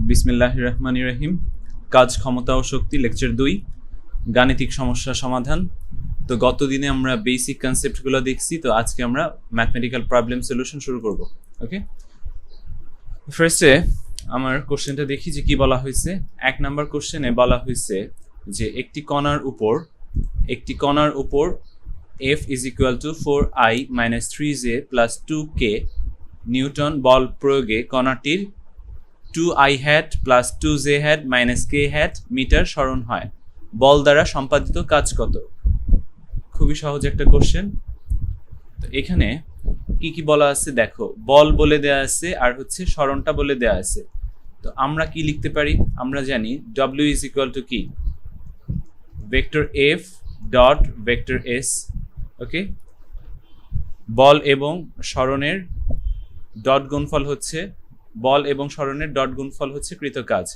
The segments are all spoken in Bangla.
বিসমিল্লাহির রহমানির রহিম। কাজ, ক্ষমতা ও শক্তি, লেকচার 2, গাণিতিক সমস্যা সমাধান। তো গত দিনে আমরা বেসিক কনসেপ্টগুলো দেখছি, তো আজকে আমরা ম্যাথমেটিক্যাল প্রবলেম সলিউশন শুরু করব। ওকে, ফার্স্টে আমার কোশ্চেনটা দেখি যে কি বলা হয়েছে। 1 নাম্বার কোশ্চেনে বলা হয়েছে যে একটি কণার উপর F is equal to 4i minus 3j plus 2k newton বল প্রয়োগে কণাটির 2i hat plus 2j hat minus k hat metre সরণ হয়। বল দ্বারা সম্পাদিত কাজ কত? খুবই সহজ একটা কোশ্চেন। তো এখানে কি কি বলা আছে দেখো, বল বলে দেয়া আছে আর হচ্ছে সরণটা বলে দেয়া আছে। তো আমরা কি লিখতে পারি? আমরা জানি w is equal to কি, vector f dot vector s। ওকে, বল এবং সরণের ডট গুণফল হচ্ছে কৃত কাজ।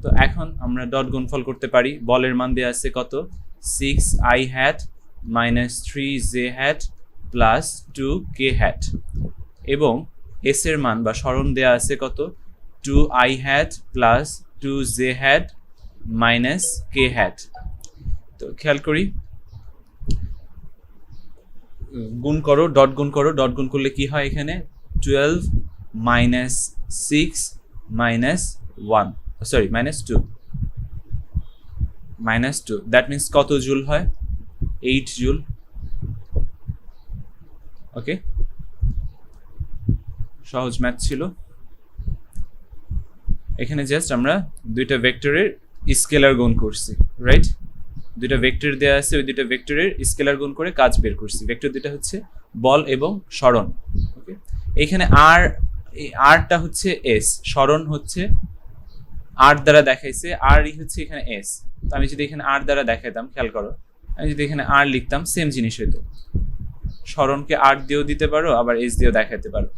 তো এখন আমরা ডট গুণফল করতে পারি। বলের মান দেয়া আছে কত? 6i hat minus 3j hat plus 2k hat, এবং s এর মান বা সরণ দেয়া আছে কত? 2i hat plus 2j hat minus k hat। তো খেয়াল করি, গুণ করো, ডট গুণ করো। ডট গুণ করলে কি হয়? এখানে 12 minus 6 minus 1, sorry minus 2, that means কত জুল হয়? 8 জুল। ওকে, সহজ ম্যাথ ছিল। এখানে জাস্ট আমরা দুইটা ভেক্টরের স্কেলার গুণ করছি, রাইট? দুইটা ভেক্টর দেওয়া আছে, ওই দুইটা ভেক্টরের স্কেলার গুণ করে কাজ বের করছি। ভেক্টর দুইটা হচ্ছে বল এবং সরণ। ওকে, এখানে আরটা হচ্ছে এস, সরণ হচ্ছে আর দ্বারা দেখাইছে, আর হচ্ছে এখানে এস। তো আমি যদি এখানে আর দ্বারা দেখাইতাম, খেয়াল করো, আমি যদি এখানে আর লিখতাম সেম জিনিস হইতো। সরণকে আর দিয়েও দিতে পারো, আবার এস দিয়েও দেখাতে পারো।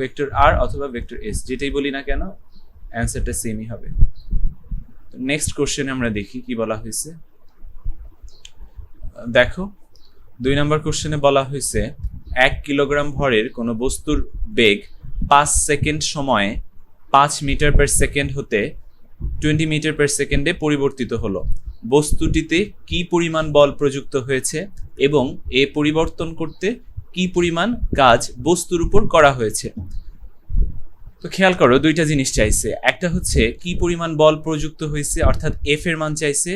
ভেক্টর আর অথবা ভেক্টর এস, যেটাই বলি না কেন অ্যান্সারটা সেমই হবে। নেক্সট কোশ্চেনে আমরা দেখি কি বলা হয়েছে। দেখো 2 নম্বর কোশ্চেনে বলা হয়েছে 1 কিলোগ্রাম ভরের কোনো বস্তুর বেগ 5 সেকেন্ড সময়ে 5 মিটার পার সেকেন্ড হতে 20 মিটার পার সেকেন্ডে পরিবর্তিত হলো। বস্তুটিতে কি পরিমাণ বল প্রযুক্ত হয়েছে এবং এ পরিবর্তন করতে কি পরিমাণ কাজ বস্তুর উপর করা হয়েছে? তো খেয়াল করো, দুইটা জিনিস চাইছে। একটা হচ্ছে কি পরিমাণ বল প্রযুক্ত হয়েছে, অর্থাৎ এফ এর মান চাইছে,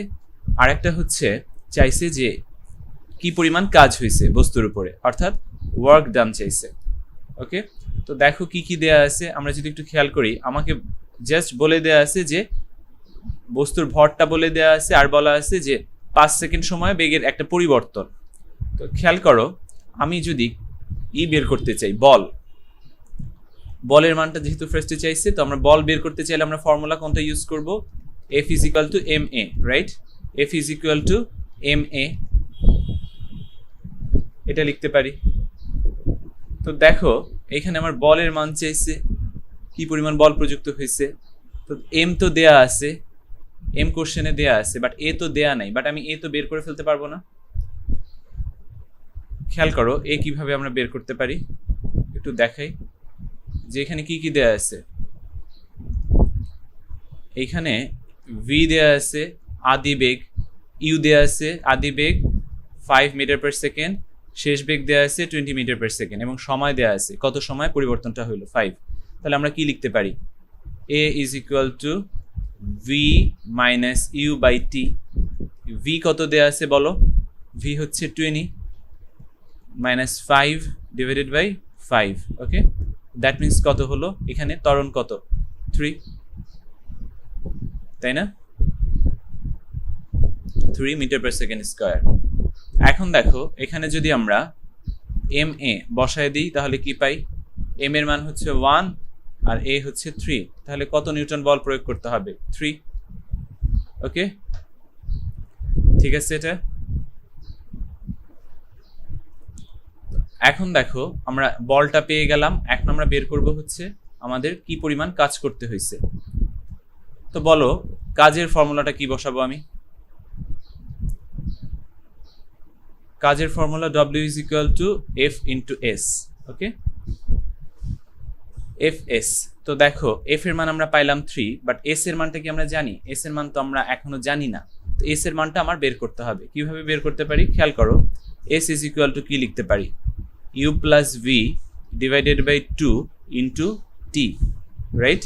আর একটা হচ্ছে চাইছে যে কি পরিমাণ কাজ হয়েছে বস্তুর উপরে, অর্থাৎ ওয়ার্ক ডান চাইছে। ওকে, তো দেখো কি কি দেয়া আছে। আমরা যদি একটু খেয়াল করি, আমাকে জাস্ট বলে দেয়া আছে যে বস্তুর ভরটা বলে দেয়া আছে, আর বলা আছে যে 5 সেকেন্ড সময় বেগের একটা পরিবর্তন। তো খেয়াল করো, আমি যদি বের করতে চাই, বলের মানটা যেহেতু ফার্স্টে চাইছে, তো আমরা বল বের করতে চাইলে আমরা ফর্মুলা কোনটা ইউজ করব? F is equal to ma, right? F is equal to ma, এটা লিখতে পারি। তো দেখো এখানে আমার বলের মান চাইছে, কি পরিমাণ বল প্রযুক্ত হয়েছে। তো এম তো দেয়া আছে, এম কোশ্চেনে দেয়া আছে, বাট এ তো দেয়া নাই। বাট আমি এ তো বের করে ফেলতে পারবো না। খেয়াল করো এ কিভাবে আমরা বের করতে পারি, একটু দেখাই যে এখানে কি কি দেয়া আছে। এইখানে ভি দেয়া আছে আদি বেগ, ইউ দেয়া আছে আদি বেগ 5 মিটার পার সেকেন্ড, শেষ বেগ দেয়া আছে 20 মিটার পার সেকেন্ড, এবং সময় দেয়া আছে কত সময় পরিবর্তনটা হলো 5। তাহলে আমরা কি লিখতে পারি? A is equal to v minus u by t. V কত দেয়া আছে বলো? ভি হচ্ছে 20 minus 5 divided by 5। Okay, that means কত হলো? এখানে ত্বরণ কত? 3, তাই না? 3 মিটার পার সেকেন্ড স্কয়ার। এখন দেখো এখানে যদি আমরা এম এ বসায় দিই তাহলে কি পাই? এম এর মান হচ্ছে 1 আর এ হচ্ছে 3, তাহলে কত নিউটন বল প্রয়োগ করতে হবে? 3। ওকে, ঠিক আছে। এটা এখন দেখো আমরা বলটা পেয়ে গেলাম, এখন আমরা বের করব হচ্ছে আমাদের কি পরিমাণ কাজ করতে হয়েছে। তো বলো কাজের ফর্মুলাটা কি বসাবো আমি? কাজের formula W is equal to F into S। Okay, Fs। তো তো দেখো এফ এর মান আমরা পাইলাম 3, বাট এস এর মানটা কি আমরা জানি? এস এর মান তো আমরা এখনো জানি না। তো এস এর মানটা আমার বের করতে হবে। কিভাবে বের করতে পারি খেয়াল করো। এস ইজ ইকুয়াল টু কি লিখতে পারি? U plus v divided by 2 into t, right?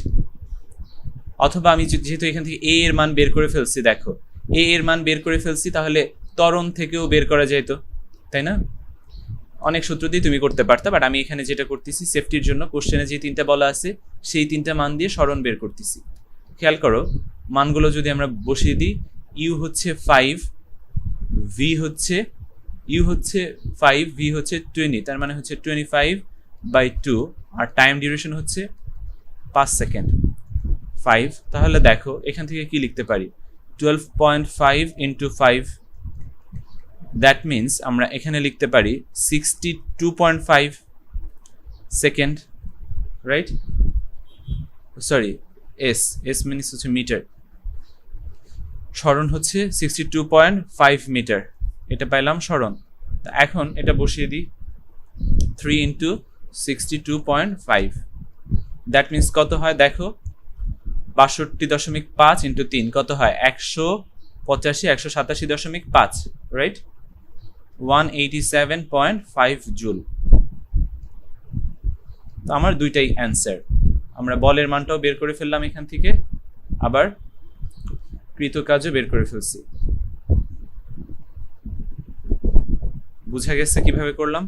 অথবা আমি যেহেতু এখান থেকে এ এর মান বের করে ফেলছি, দেখো এ এর মান বের করে ফেলছি, তাহলে ত্বরণ থেকেও বের করা যেত, তাই না? অনেক সূত্র দিয়ে তুমি করতে পারতা, বাট আমি এখানে যেটা করতেছি সেফটির জন্য, কোশ্চেনে যে 3টা বলা আছে সেই 3টা মান দিয়ে সরণ বের করতেছি। খেয়াল করো মানগুলো যদি আমরা বসিয়ে দিই, ইউ হচ্ছে 5, ভি হচ্ছে ইউ হচ্ছে 5, ভি হচ্ছে 20, তার মানে হচ্ছে 25/2, আর টাইম ডিউরেশন হচ্ছে 5 সেকেন্ড। 5, তাহলে দেখো এখান থেকে কি লিখতে পারি? 12.5 ইন্টু 5, দ্যাট মিনস আমরা এখানে লিখতে পারি 62.5 second, right? Sorry, S means হচ্ছে মিটার, সরণ হচ্ছে 62.5 মিটার, এটা পাইলাম সরণ। এখন এটা বসিয়ে দিই, 3 ইন্টু 62.5, দ্যাট মিনস কত হয় দেখো? 62.5 ইন্টু 3 কত হয়? 187.5, রাইট? 187.5 জুল। তো আমার দুইটাই অ্যান্সার। আমরা বলের মানটাও বের করে ফেললাম এখান থেকে, আবার কৃত কাজও বের করে ফেলছি। বুঝা গেছে কিভাবে করলাম?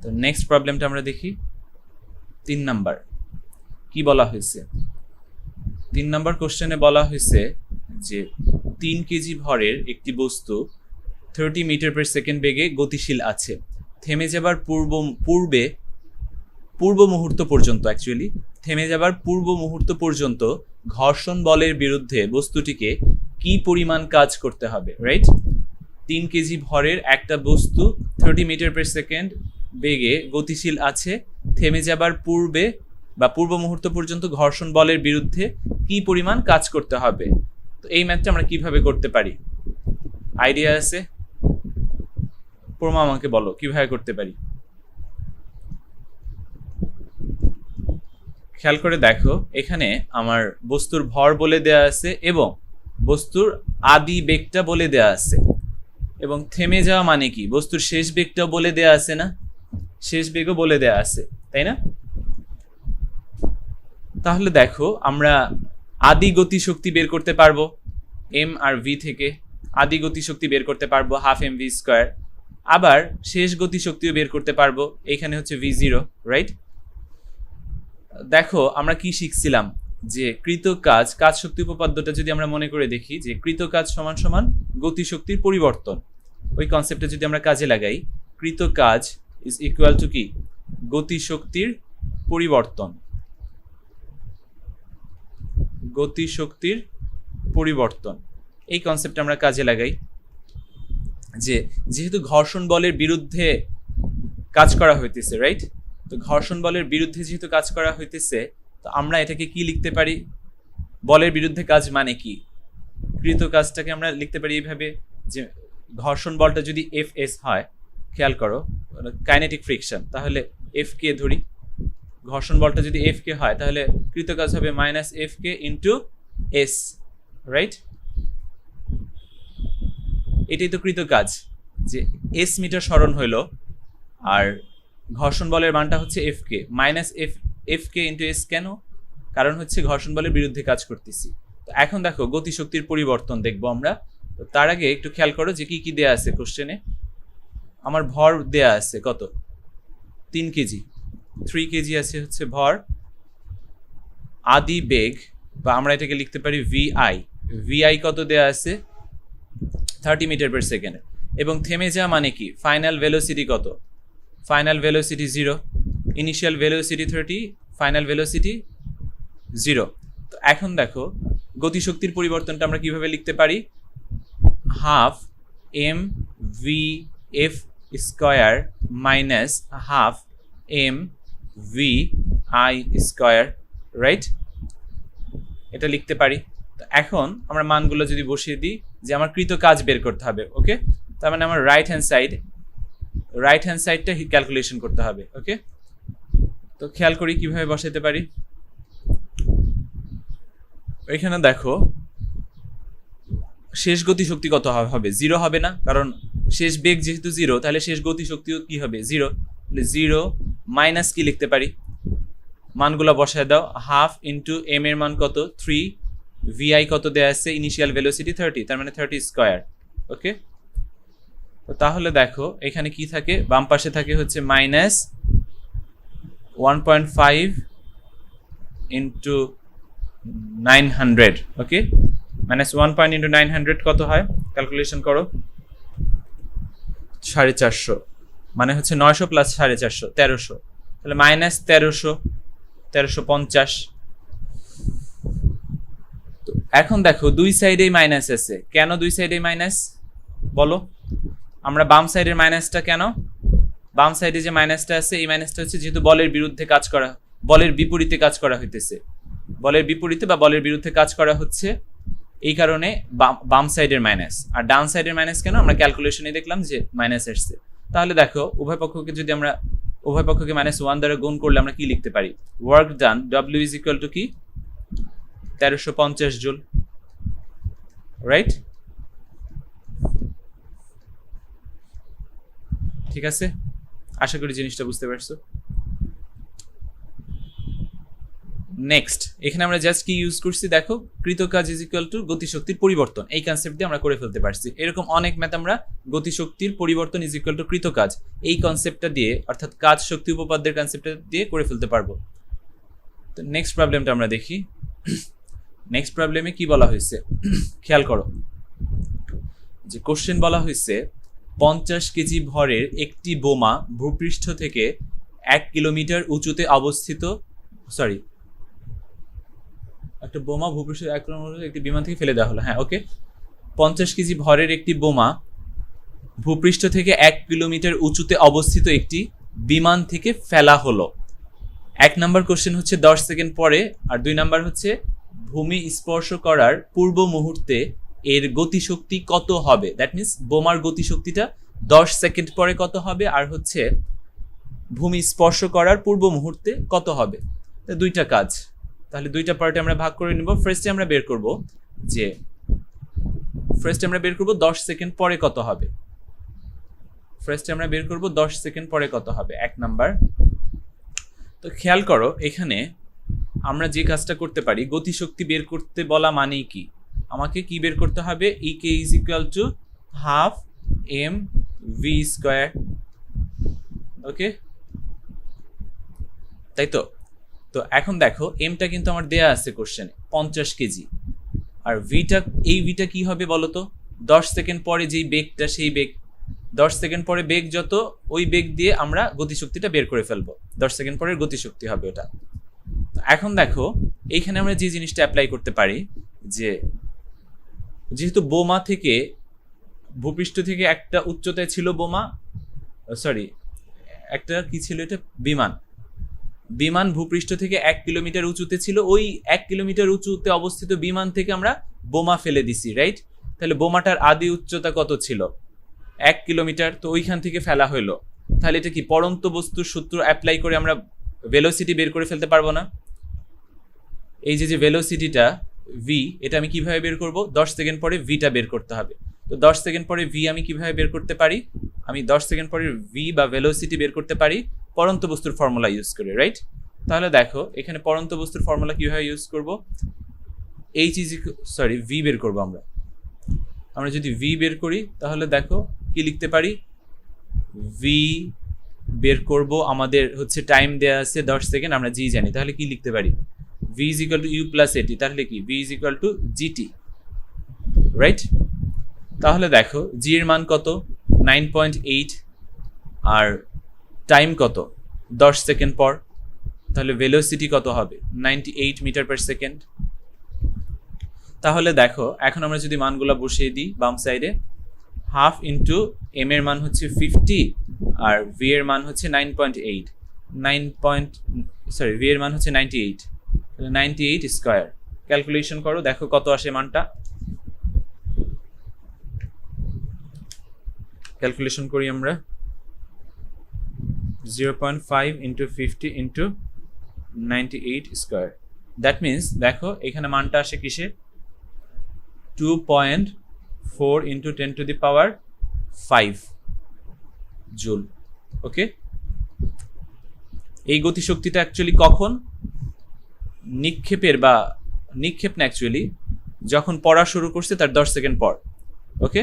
তো নেক্সট প্রবলেমটা আমরা দেখি। 3 নাম্বার কি বলা হয়েছে? 3 নাম্বার কোশ্চেনে বলা হয়েছে যে 3 কেজি ভরের একটি বস্তু 30 মিটার পার সেকেন্ড বেগে গতিশীল আছে। থেমে যাবার পূর্ব মুহূর্ত পর্যন্ত, অ্যাকচুয়ালি থেমে যাবার পূর্ব মুহূর্ত পর্যন্ত ঘর্ষণ বলের বিরুদ্ধে বস্তুটিকে কি পরিমাণ কাজ করতে হবে, রাইট? 3 কেজি ভরের একটা বস্তু 30 মিটার পার সেকেন্ড বেগে গতিশীল আছে, থেমে যাবার পূর্বে বা পূর্ব মুহূর্ত পর্যন্ত ঘর্ষণ বলের বিরুদ্ধে কি পরিমাণ কাজ করতে হবে। তো এই ম্যাথটা আমরা কিভাবে করতে পারি? আইডিয়া আছে? প্রমা আমাকে বলো কিভাবে করতে পারি। খেয়াল করে দেখো, এখানে আমার বস্তুর ভর বলে দেয়া আছে এবং বস্তুর আদি বেগটা বলে দেয়া আছে, এবং থেমে যাওয়া মানে কি? বস্তুর শেষ বেগটাও বলে দেয়া আছে না? শেষ বেগও বলে দেয়া আছে, তাই না? তাহলে দেখো আমরা আদি গতি শক্তি বের করতে পারবো এম আর ভি থেকে। আদি গতি শক্তি বের করতে পারবো 12 mv স্কয়ার। আবার শেষ গতি শক্তিও বের করতে পারবো, এখানে হচ্ছে v0, রাইট? দেখো আমরা কি শিখছিলাম যে কৃত কাজ শক্তি উপপাদ্যটা যদি আমরা মনে করে দেখি, যে কৃত কাজ সমান সমান গতি শক্তির পরিবর্তন, ওই কনসেপ্টটা যদি আমরা কাজে লাগাই, কৃত কাজ ইজ ইকুয়াল টু কি? গতি শক্তির পরিবর্তন। গতি শক্তির পরিবর্তন, এই কনসেপ্ট আমরা কাজে লাগাই। যে যেহেতু ঘর্ষণ বলের বিরুদ্ধে কাজ করা হইতেছে, রাইট? তো ঘর্ষণ বলের বিরুদ্ধে যেহেতু কাজ করা হইতেছে, তো আমরা এটাকে কি লিখতে পারি? বলের বিরুদ্ধে কাজ মানে কি? কৃত কাজটাকে আমরা লিখতে পারি এইভাবে, যে ঘর্ষণ বলটা যদি এফ এস হয়, খেয়াল করো কাইনেটিক ফ্রিকশন, তাহলে এফ কে ধরি, ঘর্ষণ বলটা যদি এফ কে হয় তাহলে কৃত কাজ হবে মাইনাস এফ কে ইন্টু এস, রাইট? এটাই তো কৃত কাজ, যে এস মিটার সরণ হইলো আর ঘর্ষণ বলের মানটা হচ্ছে এফ কে, মাইনাস এফ কে ইন্টু এস। কেন? কারণ হচ্ছে ঘর্ষণ বলের বিরুদ্ধে কাজ করতেছি। তো এখন দেখো গতিশক্তির পরিবর্তন দেখবো আমরা। তো তার আগে একটু খেয়াল করো যে কি কি দেয়া আছে কোশ্চেনে। আমার ভর দেয়া আছে কত? 3 কেজি, 3 কেজি আছে হচ্ছে ভর। আদি বেগ, বা আমরা এটাকে লিখতে পারি ভিআই কত দেয়া আছে? 30 মিটার পার সেকেন্ড। এবং থেমে যাওয়া মানে কি? ফাইনাল ভেলোসিটি কত? Final velocity 0, initial velocity 30, final velocity 0। তো এখন দেখো গতিশক্তির পরিবর্তনটা আমরা কিভাবে লিখতে পারি? Half m v f square minus half m v i square, right? এটা লিখতে পারি। তো এখন আমরা মানগুলো যদি বসিয়ে দিই, যে আমার কৃত কাজ বের করতে হবে, ওকে? তার মানে আমার রাইট হ্যান্ড সাইডটা ক্যালকুলেশন করতে হবে, ওকে? তো খেয়াল করি কিভাবে বসাতে পারি। এখানে দেখো শেষ গতিশক্তি কত হবে, 0 হবে না, কারণ শেষ বেগ যেহেতু 0, তাহলে শেষ গতিশক্তিও কি হবে, 0। 0 মাইনাস কি লিখতে পারি, মানগুলো বসায় দাও। হাফ ইন্টু এম এর মান কত 3, ভিআই কত দেয়া আছে, ইনিশিয়াল ভেলোসিটি 30, তার মানে 30 স্কয়ার। ওকে, তো তাহলে দেখো এখানে কি থাকে, বাম পাশে থাকে হচ্ছে মাইনাস 1.5 ইন্টু 900। ওকে, মাইনাস 1 ইন্টু 900 কত হয়, ক্যালকুলেশন করো। 450, মানে হচ্ছে 900 প্লাস 450 1300, তাহলে মাইনাস 1350। তো এখন দেখো দুই সাইডেই মাইনাস আছে, কেন দুই সাইডেই মাইনাস বলো। আমরা বাম সাইডের মাইনাসটা কেন, বাম সাইডে যে মাইনাসটা আছে এই মাইনাসটা হচ্ছে যেহেতু বলের বিরুদ্ধে কাজ করা, বলের বিপরীতে কাজ করা হইতেছে, বলের বিপরীতে বা বলের বিরুদ্ধে কাজ করা হচ্ছে, এই কারণে বাম সাইডের মাইনাস। আর ডান সাইডের মাইনাস কেন, আমরা ক্যালকুলেশনে দেখলাম যে মাইনাস আসছে। তাহলে দেখো উভয় পক্ষকে যদি আমরা উভয় পক্ষকে -1 দ্বারা গুণ করলে আমরা কি লিখতে পারি, work done W is equal to কি 1350 জুল, রাইট। ঠিক আছে, আশা করি জিনিসটা বুঝতে পারছো। নেক্সট, এখানে আমরা জাস্ট কি ইউজ করছি দেখো, কৃতকাজ ইজ ইকুয়াল টু গতিশক্তির পরিবর্তন, এই কনসেপ্ট দিয়ে আমরা করে ফেলতে পারছি। এরকম অনেক ম্যাথ আমরা গতিশক্তির পরিবর্তন ইজ ইকুয়াল টু কৃতকাজ এই কনসেপ্টটা দিয়ে, অর্থাৎ কাজ শক্তি উপপাদ্যের কনসেপ্টটা দিয়ে করে ফেলতে পারবো। তো নেক্সট প্রবলেমটা আমরা দেখি। নেক্সট প্রবলেমে কি বলা হয়েছে খেয়াল করো, যে কোশ্চেন বলা হয়েছে 50 কেজি ভরের একটি বোমা ভূপৃষ্ঠ থেকে 1 কিলোমিটার উঁচুতে অবস্থিত, সরি, একটা বোমা ভূপৃষ্ঠ 1 কিলোমিটার একটি বিমান থেকে ফেলে দেওয়া হলো। হ্যাঁ, ওকে, 50 কেজি ভরের একটি বোমা ভূপৃষ্ঠ থেকে 1 কিলোমিটার উঁচুতে অবস্থিত একটি বিমান থেকে ফেলা হলো। 1 নাম্বার কোশ্চেন হচ্ছে 10 সেকেন্ড পরে, আর 2 নাম্বার হচ্ছে ভূমি স্পর্শ করার পূর্ব মুহূর্তে এর গতিশক্তি কত হবে। দ্যাট মিনস বোমার গতিশক্তিটা 10 সেকেন্ড পরে কত হবে, আর হচ্ছে ভূমি স্পর্শ করার পূর্ব মুহূর্তে কত হবে। দুইটা কাজ, তাহলে দুইটা পার্টে আমরা ভাগ করে নিব। ফার্স্টে আমরা বের করব 10 সেকেন্ড পরে কত হবে। ফার্স্টে আমরা বের করব 10 সেকেন্ড পরে কত হবে, 1 নাম্বার। তো খেয়াল করো এখানে আমরা যে কাজটা করতে পারি, গতিশক্তি বের করতে বলা মানেই কি, আমাকে কি বের করতে হবে, EK is equal to half m v square. Okay, তাই তো। তো এখন দেখো এমটা কিন্তু আমার দেয়া আছে কোশ্চেনে 50 কেজি, আর ভিটা, এই ভিটা কি হবে বলো তো, 10 সেকেন্ড পরে যেই বেগটা, সেই বেগ 10 সেকেন্ড পরে বেগ যত, ওই বেগ দিয়ে আমরা গতিশক্তিটা বের করে ফেলবো, 10 সেকেন্ড পরের গতিশক্তি হবে ওটা। এখন দেখো এইখানে আমরা যে জিনিসটা অ্যাপ্লাই করতে পারি, যে যেহেতু বোমা থেকে ভূপৃষ্ঠ থেকে একটা উচ্চতায় ছিল বোমা, সরি একটা কি ছিল এটা, বিমান ভূপৃষ্ঠ থেকে 1 কিলোমিটার উঁচুতে ছিল, ওই 1 কিলোমিটার উঁচুতে অবস্থিত বিমান থেকে আমরা বোমা ফেলে দিছি, রাইট। তাহলে বোমাটার আদি উচ্চতা কত ছিল, 1 কিলোমিটার, তো ওইখান থেকে ফেলা হলো। তাহলে এটা কি পড়ন্ত বস্তুর সূত্র অ্যাপ্লাই করে আমরা ভেলোসিটি বের করে ফেলতে পারবো না। এই যে ভেলোসিটিটা ভি, এটা আমি কিভাবে বের করব, 10 সেকেন্ড পরে ভিটা বের করতে হবে। তো 10 সেকেন্ড পরে ভি আমি কিভাবে বের করতে পারি, আমি 10 সেকেন্ড পরে ভি বা ভেলোসিটি বের করতে পারি পড়ন্ত বস্তুর ফর্মুলা ইউজ করে, রাইট। তাহলে দেখো এখানে পড়ন্ত বস্তুর ফর্মুলা কিভাবে ইউজ করব, ভি বের করব আমরা যদি ভি বের করি তাহলে দেখো কি লিখতে পারি, ভি বের করব, আমাদের হচ্ছে টাইম দেয়া আছে 10 সেকেন্ড, আমরা জি জানি, তাহলে কি লিখতে পারি, v is equal to u plus at, তাহলে কি v is equal to gt, right. তাহলে দেখো g এর মান কত 9.8 আর টাইম কত 10 সেকেন্ড পর, তাহলে ভেলোসিটি কত হবে 98 মিটার পার সেকেন্ড। তাহলে দেখো এখন আমরা যদি মানগুলো বসিয়ে দিই বাম সাইডে, হাফ ইন্টু এম এর মান হচ্ছে 50 আর ভি এর মান হচ্ছে 9.8, ভি এর মান হচ্ছে 98, 98 স্কয়ার। ক্যালকুলেশন করো, দেখো কত আসে মানটা। ক্যালকুলেশন করি আমরা, 0.5 into 50 into 98 square. That means দেখো এখানে মানটা আসে কিসে, 2.4 ইন্টু 10⁵ জুল। ওকে, এই গতিশক্তিটা অ্যাকচুয়ালি কখন নিক্ষেপের, বা নিক্ষেপ না অ্যাকচুয়ালি যখন পড়া শুরু করছে তার 10 সেকেন্ড পর। ওকে,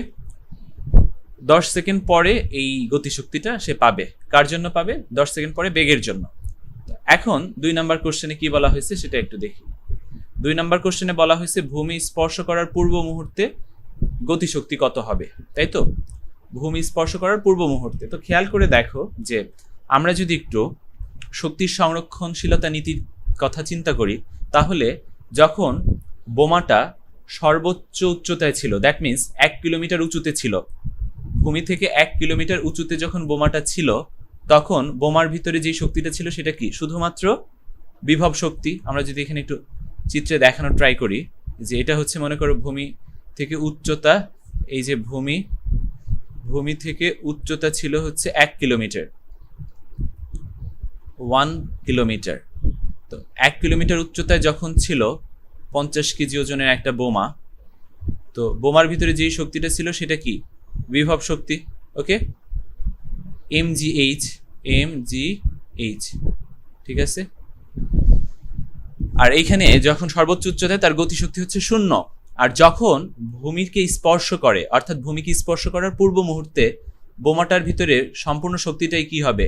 10 সেকেন্ড পরে এই গতিশক্তিটা সে পাবে। কার জন্য পাবে? 10 সেকেন্ড পরে বেগের জন্য। এখন 2 নাম্বার কোশ্চেনে কি বলা হয়েছে সেটা একটু দেখি। 2 নাম্বার কোশ্চেনে বলা হয়েছে ভূমি স্পর্শ করার পূর্ব মুহূর্তে গতিশক্তি কত হবে, তাই তো? ভূমি স্পর্শ করার পূর্ব মুহূর্তে। তো খেয়াল করে দেখো যে আমরা যদি একটু শক্তির সংরক্ষণশীলতা নীতির কথা চিন্তা করি, তাহলে যখন বোমাটা সর্বোচ্চ উচ্চতায় ছিল, দ্যাট মিনস 1 কিলোমিটার উঁচুতে ছিল, ভূমি থেকে 1 কিলোমিটার উঁচুতে যখন বোমাটা ছিল, তখন বোমার ভিতরে যে শক্তিটা ছিল সেটা কি? শুধুমাত্র বিভব শক্তি। আমরা যদি এখানে একটু চিত্রে দেখানো ট্রাই করি, যে এটা হচ্ছে মনে করো ভূমি থেকে উচ্চতা, এই যে ভূমি থেকে উচ্চতা ছিল হচ্ছে 1 কিলোমিটার, 1 কিলোমিটার। তো 1 কিলোমিটার উচ্চতায় যখন ছিল 50 কেজি ওজনের একটা বোমা, তো বোমার ভিতরে যেই শক্তিটা ছিল সেটা কি? বিভব শক্তি। ওকে, mgh, ঠিক আছে। আর এইখানে যখন সর্বোচ্চ উচ্চতায় তার গতিশক্তি হচ্ছে 0, আর যখন ভূমিকে স্পর্শ করে, অর্থাৎ ভূমিকে স্পর্শ করার পূর্ব মুহূর্তে বোমাটার ভিতরে সম্পূর্ণ শক্তিটাই কি হবে?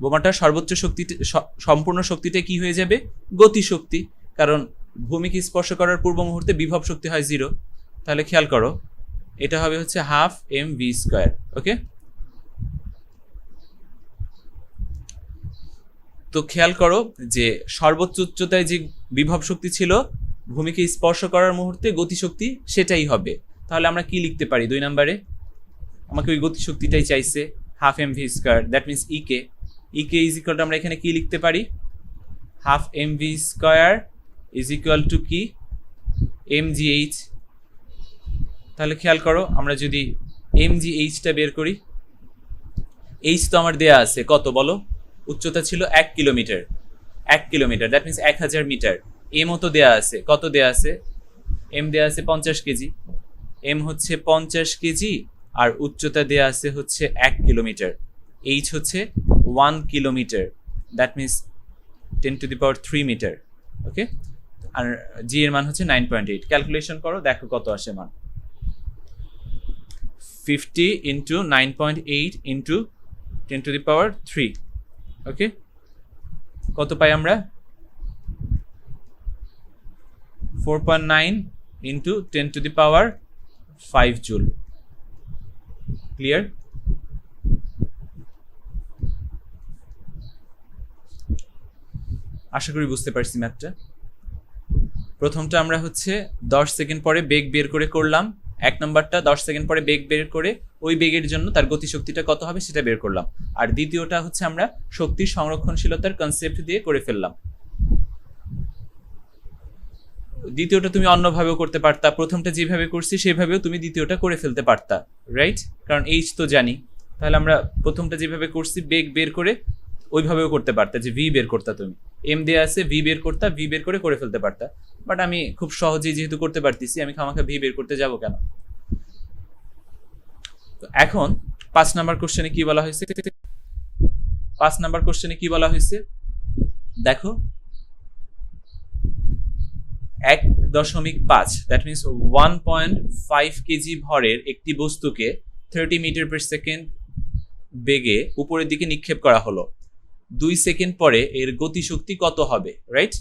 বোমাটার সর্বোচ্চ শক্তি, সম্পূর্ণ শক্তিটাই কি হয়ে যাবে? গতিশক্তি। কারণ ভূমিকে স্পর্শ করার পূর্ব মুহূর্তে বিভব শক্তি হয় 0। তাহলে খেয়াল করো এটা হবে হচ্ছে 1/2 mv²। ওকে, তো খেয়াল করো যে সর্বোচ্চ উচ্চতায় যে বিভব শক্তি ছিল ভূমিকে স্পর্শ করার মুহূর্তে গতিশক্তি সেটাই হবে। তাহলে আমরা কি লিখতে পারি? 2 নম্বরে আমাকে ওই গতিশক্তিটাই চাইছে, 1/2 mv²। That means e k is equal to, আমরা এখানে কি লিখতে পারি? 1/2 mv² ইজ ইকুয়াল টু কি? mgh। তাহলে খেয়াল করো আমরা যদি mgh-টা বের করি, h তো আমার দেয়া আছে কত বলো? উচ্চতা ছিল 1 kilometre, 1 kilometre, that means 1000 metre. এমও তো দেয়া আছে, কত দেয়া আছে? এম দেয়া আছে 50 কেজি, এম হচ্ছে 50 কেজি, আর উচ্চতা দেয়া আছে হচ্ছে 1 কিলোমিটার, এইচ হচ্ছে 1 কিলোমিটার, দ্যাট মিনস 10⁻³ মিটার। ওকে, আর জি এর মান হচ্ছে 9.8। ক্যালকুলেশন করো, দেখো কত আসে মান। 50 ইন্টু 9.8 ইন্টু 10⁻³। ওকে, কত পাই আমরা? 4.9 ইন্টু 10⁵ জুল। ক্লিয়ার? আশা করি বুঝতে পারছি ম্যাথটা। প্রথমটা আমরা হচ্ছে 10 সেকেন্ড পরে বেগ বের করে করলাম, 1 নম্বরটা 10 সেকেন্ড পরে বেগ বের করে ওই বেগের জন্য তার গতিশক্তিটা কত হবে সেটা বের করলাম, আর দ্বিতীয়টা হচ্ছে আমরা শক্তির সংরক্ষণশীলতার কনসেপ্ট দিয়ে করে ফেললাম। দ্বিতীয়টা তুমি অন্যভাবেও করতে পারতা, প্রথমটা যেভাবে করছি সেভাবেও তুমি দ্বিতীয়টা করে ফেলতে পারতা, রাইট? কারণ এইচ তো জানি। তাহলে আমরা প্রথমটা যেভাবে করছি বেগ বের করে ওইভাবেও করতে পারতা, যে ভি বের করতা, তুমি এম দেয়া আছে ভি বের করতা, ভি বের করে ফেলতে পারতা। বাট আমি খুব সহজেই যেহেতু করতে পারতেছি, আমি খামাখা ভি বের করতে যাব কেন? এখন 5 নাম্বার কোশ্চেনে কি বলা হয়েছে? 5 নাম্বার কোশ্চেনে কি বলা হয়েছে দেখো, 1.5, দ্যাট মিনস 1.5 কেজি ভরের একটি বস্তুকে 30 মিটার পার সেকেন্ড বেগে উপরের দিকে নিক্ষেপ করা হলো। 2 সেকেন্ড পরে এর গতিশক্তি কত হবে, রাইট?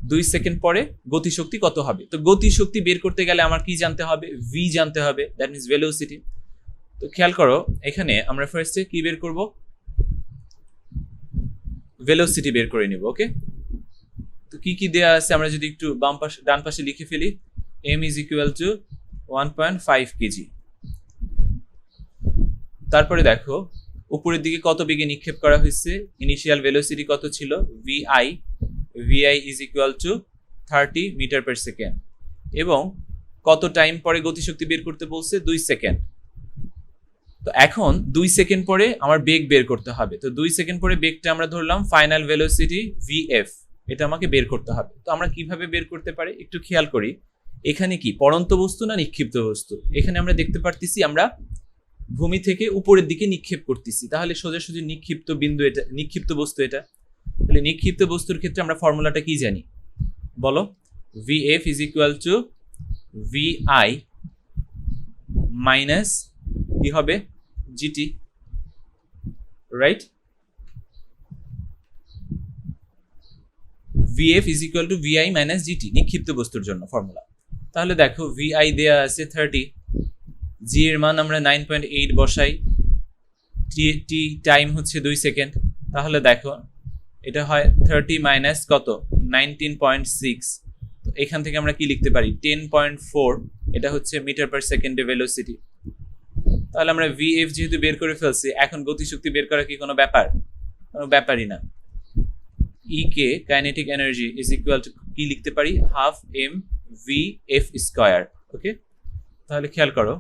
2 সেকেন্ড পরে গতিশক্তি কত হবে? তো গতিশক্তি বের করতে গেলে আমার কি জানতে হবে? ভি জানতে হবে, দ্যাট মিনস ভেলোসিটি। তো খেয়াল করো এখানে আমরা ফার্স্টে কি বের করব? ভেলোসিটি বের করে নিব। ওকে, তো কি কি দেয়া আছে আমরা যদি একটু বাম পাশে ডান পাশে লিখে ফেলি, m is equal two 1.5 KG. তারপরে দেখো উপরের দিকে কত বেগে নিক্ষেপ করা হয়েছে, ইনিশিয়াল ভেলোসিটি কত ছিল? vi is equal to 30 metre per second, এবং কত টাইম পরে গতিশক্তি বের করতে বলছে? 2 সেকেন্ড। তো এখন 2 সেকেন্ড পরে আমার বেগ বের করতে হবে। তো 2 সেকেন্ড পরে বেগটা আমরা ধরলাম ফাইনাল ভেলোসিটি vf, এটা আমাকে বের করতে হবে। তো আমরা কিভাবে বের করতে পারি একটু খেয়াল করি। এখানে কি পড়ন্ত বস্তু না নিক্ষিপ্ত বস্তু? এখানে আমরা দেখতে পারতেছি আমরা ভূমি থেকে উপরের দিকে নিক্ষেপ করতেছি, তাহলে সোজাসুজি নিক্ষিপ্ত বিন্দু এটা, নিক্ষিপ্ত বস্তু এটা। তাহলে নিক্ষিপ্ত বস্তুর ক্ষেত্রে আমরা ফর্মুলাটা কি জানি বলো? vf is equal two vi minus কি হবে gt, right? vf is equal two vi minus gt নিক্ষিপ্ত বস্তুর জন্য ফর্মুলা। তাহলে দেখো vi দেয়া আছে 30, g এর মান আমরা 9.8 বসাই, t টাইম হচ্ছে 2 সেকেন্ড। তাহলে দেখো এটা হয় 30 মাইনাস কত 19.6। তো এখান থেকে আমরা কি লিখতে পারি 10.4, এটা হচ্ছে মিটার পার সেকেন্ডে ভেলোসিটি। তাহলে আমরা vf যেহেতু বের করে ফেলছি, এখন গতিশক্তি বের করা কি কোনো ব্যাপার? কোনো ব্যাপারই না। ek kinetic energy is equal to কি লিখতে পারি হাফ m vf স্কয়ার। ওকে, তাহলে খেয়াল করো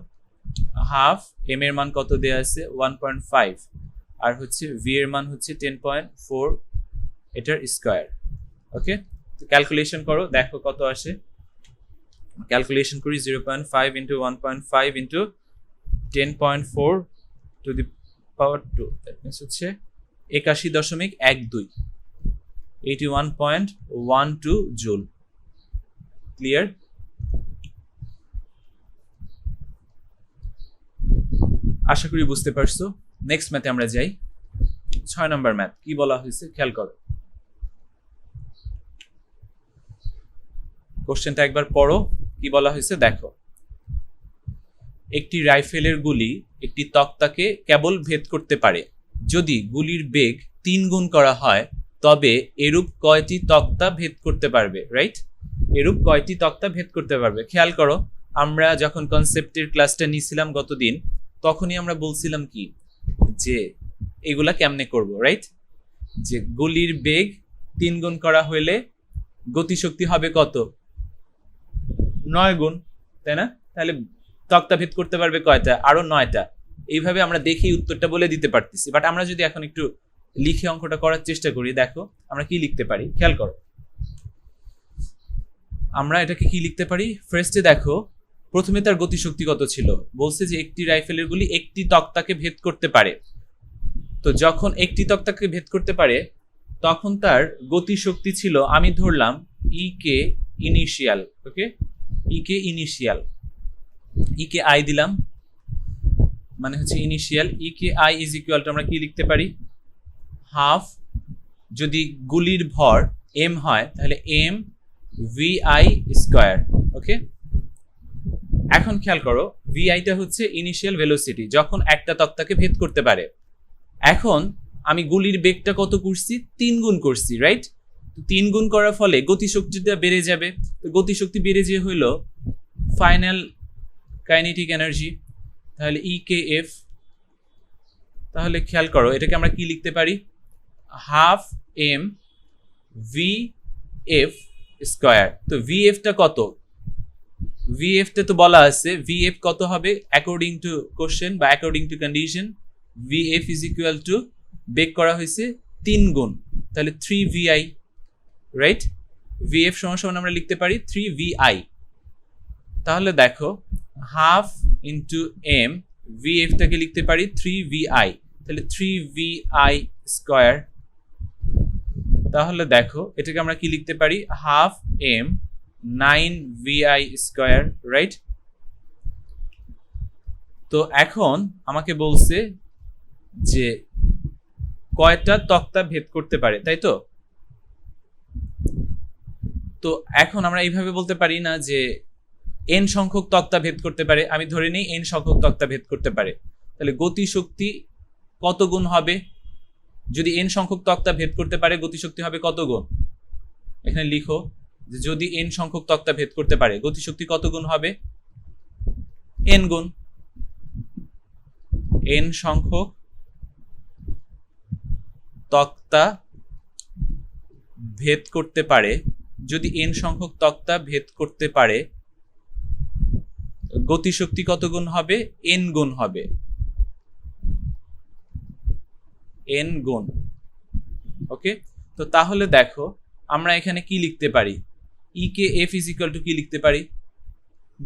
হাফ m এর মান কত দেয়া আছে 1.5, আর হচ্ছে v এর মান হচ্ছে 10.4 এটার স্কয়ার। ওকে, তো ক্যালকুলেশন করো, দেখো কত আসে। ক্যালকুলেশন করি 0.5 into 1.5 into 10.4 to the power 2, that means হচ্ছে 81.12, 81.12 জুল। ক্লিয়ার? আশা করি বুঝতে পারছো। নেক্সট ম্যাথে আমরা যাই। 6 নম্বর ম্যাথ কি বলা হয়েছে খেয়াল করো। কোশ্চেনটা একবার পড়ো, কি বলা হয়েছে দেখো। একটি রাইফেলের গুলি একটি তক্তাকে কেবল ভেদ করতে পারে যদি গুলির বেগ 3 গুণ করা হয়, তবে এরূপ কয়টি তক্তা ভেদ করতে পারবে? রাইট, এরূপ কয়টি তক্তা ভেদ করতে পারবে। খেয়াল করো, আমরা যখন কনসেপ্টের ক্লাসটা নিয়েছিলাম গতদিন, তখনই আমরা বলছিলাম কি যে এগুলা কেমনে করব, রাইট? যে গুলির বেগ 3 গুণ করা হইলে গতিশক্তি হবে কত? 9 গুণ, তাই না? তাহলে তক্তা ভেদ করতে পারবে কয়টা? আরো 9টা। এইভাবে আমরা দেখি উত্তরটা বলে দিতে পারতেছি। বাট আমরা যদি এখন একটু লিখে অঙ্কটা করার চেষ্টা করি, দেখো আমরা কি লিখতে পারি খেয়াল করো। আমরা এটাকে কি লিখতে পারি? ফার্স্টে দেখো প্রথমে তার গতিশক্তি কত ছিল, বলছে যে একটি রাইফেলের গুলি একটি তক্তাকে ভেদ করতে পারে। তো যখন একটি তক্তাকে ভেদ করতে পারে তখন তার গতিশক্তি ছিল, আমি ধরলাম e k initial. Okay, e k initial, e k i দিলাম, মানে হচ্ছে initial. E k I is equal to আমরা কি লিখতে পারি হাফ, যদি গুলির ভর এম হয় তাহলে M v i square. Okay, এখন খেয়াল করো ভি আইটা হচ্ছে ইনিশিয়াল ভেলোসিটি যখন একটা তক্তাকে ভেদ করতে পারে। এখন আমি গুলির বেগটা কত করছি? 3 গুণ করছি, রাইট? 3 গুণ করার ফলে গতিশক্তিটা বেড়ে যাবে। তো গতিশক্তি বেড়ে যে হইলো ফাইনাল কাইনেটিক এনার্জি, তাহলে ইকেএফ। তাহলে খেয়াল করো এটাকে আমরা কি লিখতে পারি half m v f square. তো ভিএফটা কত? ভিএফটা তো বলা আছে, ভিএফ কত হবে অ্যাকর্ডিং টু কোশ্চেন বা according to condition? V f is equal to বেগ করা হয়েছে 3 গুণ, তাহলে 3 ভিআই, রাইট? ভিএফ সমান সমান আমরা লিখতে পারি 3 ভিআই। তাহলে দেখো হাফ ইন্টু এম, ভিএফটাকে লিখতে পারি 3 ভিআই, তাহলে 3 ভিআই স্কয়ার। তাহলে দেখো এটাকে আমরা কি লিখতে পারি half m 9 v i square, right? তো এখন আমাকে বলছে যে কয়টা তক্তা ভেদ করতে পারে, তাই তো? তো এখন আমরা এইভাবে বলতে পারি না যে এন সংখ্যক তক্তা ভেদ করতে পারে। আমি ধরে নিই এন সংখ্যক তক্তা ভেদ করতে পারে, তাহলে গতিশক্তি কত গুণ হবে? যদি এন সংখ্যক তক্তা ভেদ করতে পারে গতিশক্তি হবে কত গুণ? এখানে লিখো যে যদি এন সংখ্যক তক্তা ভেদ করতে পারে গতিশক্তি কত গুণ হবে? এন গুণ। এন সংখ্যক তক্তা ভেদ করতে পারে, যদি এন সংখ্যক তক্তা ভেদ করতে পারে গতিশক্তি কত গুণ হবে? এন গুণ হবে। n গুণ। ওকে, তো তাহলে দেখো আমরা এখানে কি লিখতে পারি, ই কে এফ ইজ ইকুয়াল টু কি লিখতে পারি,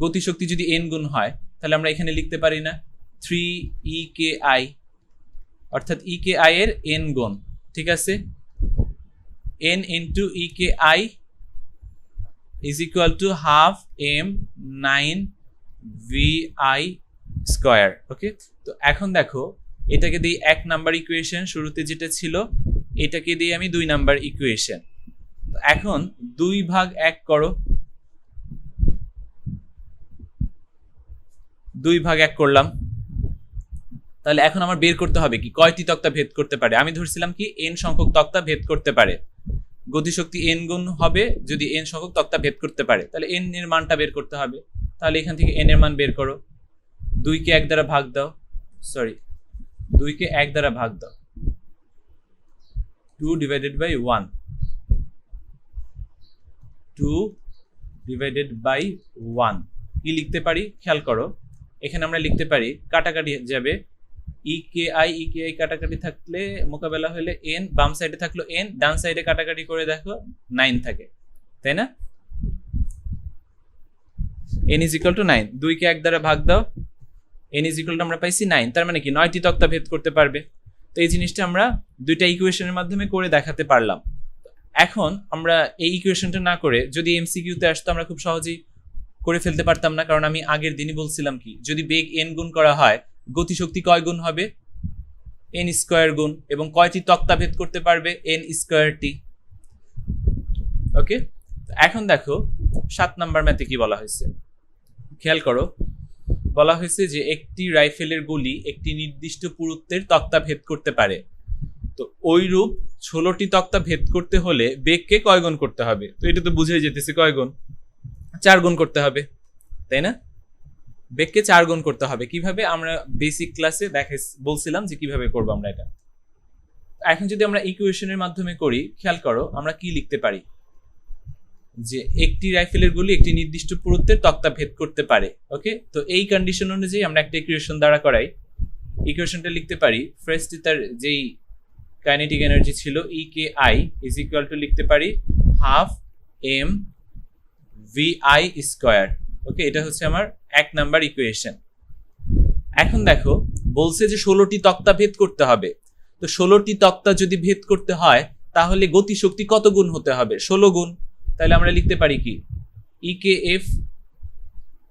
গতিশক্তি যদি n গুণ হয় তাহলে আমরা এখানে লিখতে পারি না 3 ই কে আই, অর্থাৎ ই কে আই এর n গুণ। ঠিক আছে, n into E K I is equal to half m 9 v i square. Okay, তো এখন দেখো এটাকে দিই 1 নাম্বার ইকুয়েশন, শুরুতে যেটা ছিল এটাকে দিয়ে আমি 2 নাম্বার ইকুয়েশন। এখন 2/1 করো, 2/1 করলাম। তাহলে এখন আমার বের করতে হবে কি কয়টি তক্তা ভেদ করতে পারে। আমি ধরছিলাম কি n সংখ্যক তক্তা ভেদ করতে পারে, গতিশক্তি n গুণ হবে যদি n সংখ্যক তক্তা ভেদ করতে পারে, তাহলে n এর মানটা বের করতে হবে। তাহলে এখান থেকে n এর মান বের করো, 2 কে 1 দ্বারা ভাগ দাও, 2 কে 1 দ্বারা ভাগ দাও, 2 ডিভাইডেড বাই 1, 2 ডিভাইডেড বাই 1 কি লিখতে পারি খেয়াল করো, এখানে আমরা লিখতে পারি কাটাকাটি যাবে, ই কে আই কাটাকাটি থাকলে মোকাবেলা হলে n, বাম সাইডে থাকলো n, ডান সাইডে কাটাকাটি করে দেখো 9 থাকে, তাই না? n ইজ ইকুয়াল টু 9, 2 কে 1 দ্বারা ভাগ দাও, n ইজ ইকুয়াল টু আমরা পাইছি 9, তার মানে কি 9টি তক্তা ভেদ করতে পারবে। তো এই জিনিসটা আমরা দুইটা ইকুয়েশনের মাধ্যমে করে দেখাতে পারলাম। এখন আমরা এই ইকুয়েশনটা না করে যদি এমসিকিউতে আসতো আমরা খুব সহজেই করে ফেলতে পারতাম না, কারণ আমি আগের দিনই বলছিলাম কি যদি বেগ n গুণ করা হয় গতিশক্তি কয় গুণ হবে, n স্কয়ার গুণ, এবং কয়টি তক্তা ভেদ করতে পারবে, n স্কয়ার টি। ওকে, এখন দেখো 7 নাম্বার ম্যাথে কি বলা হয়েছে খেয়াল করো, বলা হয়েছে যে একটি রাইফেলের গুলি একটি নির্দিষ্ট পুরুত্বের তক্তা ভেদ করতে পারে। তো ওইরূপ 16টি তক্তা ভেদ করতে হলে বেগকে কয় গুণ করতে হবে, তো এটা তো বুঝে যেতেছে কয় গুণ, 4 গুণ করতে হবে, তাই না? বেগকে 4 গুণ করতে হবে। কিভাবে আমরা বেসিক ক্লাসে বলছিলাম যে কিভাবে করবো আমরা এটা। এখন যদি আমরা ইকুয়েশনের মাধ্যমে করি খেয়াল করো আমরা কি লিখতে পারি, যে একটি রাইফেলের গুলি একটি নির্দিষ্ট পুরুত্বের তক্তা ভেদ করতে পারে। ওকে, তো এই কন্ডিশন অনুযায়ী আমরা একটা ইকুয়েশন দ্বারা করাই, ইকুয়েশনটা লিখতে পারি ফার্স্ট তার যেই কাইনেটিক এনার্জি ছিল e K I is equal to লিখতে পারি half m v i square. Okay, এটা হচ্ছে আমার 1 নাম্বার ইকুয়েশন। এখন দেখো বলছে যে 16টি তক্তা ভেদ করতে হবে, তো 16টি তক্তা যদি ভেদ করতে হয় তাহলে গতিশক্তি কত গুণ হতে হবে, 16 গুণ। তাহলে আমরা লিখতে পারি কি ই কে এফ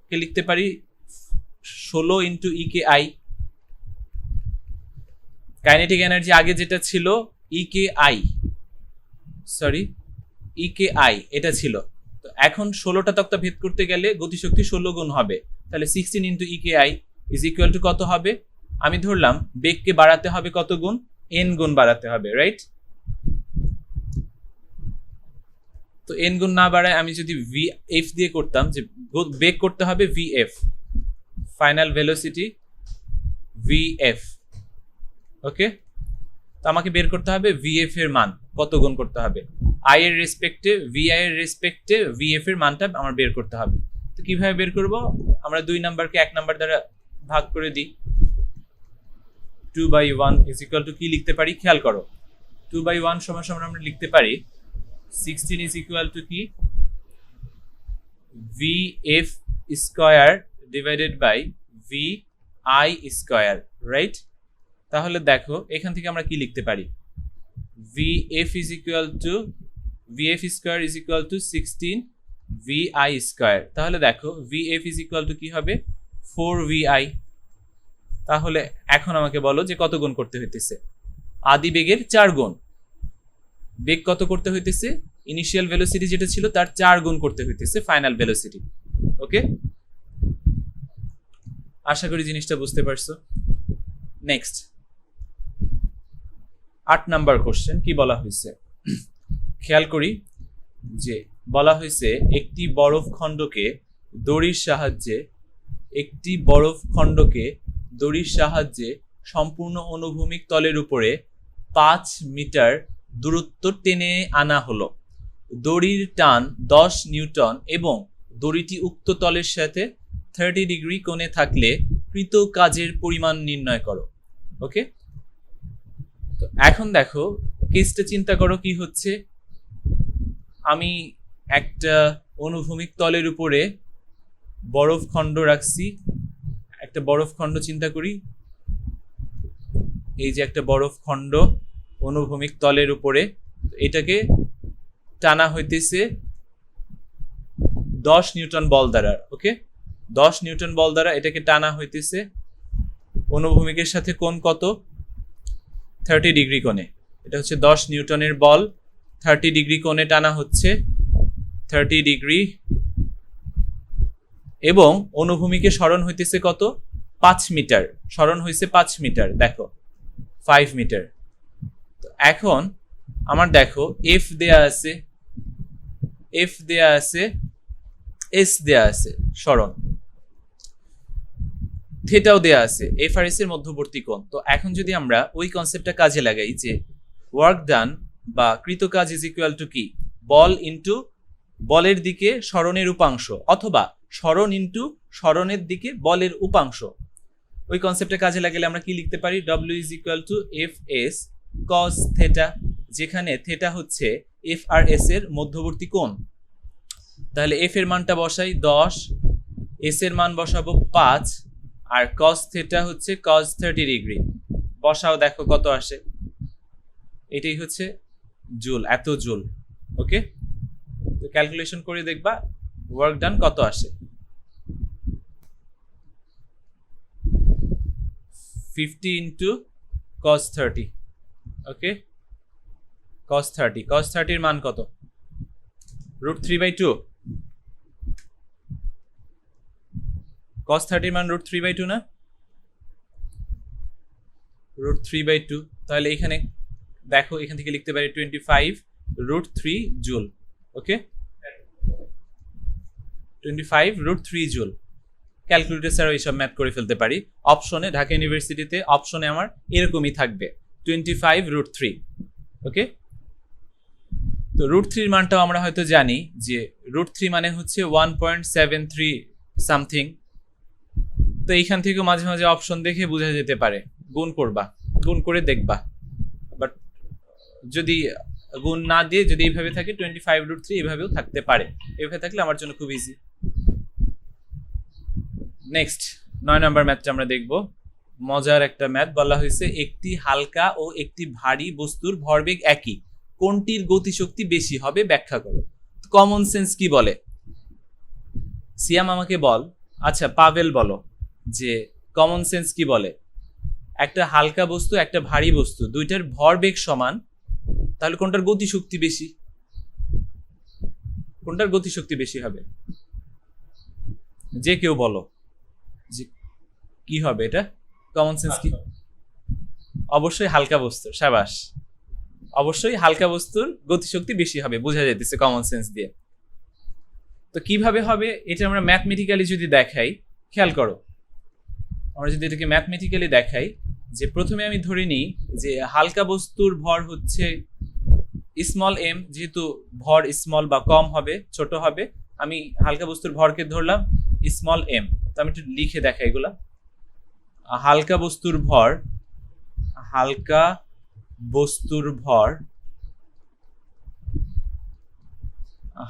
কে লিখতে পারি 16 into E K I, kinetic energy আগে যেটা ছিল ই কে আই এটা ছিল, তো এখন 16টা তক্তা ভেদ করতে গেলে গতিশক্তি 16 গুণ হবে, তাহলে 16 into E K I is equal to কত হবে, আমি ধরলাম বেগকে বাড়াতে হবে কত গুণ, n গুণ বাড়াতে হবে, রাইট? তো n গুণ না বাড়ায় আমি যদি ভি এফ দিয়ে করতাম, যে বেগ করতে হবে v f, final velocity v f. Okay, তো আমাকে বের করতে হবে ভি এফ এর মান কত গুণ করতে হবে, আই এর রেসপেক্টে ভি আই এর রেসপেক্টে ভি এফ এর মানটা আমার বের করতে হবে। তো কিভাবে বের করব, আমরা 2 নাম্বারকে 1 নাম্বার দ্বারা ভাগ করে দিই, 2/1 ইজ ইকুয়াল টু কি লিখতে পারি খেয়াল করো, 2/1 সমান সমান আমরা লিখতে পারি 16 ইজ ইকুয়াল টু কি v f square divided by v i square, right? তাহলে দেখো এখান থেকে আমরা কি লিখতে পারি, v f is equal to v f square is equal to 16 v i square. তাহলে দেখো v f is equal to কি হবে 4 ভি আই। তাহলে এখন আমাকে বলো যে কত গুণ করতে হইতেছে, আদি বেগের 4 গুণ, বেগ কত করতে হইতেছে, ইনিশিয়াল ভেলোসিটি যেটা ছিল তার 4 গুণ করতে হইতেছে ফাইনাল ভেলোসিটি। ওকে, আশা করি জিনিসটা বুঝতে পারছো। নেক্সট 8 নাম্বার কোশ্চেন কি বলা হয়েছে খেয়াল করি, যে বলা হয়েছে একটি বরফ খণ্ডকে দড়ির সাহায্যে সম্পূর্ণ অনুভূমিক তলের উপরে 5 মিটার দূরত্ব টেনে আনা হলো, দড়ির টান 10 নিউটন এবং দড়িটি উক্ত তলের সাথে 30 ডিগ্রি কোণে থাকলে কৃত কাজের পরিমাণ নির্ণয় করো। ওকে, তো এখন দেখো কেসটা চিন্তা করো কি হচ্ছে। আমি একটা অনুভূমিক তলের উপরে বরফ খণ্ড রাখছি, একটা বরফ খণ্ড চিন্তা করি, এই যে একটা বরফ খণ্ড অনুভূমিক তলের উপরে, এটাকে টানা হইতেছে 10 নিউটন বল দ্বারা। ওকে, 10 নিউটন বল দ্বারা এটাকে টানা হইতেছে। অনুভূমিকের সাথে কোণ কত? 30 ডিগ্রি কোণে। এটা হচ্ছে 10 নিউটনের বল, 30 ডিগ্রি কোণে টানা হচ্ছে, 30 ডিগ্রি। এবং অনুভূমিকে সরণ হইতেছে কত? 5 মিটার। সরণ হইছে 5 মিটার, দেখো 5 মিটার। তো এখন আমার দেখো এফ দেয়া আছে, এফ দেয়া আছে, এস দেয়া আছে সরণ, থিটাও দেয়া আছে, এফ আর এস এর মধ্যবর্তী কোণ। তো এখন যদি আমরা ওই কনসেপ্টটা কাজে লাগাই যে ওয়ার্ক ডান বা কৃত কাজ ইজ ইকুয়াল টু কি? বল ইন্টু বলের দিকে সরণের উপাংশ, অথবা সরণ ইন্টু সরণের দিকে বলের উপাংশ, ওই কনসেপ্টটা কাজে লাগালে আমরা কি লিখতে পারি? W is equal to F S cos theta, যেখানে থেটা হচ্ছে এফ আর এস এর মধ্যবর্তী কোণ। তাহলে এফ এর মানটা বসাই 10, এস এর মান বসাবো 5, আর কস থেটা হচ্ছে কস 30 ডিগ্রি। বসাও, দেখো কত আসে। এটাই হচ্ছে জুল, এত জুল। ওকে, তো ক্যালকুলেশন করে দেখবা ওয়ার্ক ডান কত আসে। 50 ইন্টু cos 30। ওকে, cos 30, cos 30 এর মান কত? √3/2। cos 30 এর মান √3/2 না? √3/2। তাহলে এখানে দেখো, এখান থেকে লিখতে পারি 25√3 জুল। ওকে, 25√3 জুল। ক্যালকুলেটর ছাড়াও এইসব ম্যাথ করে ফেলতে পারি। অপশনে, ঢাকা ইউনিভার্সিটিতে অপশনে আমার এরকমই থাকবে 25√3। ওকে, তো √3 এর মানটাও আমরা হয়তো জানি যে √3 মানে হচ্ছে 1.73 সামথিং। তো এইখান থেকে মাঝে মাঝে অপশন দেখে বোঝা যেতে পারে, গুণ করবা, গুণ করে দেখবা। বাট যদি গুণ না দিয়ে যদি এইভাবে থাকে 25√3, এইভাবেও থাকতে পারে। এইভাবে থাকলে আমার জন্য খুব ইজি। নেক্সট 9 নম্বর ম্যাথটা আমরা দেখব। মজার একটা ম্যাথ, বলা হয়েছে একটি হালকা ও একটি ভারী বস্তুর ভরবেগ একই, কোনটির গতিশক্তি বেশি হবে ব্যাখ্যা করো। কমন সেন্স কি বলে? সিয়াম আমাকে বল, আচ্ছা পাভেল বলো যে কমন সেন্স কি বলে। একটা হালকা বস্তু, একটা ভারী বস্তু, দুইটার ভরবেগ সমান, তাহলে কোনটার গতিশক্তি বেশি? কোনটার গতিশক্তি বেশি হবে? যে কেউ বলো যে কি হবে এটা? কমন সেন্স কি? অবশ্যই হালকা বস্তুর। শাবাশ, অবশ্যই হালকা বস্তুর গতিশক্তি বেশি হবে, বোঝা যাইতেছে কমন সেন্স দিয়ে। তো কিভাবে হবে এটা আমরা ম্যাথমেটিক্যালি যদি দেখাই, খেয়াল করো, আমরা যদি এটাকে ম্যাথমেটিক্যালি দেখাই, যে প্রথমে আমি ধরে নিই যে হালকা বস্তুর ভর হচ্ছে স্মল এম, যেহেতু ভর স্মল বা কম হবে, ছোট হবে, আমি হালকা বস্তুর ভরকে ধরলাম স্মল এম। তো আমি একটু লিখে দেখাই এগুলা। হালকা বস্তুর ভর, হালকা বস্তুর ভর,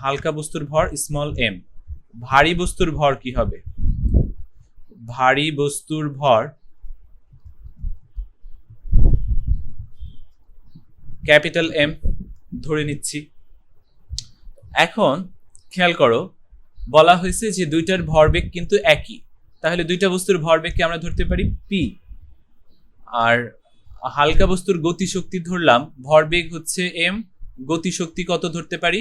হালকা বস্তুর ভর স্মল এম। ভারী বস্তুর ভর কি হবে? ভারী বস্তুর ভর ক্যাপিটাল এম ধরে নিচ্ছি। এখন খেয়াল করো, বলা হয়েছে যে দুইটার ভরবেগ কিন্তু একই, তাহলে দুইটা বস্তুর ভরবেগকে আমরা ধরতে পারি পি। আর হালকা বস্তুর গতিশক্তি ধরলাম, ভরবেগ হচ্ছে এম, গতিশক্তি কত ধরতে পারি?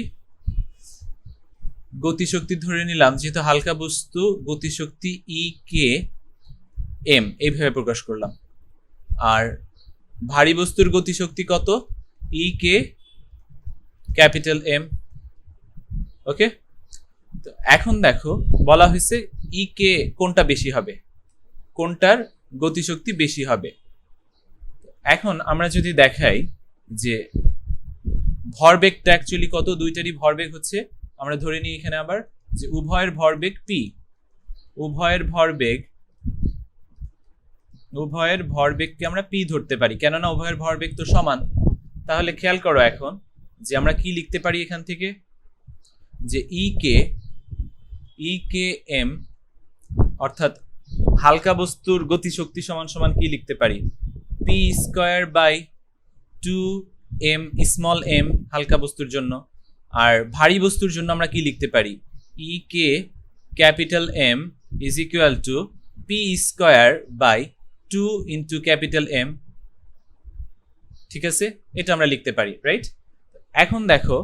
গতিশক্তি ধরে নিলাম, যেহেতু হালকা বস্তু, গতিশক্তি ই কে এম, এইভাবে প্রকাশ করলাম। আর ভারী বস্তুর গতিশক্তি কত? ই কে ক্যাপিটাল এম। ওকে, তো এখন দেখো বলা হয়েছে ই কে কোনটা বেশি হবে, কোনটার গতিশক্তি বেশি হবে। এখন আমরা যদি দেখাই যে ভরবেগটা অ্যাকচুয়ালি কত, দুইটারই ভরবেগ হচ্ছে, আমরা ধরে নিই এখানে আবার যে উভয়ের ভরবেগ পি, উভয়ের ভরবেগ উভয়ের ভরবেগকে আমরা পি ধরতে পারি, কেননা উভয়ের ভরবেগ তো সমান। তাহলে খেয়াল করো এখন যে আমরা কি লিখতে পারি এখান থেকে, যে ই কে এম অর্থাৎ হালকা বস্তুর গতিশক্তি সমান সমান কি লিখতে পারি, p square by 2m small m হালকা বস্তুর জন্য। আর ভারী বস্তুর জন্য আমরা কি লিখতে পারি, ই কে capital M is equal to p square by 2 into capital M. ঠিক আছে, এটা আমরা লিখতে পারি, রাইট? এখন দেখো,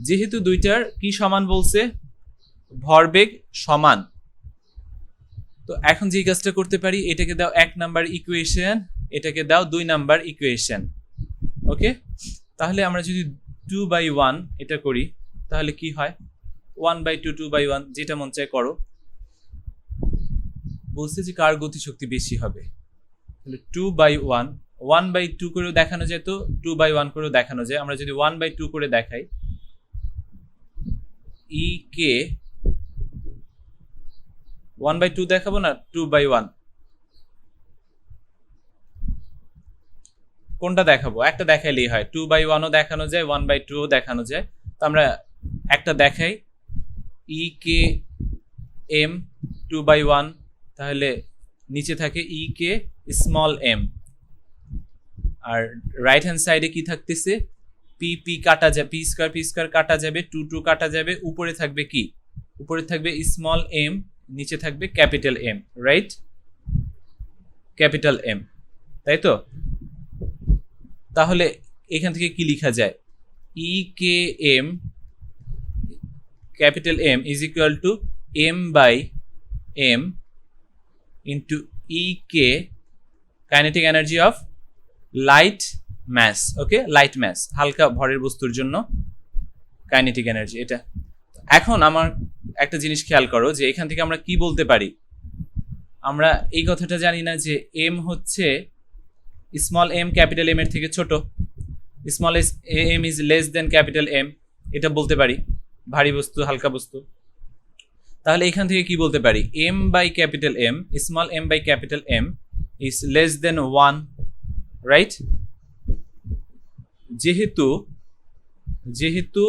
যেহেতু দুইটার কি সমান বলছে, ভরবেগ সমান, তো এখন যে কাজটা করতে পারি, এটাকে দাও 1 নাম্বার ইকুয়েশন, এটাকে দাও 2 নাম্বার ইকুয়েশন। ওকে, তাহলে আমরা যদি 2/1 এটা করি তাহলে কি হয়, 1/2 2/1 যেটা মন চায় করো। বলছে যে কার গতিশক্তি বেশি হবে, তাহলে 2/1 1/2 করেও দেখানো যায়, তো 2/1 করেও দেখানো যায়। আমরা যদি 1/2 করে দেখাই, ই কে 1/2 দেখাবো না 2/1, কোনটা দেখাবো? একটা দেখাইলেই হয়, 2/1ও দেখানো যায় 1/2ও দেখানো যায়। তো আমরা একটা দেখাই, ই কে এম 2/1, তাহলে নিচে থাকে ই কে স্মল এম, আর রাইট হ্যান্ড সাইডে কি থাকতেছে, পি পি কাটা যাবে, পি স্কোয়ার কাটা যাবে, 2 কাটা যাবে, উপরে থাকবে কি, উপরে থাকবে স্মল এম, নিচে থাকবে capital M, right? Capital M, তাই তো? তাহলে এখান থেকে কি লেখা যায়, E K M capital M is equal to m/m into E K kinetic energy of light mass. Okay, light mass হালকা ভরের বস্তুর জন্য কাইনেটিক এনার্জি এটা। এখন আমার একটা জিনিস খেয়াল করো, যে এখান থেকে আমরা কি বলতে পারি, আমরা এই কথাটা জানি না যে এম হচ্ছে স্মল এম ক্যাপিটাল এম এর থেকে ছোট, small M is less than capital m, এটা বলতে পারি ভারী বস্তু হালকা বস্তু। তাহলে এখান থেকে কি বলতে পারি, M by capital M, small M by capital M is less than 1, right? যেহেতু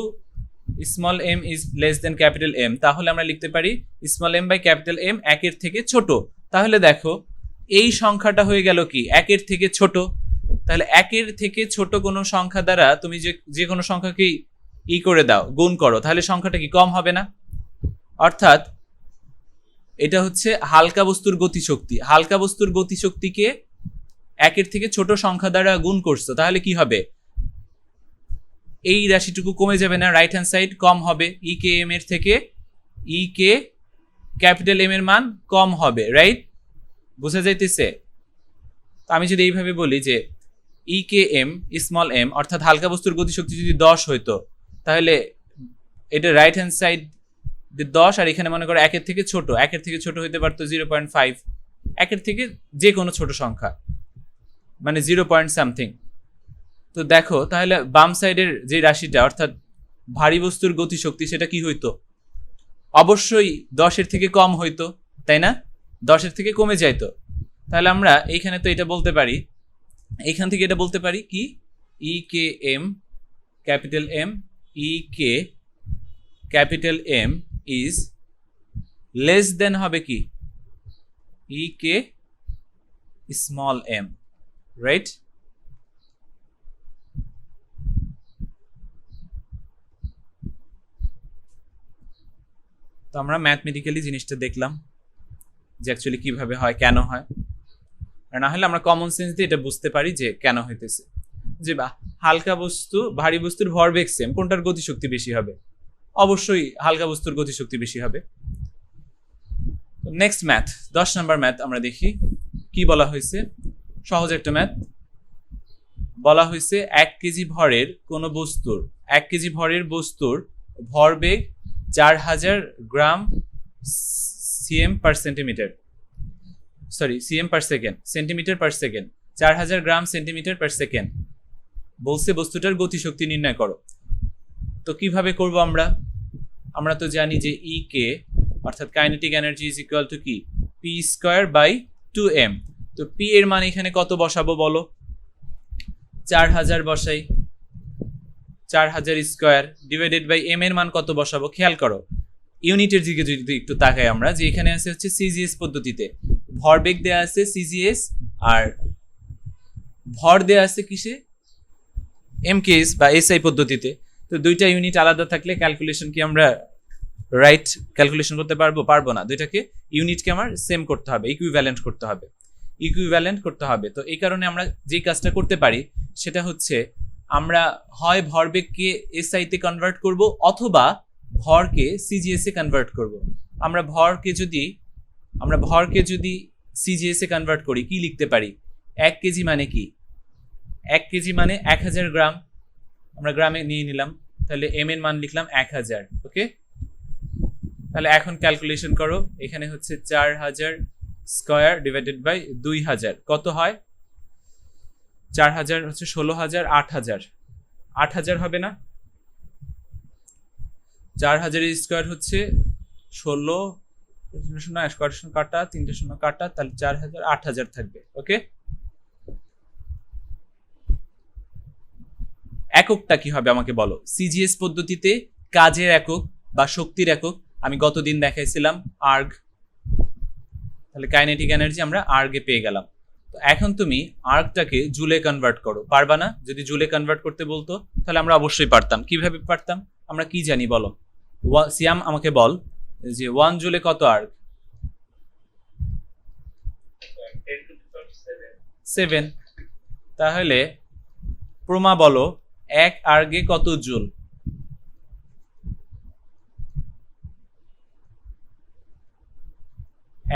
small M is less than capital M, তাহলে আমরা লিখতে পারি small M by capital M 1 থেকে ছোট। তাহলে দেখো এই সংখ্যাটা হয়ে গেল কি 1 থেকে ছোট। তাহলে 1 থেকে ছোট কোনো সংখ্যা দ্বারা তুমি যে কোনো সংখ্যাকে ই করে দাও, গুণ করো, তাহলে সংখ্যাটা কি কম হবে না? অর্থাৎ এটা হচ্ছে হালকা বস্তুর গতিশক্তি, হালকা বস্তুর গতিশক্তিকে 1 থেকে ছোট সংখ্যা দ্বারা গুণ করছো, তাহলে কি হবে, এই রাশিটুকু কমে যাবে না, রাইট হ্যান্ড সাইড কম হবে, ই কে এম এর থেকে ই কে ক্যাপিটাল এম এর মান কম হবে, রাইট? বোঝা যাইতেছে? তো আমি যদি এইভাবে বলি যে ই কে এম স্মল এম অর্থাৎ হালকা বস্তুর গতিশক্তি যদি 10 হইতো, তাহলে এটা রাইট হ্যান্ড সাইড 10, আর এখানে মনে করো 1 থেকে ছোট, 1 থেকে ছোট হইতে পারতো 0.5, 1 থেকে যে কোনো ছোট সংখ্যা মানে 0 পয়েন্ট সামথিং। তো দেখো তাহলে বাম সাইডের যে রাশিটা অর্থাৎ ভারী বস্তুর গতিশক্তি, সেটা কি হইতো, অবশ্যই 10 থেকে কম হইতো, তাই না? 10 থেকে কমে যাইতো। তাহলে আমরা এইখানে তো এটা বলতে পারি, এইখান থেকে এটা বলতে পারি কি, E K M capital M E K capital M is less than হবে কি E K small M, right? তো আমরা ম্যাথমেটিক্যালি জিনিসটা দেখলাম যে অ্যাকচুয়ালি কিভাবে হয়, কেন হয়, আর না হলে আমরা কমন সেন্স দিয়ে এটা বুঝতে পারি যে কেন হইতেছে। যে হালকা বস্তু ভারী বস্তুর ভরবেগ সেম, কোনটার গতিশক্তি বেশি হবে? অবশ্যই হালকা বস্তুর গতিশক্তি বেশি হবে। নেক্সট ম্যাথ, 10 নম্বর ম্যাথ আমরা দেখি কি বলা হয়েছে। সহজ একটা ম্যাথ, বলা হয়েছে 1 কেজি ভরের কোন বস্তুর 1 কেজি ভরের বস্তুর ভরবেগ 4000 gram CM per centimetre, sorry CM per second, centimetre per second, 4000 gram centimetre per second. বলছে বস্তুটার গতিশক্তি নির্ণয় করো। তো কিভাবে করব আমরা তো জানি যে ই কে অর্থাৎ kinetic energy is equal to কি, পি স্কোয়ার বাই 2m। তো পি এর মান এখানে কত বসাবো বলো? 4000 বসাই, 4000 স্কোয়ার ডিভাইডেড বাই এম এর মান কত বসাবো? খেয়াল করো ইউনিটের দিকে যদি একটু তাকাই আমরা, যে এখানে আছে হচ্ছে সিজিএস পদ্ধতিতে ভরবেগ দেয়া আছে সিজিএস, আর ভর দেয়া আছে কিসে? এমকেএস বা এসআই পদ্ধতিতে। তো দুইটা ইউনিট আলাদা থাকলে ক্যালকুলেশন কি আমরা রাইট ক্যালকুলেশন করতে পারবো না। দুইটাকে ইউনিটকে আমার সেম করতে হবে, ইকুইভ্যালেন্ট করতে হবে। তো এই কারণে আমরা যে কাজটা করতে পারি সেটা হচ্ছে আমরা হয় ভরবেগকে এসআইতে কনভার্ট করব অথবা ভরকে সিজিএস এ কনভার্ট করব। আমরা ভরকে যদি সিজিএস এ কনভার্ট করি কি লিখতে পারি? 1 কেজি মানে কি? 1 কেজি মানে 1000 গ্রাম, আমরা গ্রামে নিয়ে নিলাম, তাহলে এম এর মান লিখলাম 1000। ওকে, তাহলে এখন ক্যালকুলেশন করো, এখানে হচ্ছে 4000 স্কয়ার ডিভাইডেড বাই 2000 কত হয়? 4000 হচ্ছে 16000, 8000 হবে না? 4000 স্কয়ার হচ্ছে 16, স্কয়ার কাটা 3 শূন্য কাটা, তাহলে 4000, 8000 থাকবে। ওকে, এককটা কি হবে আমাকে বলো? সিজিএস পদ্ধতিতে কাজের একক বা শক্তির একক আমি গতদিন দেখাইছিলাম আর্গ, তাহলে কাইনেটিক এনার্জি আমরা আর্গে পেয়ে গেলাম। তো এখন তুমি আর্গটাকে জুলে কনভার্ট করো, পারবা না? যদি জুলে কনভার্ট করতে বলতো তাহলে আমরা অবশ্যই পারতাম। কিভাবে পারতাম? আমরা কি জানি বলো? সিয়াম আমাকে বল যে 1 জুলে কত আর্গ? 7। তাহলে প্রমা বলো 1 আর্গে কত joule?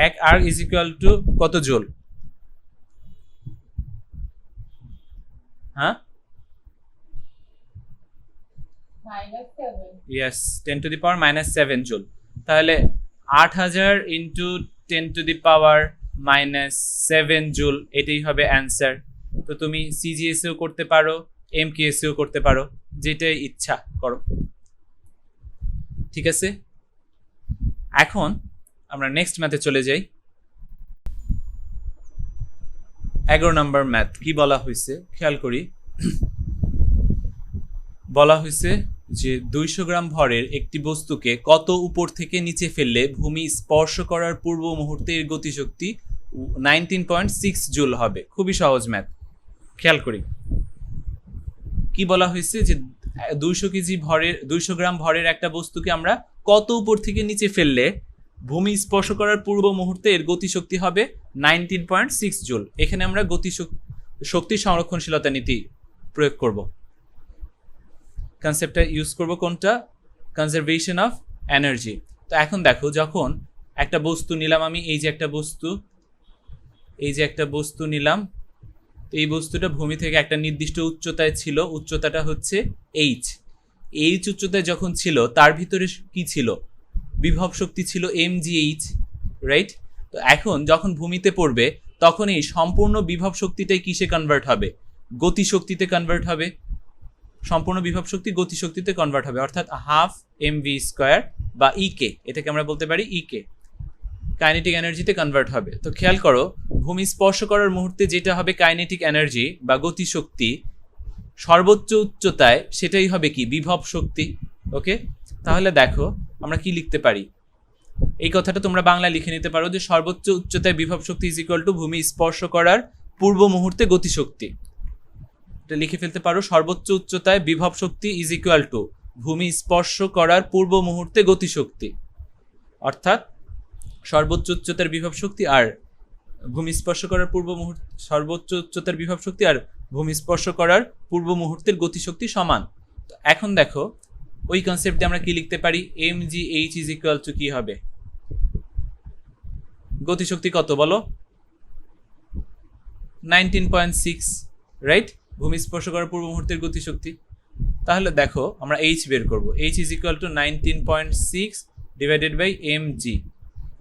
1 erg is equal to কত জুল? হ্যাঁ, yes, 10 to the power -7 joule. তাহলে 8000 into 10 to the power -7 joule, এটাই হবে অ্যান্সার। তো তুমি সিজিএস এও করতে পারো, এমকেএস এও করতে পারো, যেটাই ইচ্ছা করো। ঠিক আছে, এখন আমরা নেক্সট ম্যাথে চলে যাই। 11 নম্বর ম্যাথ কি বলা হয়েছে খেয়াল করি। বলা হয়েছে যে 200 গ্রাম ভরের একটি বস্তুকে কত উপর থেকে নিচে ফেললে ভূমি স্পর্শ করার পূর্ব মুহূর্তে এর গতিশক্তি 19.6 জুল হবে। খুবই সহজ ম্যাথ, খেয়াল করি কি বলা হয়েছে যে 200 গ্রাম ভরের একটা বস্তুকে আমরা কত উপর থেকে নিচে ফেললে ভূমি স্পর্শ করার পূর্ব মুহূর্তে এর গতিশক্তি হবে 19.6 জুল। এখানে আমরা শক্তি সংরক্ষণশীলতা নীতি প্রয়োগ করব, কনসেপ্টটা ইউজ করব কোনটা? Conservation of energy. তো এখন দেখো, যখন একটা বস্তু নিলাম আমি, এই যে একটা বস্তু নিলাম, এই বস্তুটা ভূমি থেকে একটা নির্দিষ্ট উচ্চতায় ছিল, উচ্চতাটা হচ্ছে এইচ উচ্চতায় যখন ছিল তার ভিতরে কি ছিল? বিভব শক্তি ছিল mgh, রাইট? তো এখন যখন ভূমিতে পড়বে তখন এই সম্পূর্ণ বিভব শক্তিটাই কিসে কনভার্ট হবে? গতিশক্তিতে কনভার্ট হবে। সম্পূর্ণ বিভব শক্তি গতিশক্তিতে কনভার্ট হবে, অর্থাৎ হাফ mv স্কয়ার বা ইকে, এটাকে আমরা বলতে পারি ইকে, কাইনেটিক এনার্জিতে কনভার্ট হবে। তো খেয়াল করো, ভূমি স্পর্শ করার মুহূর্তে যেটা হবে কাইনেটিক এনার্জি বা গতিশক্তি সর্বোচ্চ উচ্চতায়, সেটাই হবে কি? বিভব শক্তি। ওকে, তাহলে দেখো আমরা কি লিখতে পারি? এই কথাটা তোমরা বাংলা লিখে নিতে পারো যে সর্বোচ্চ উচ্চতায় বিভব শক্তি ইজ ইকুয়াল টু ভূমি স্পর্শ করার পূর্ব মুহূর্তে গতিশক্তি। এটা লিখে ফেলতে পারো, সর্বোচ্চ উচ্চতায় বিভব শক্তি ইজ ইকুয়াল টু ভূমি স্পর্শ করার পূর্ব মুহূর্তে গতিশক্তি, অর্থাৎ সর্বোচ্চ উচ্চতার বিভব শক্তি আর ভূমি স্পর্শ করার পূর্ব মুহূর্তে, সর্বোচ্চ উচ্চতার বিভব শক্তি আর ভূমি স্পর্শ করার পূর্ব মুহূর্তের গতিশক্তি সমান। তো এখন দেখো ওই কনসেপ্টে আমরা কি লিখতে পারি? mgh ইজ ইকুয়াল টু কি হবে? গতিশক্তি কত বলো? 19.6, রাইট? ভূমি স্পর্শ করার পূর্ব মুহূর্তের গতিশক্তি। তাহলে দেখো আমরা h বের করব, h is equal to 19.6 divided by mg।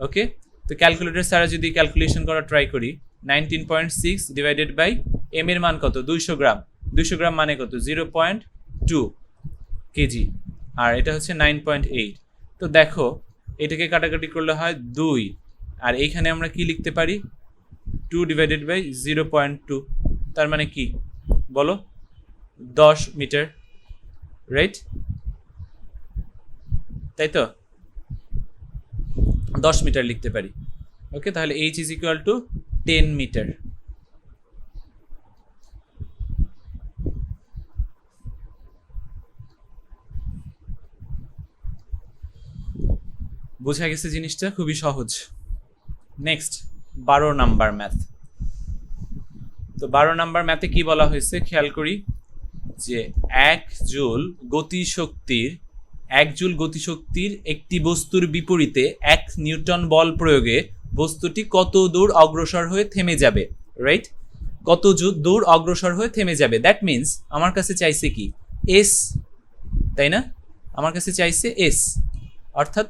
Okay, তো ক্যালকুলেটর ছাড়া যদি ক্যালকুলেশন করা ট্রাই করি, 19.6 ডিভাইডেড বাই m এর মান কত? 200 গ্রাম। 200 গ্রাম মানে কত? 0.2 কেজি, আর এটা হচ্ছে 9.8। তো দেখো এটাকে কাটাকাটি করলে হয় 2, আর এইখানে আমরা কি লিখতে পারি? 2 ডিভাইডেড বাই 0.2, তার মানে কি বলো, 10 মিটার, রাইট? তাই তো 10 মিটার লিখতে পারি। ওকে, তাহলে h is equal to 10 metre. বোঝা গেছে জিনিসটা খুবই সহজ। Next 12 number math. তো 12 নাম্বার ম্যাথে কি বলা হয়েছে খেয়াল করি, যে 1 জুল গতিশক্তির একটি বস্তুর বিপরীতে 1 নিউটন বল প্রয়োগে বস্তুটি কত দূর অগ্রসর হয়ে থেমে যাবে, রাইট? কত দূর অগ্রসর হয়ে থেমে যাবে, দ্যাট মিনস আমার কাছে চাইছে কি এস, তাই না? আমার কাছে চাইছে এস, অর্থাৎ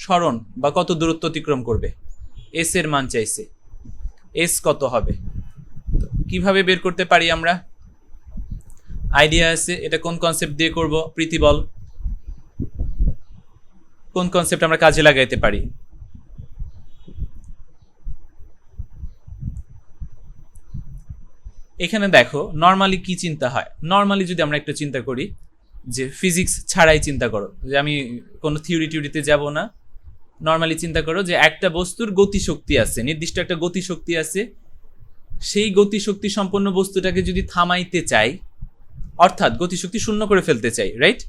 সরণ বা কত দূরত্ব অতিক্রম করবে, এস এর মান চাইছে। এস কত হবে, কিভাবে বের করতে পারি আমরা? আইডিয়া আছে, এটা কোন কনসেপ্ট দিয়ে করব? প্রীতি বল, কোন কনসেপ্ট আমরা কাজে লাগাইতে পারি? এখানে দেখো নর্মালি কি চিন্তা হয়, নর্মালি যদি আমরা একটু চিন্তা করি, যে ফিজিক্স ছাড়াই চিন্তা করো, যে আমি কোনো থিওরিতে যাব না, নর্মালি চিন্তা করো যে একটা বস্তুর গতিশক্তি আছে, নির্দিষ্ট একটা গতিশক্তি আছে, সেই গতিশক্তি সম্পন্ন বস্তুটাকে যদি থামাইতে চাই, অর্থাৎ গতিশক্তি শূন্য করে ফেলতে চাই, রাইট?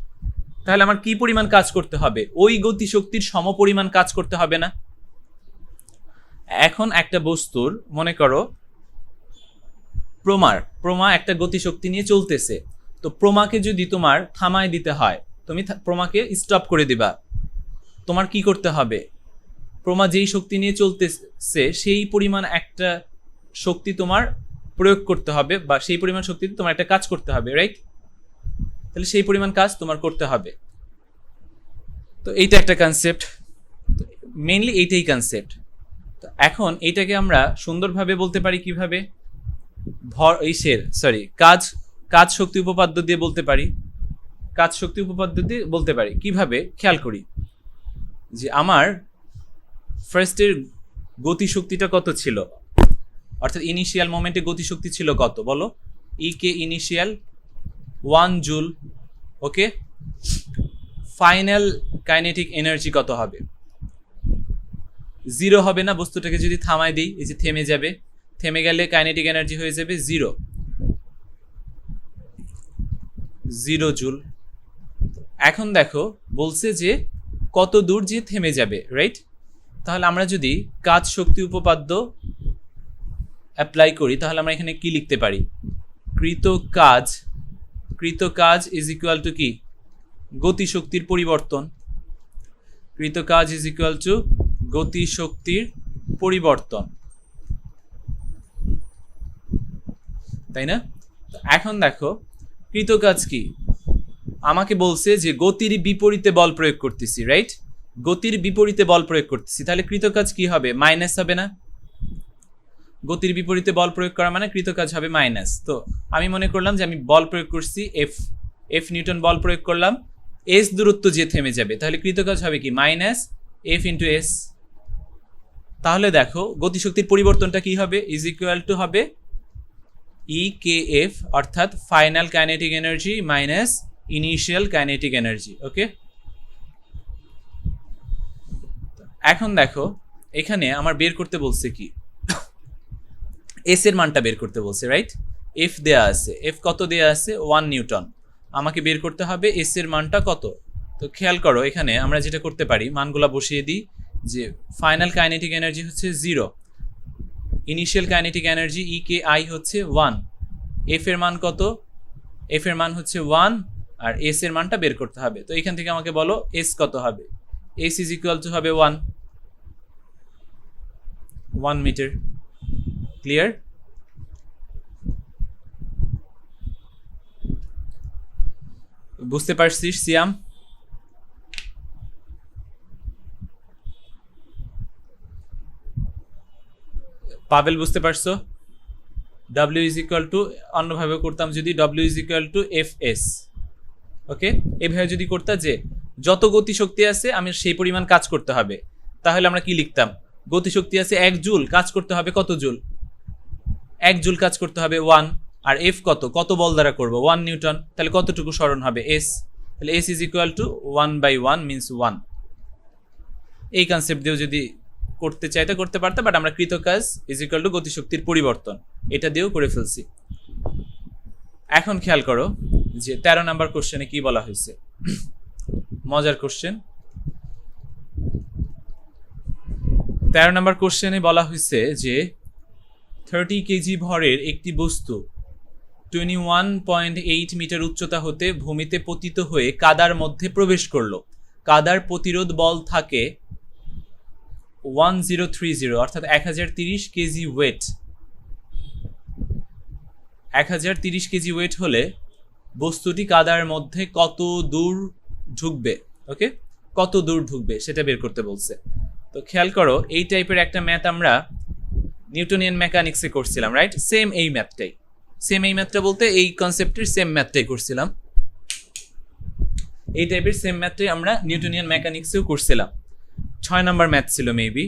তাহলে আমার কি পরিমাণ কাজ করতে হবে? ওই গতিশক্তির সমপরিমাণ কাজ করতে হবে না? এখন একটা বস্তুর, মনে করো প্রমা একটা গতিশক্তি নিয়ে চলতেছে, তো প্রমাকে যদি তোমার থামায় দিতে হয়, তুমি প্রমাকে স্টপ করে দিবা, তোমার কি করতে হবে? প্রমা যেই শক্তি নিয়ে চলতেছে সেই পরিমাণ একটা শক্তি তোমার প্রয়োগ করতে হবে, বা সেই পরিমাণ শক্তিতে তোমার একটা কাজ করতে হবে, রাইট? তাহলে সেই পরিমাণ কাজ তোমার করতে হবে। তো এইটা একটা কনসেপ্ট, মেইনলি এইটাই কনসেপ্ট। তো এখন এইটাকে আমরা সুন্দরভাবে বলতে পারি কিভাবে? কাজ শক্তি উপপাদ্য দিয়ে বলতে পারি। কাজ শক্তি উপপাদ্য দিয়ে বলতে পারি কিভাবে? খেয়াল করি যে আমার ফার্স্টের গতিশক্তিটা কত ছিল, অর্থাৎ ইনিশিয়াল মোমেন্টে গতিশক্তি ছিল কত বলো? ই কে ইনিশিয়াল 1 জুল। ওকে, ফাইনাল কাইনেটিক এনার্জি কত হবে? 0 হবে না? বস্তুটাকে যদি থামাই দিই, এই যে থেমে যাবে, থেমে গেলে কাইনেটিক এনার্জি হয়ে যাবে 0 জুল। এখন দেখো বলছে যে কত দূর যে থেমে যাবে, রাইট? তাহলে আমরা যদি কাজ শক্তি উপপাদ্য অ্যাপ্লাই করি, তাহলে আমরা এখানে কি লিখতে পারি? কৃত কাজ ইজ ইকুয়াল টু কি? গতিশক্তির পরিবর্তন। কৃত কাজ ইজ ইকুয়াল টু গতিশক্তির পরিবর্তন, তাই না? এখন দেখো কৃত কাজ কি, আমাকে বলছে যে গতির বিপরীতে বল প্রয়োগ করতেছি, রাইট? গতির বিপরীতে বল প্রয়োগ করতেছি, তাহলে কৃত কাজ কি হবে? মাইনাস হবে না? গতির বিপরীতে বল প্রয়োগ করা মানে কৃত কাজ হবে মাইনাস। তো আমি মনে করলাম যে আমি বল প্রয়োগ করছি এফ নিউটন বল প্রয়োগ করলাম, এস দূরত্ব যে থেমে যাবে, তাহলে কৃত কাজ হবে কি? Minus F into S. তাহলে দেখো গতিশক্তির পরিবর্তনটা কি হবে? ইজ ইকুয়াল টু হবে ই কে এফ, অর্থাৎ final kinetic energy minus initial kinetic energy. Okay, এখন দেখো এখানে আমার বের করতে বলছে কি? এস এর মানটা বের করতে বলছে, রাইট? এফ দেয়া আছে, এফ কত দেয়া আছে? 1 নিউটন। আমাকে বের করতে হবে এস এর মানটা কত। তো খেয়াল করো এখানে আমরা যেটা করতে পারি, মানগুলা বসিয়ে দিই, যে ফাইনাল কাইনেটিক এনার্জি হচ্ছে 0, initial kinetic energy E K I হচ্ছে 1, এফ এর মান কত? এফ এর মান হচ্ছে 1, আর এস এর মানটা বের করতে হবে। তো এখান থেকে আমাকে বলো এস কত হবে? এস ইজ ইকুয়াল টু হবে 1 মিটার। ক্লিয়ার? বুঝতে পারছিস সিয়াম? পাবেল বুঝতে পারছো? W ইজ ইকুয়াল টু, অন্যভাবে করতাম যদি, W is equal to F S. Okay, এভাবে যদি করতাম যে যত গতিশক্তি আছে আমি সেই পরিমাণ কাজ করতে হবে, তাহলে আমরা কি লিখতাম? গতিশক্তি আছে 1 জুল, কাজ করতে হবে কত জুল? 1 জুল কাজ করতে হবে 1, আর এফ কত বল দ্বারা করব 1 নিউটন, তাহলে কতটুকু সরণ হবে এস, তাহলে S is equal two 1/1 means 1। এই কনসেপ্ট দিয়েও যদি করতে চাইতে করতে পারতাম, বাট আমরা কৃত কাজ ইজ ইকুয়াল টু গতিশক্তির পরিবর্তন এটা দিয়েও করে ফেলছি। এখন খেয়াল করো যে 13 নাম্বার কোশ্চেনে কি বলা হয়েছে, মজার কোশ্চেন। 13 নাম্বার কোশ্চেনে বলা হয়েছে যে 30 কেজি ভরের একটি বস্তু 21.8 মিটার উচ্চতা হতে ভূমিতে পতিত হয়ে কাদার মধ্যে প্রবেশ করলো। কাদার প্রতিরোধ বল থাকে 1030, অর্থাৎ 1030 কেজি ওয়েট। 1030 কেজি ওয়েট হলে বস্তুটি কাদার মধ্যে কত দূর ঢুকবে, ওকে, কত দূর ঢুকবে সেটা বের করতে বলছে। তো খেয়াল করো এই টাইপের একটা ম্যাথ আমরা নিউটনিয়ান মেকানিক্সে করছিলাম, রাইট? সেম এই ম্যাথটা বলতে এই কনসেপ্টের সেম ম্যাথটাই করছিলাম, এই টাইপের সেম ম্যাথটাই আমরা নিউটনিয়ান মেকানিক্সেও করছিলাম। 6 নম্বর ম্যাথ ছিল মেবি।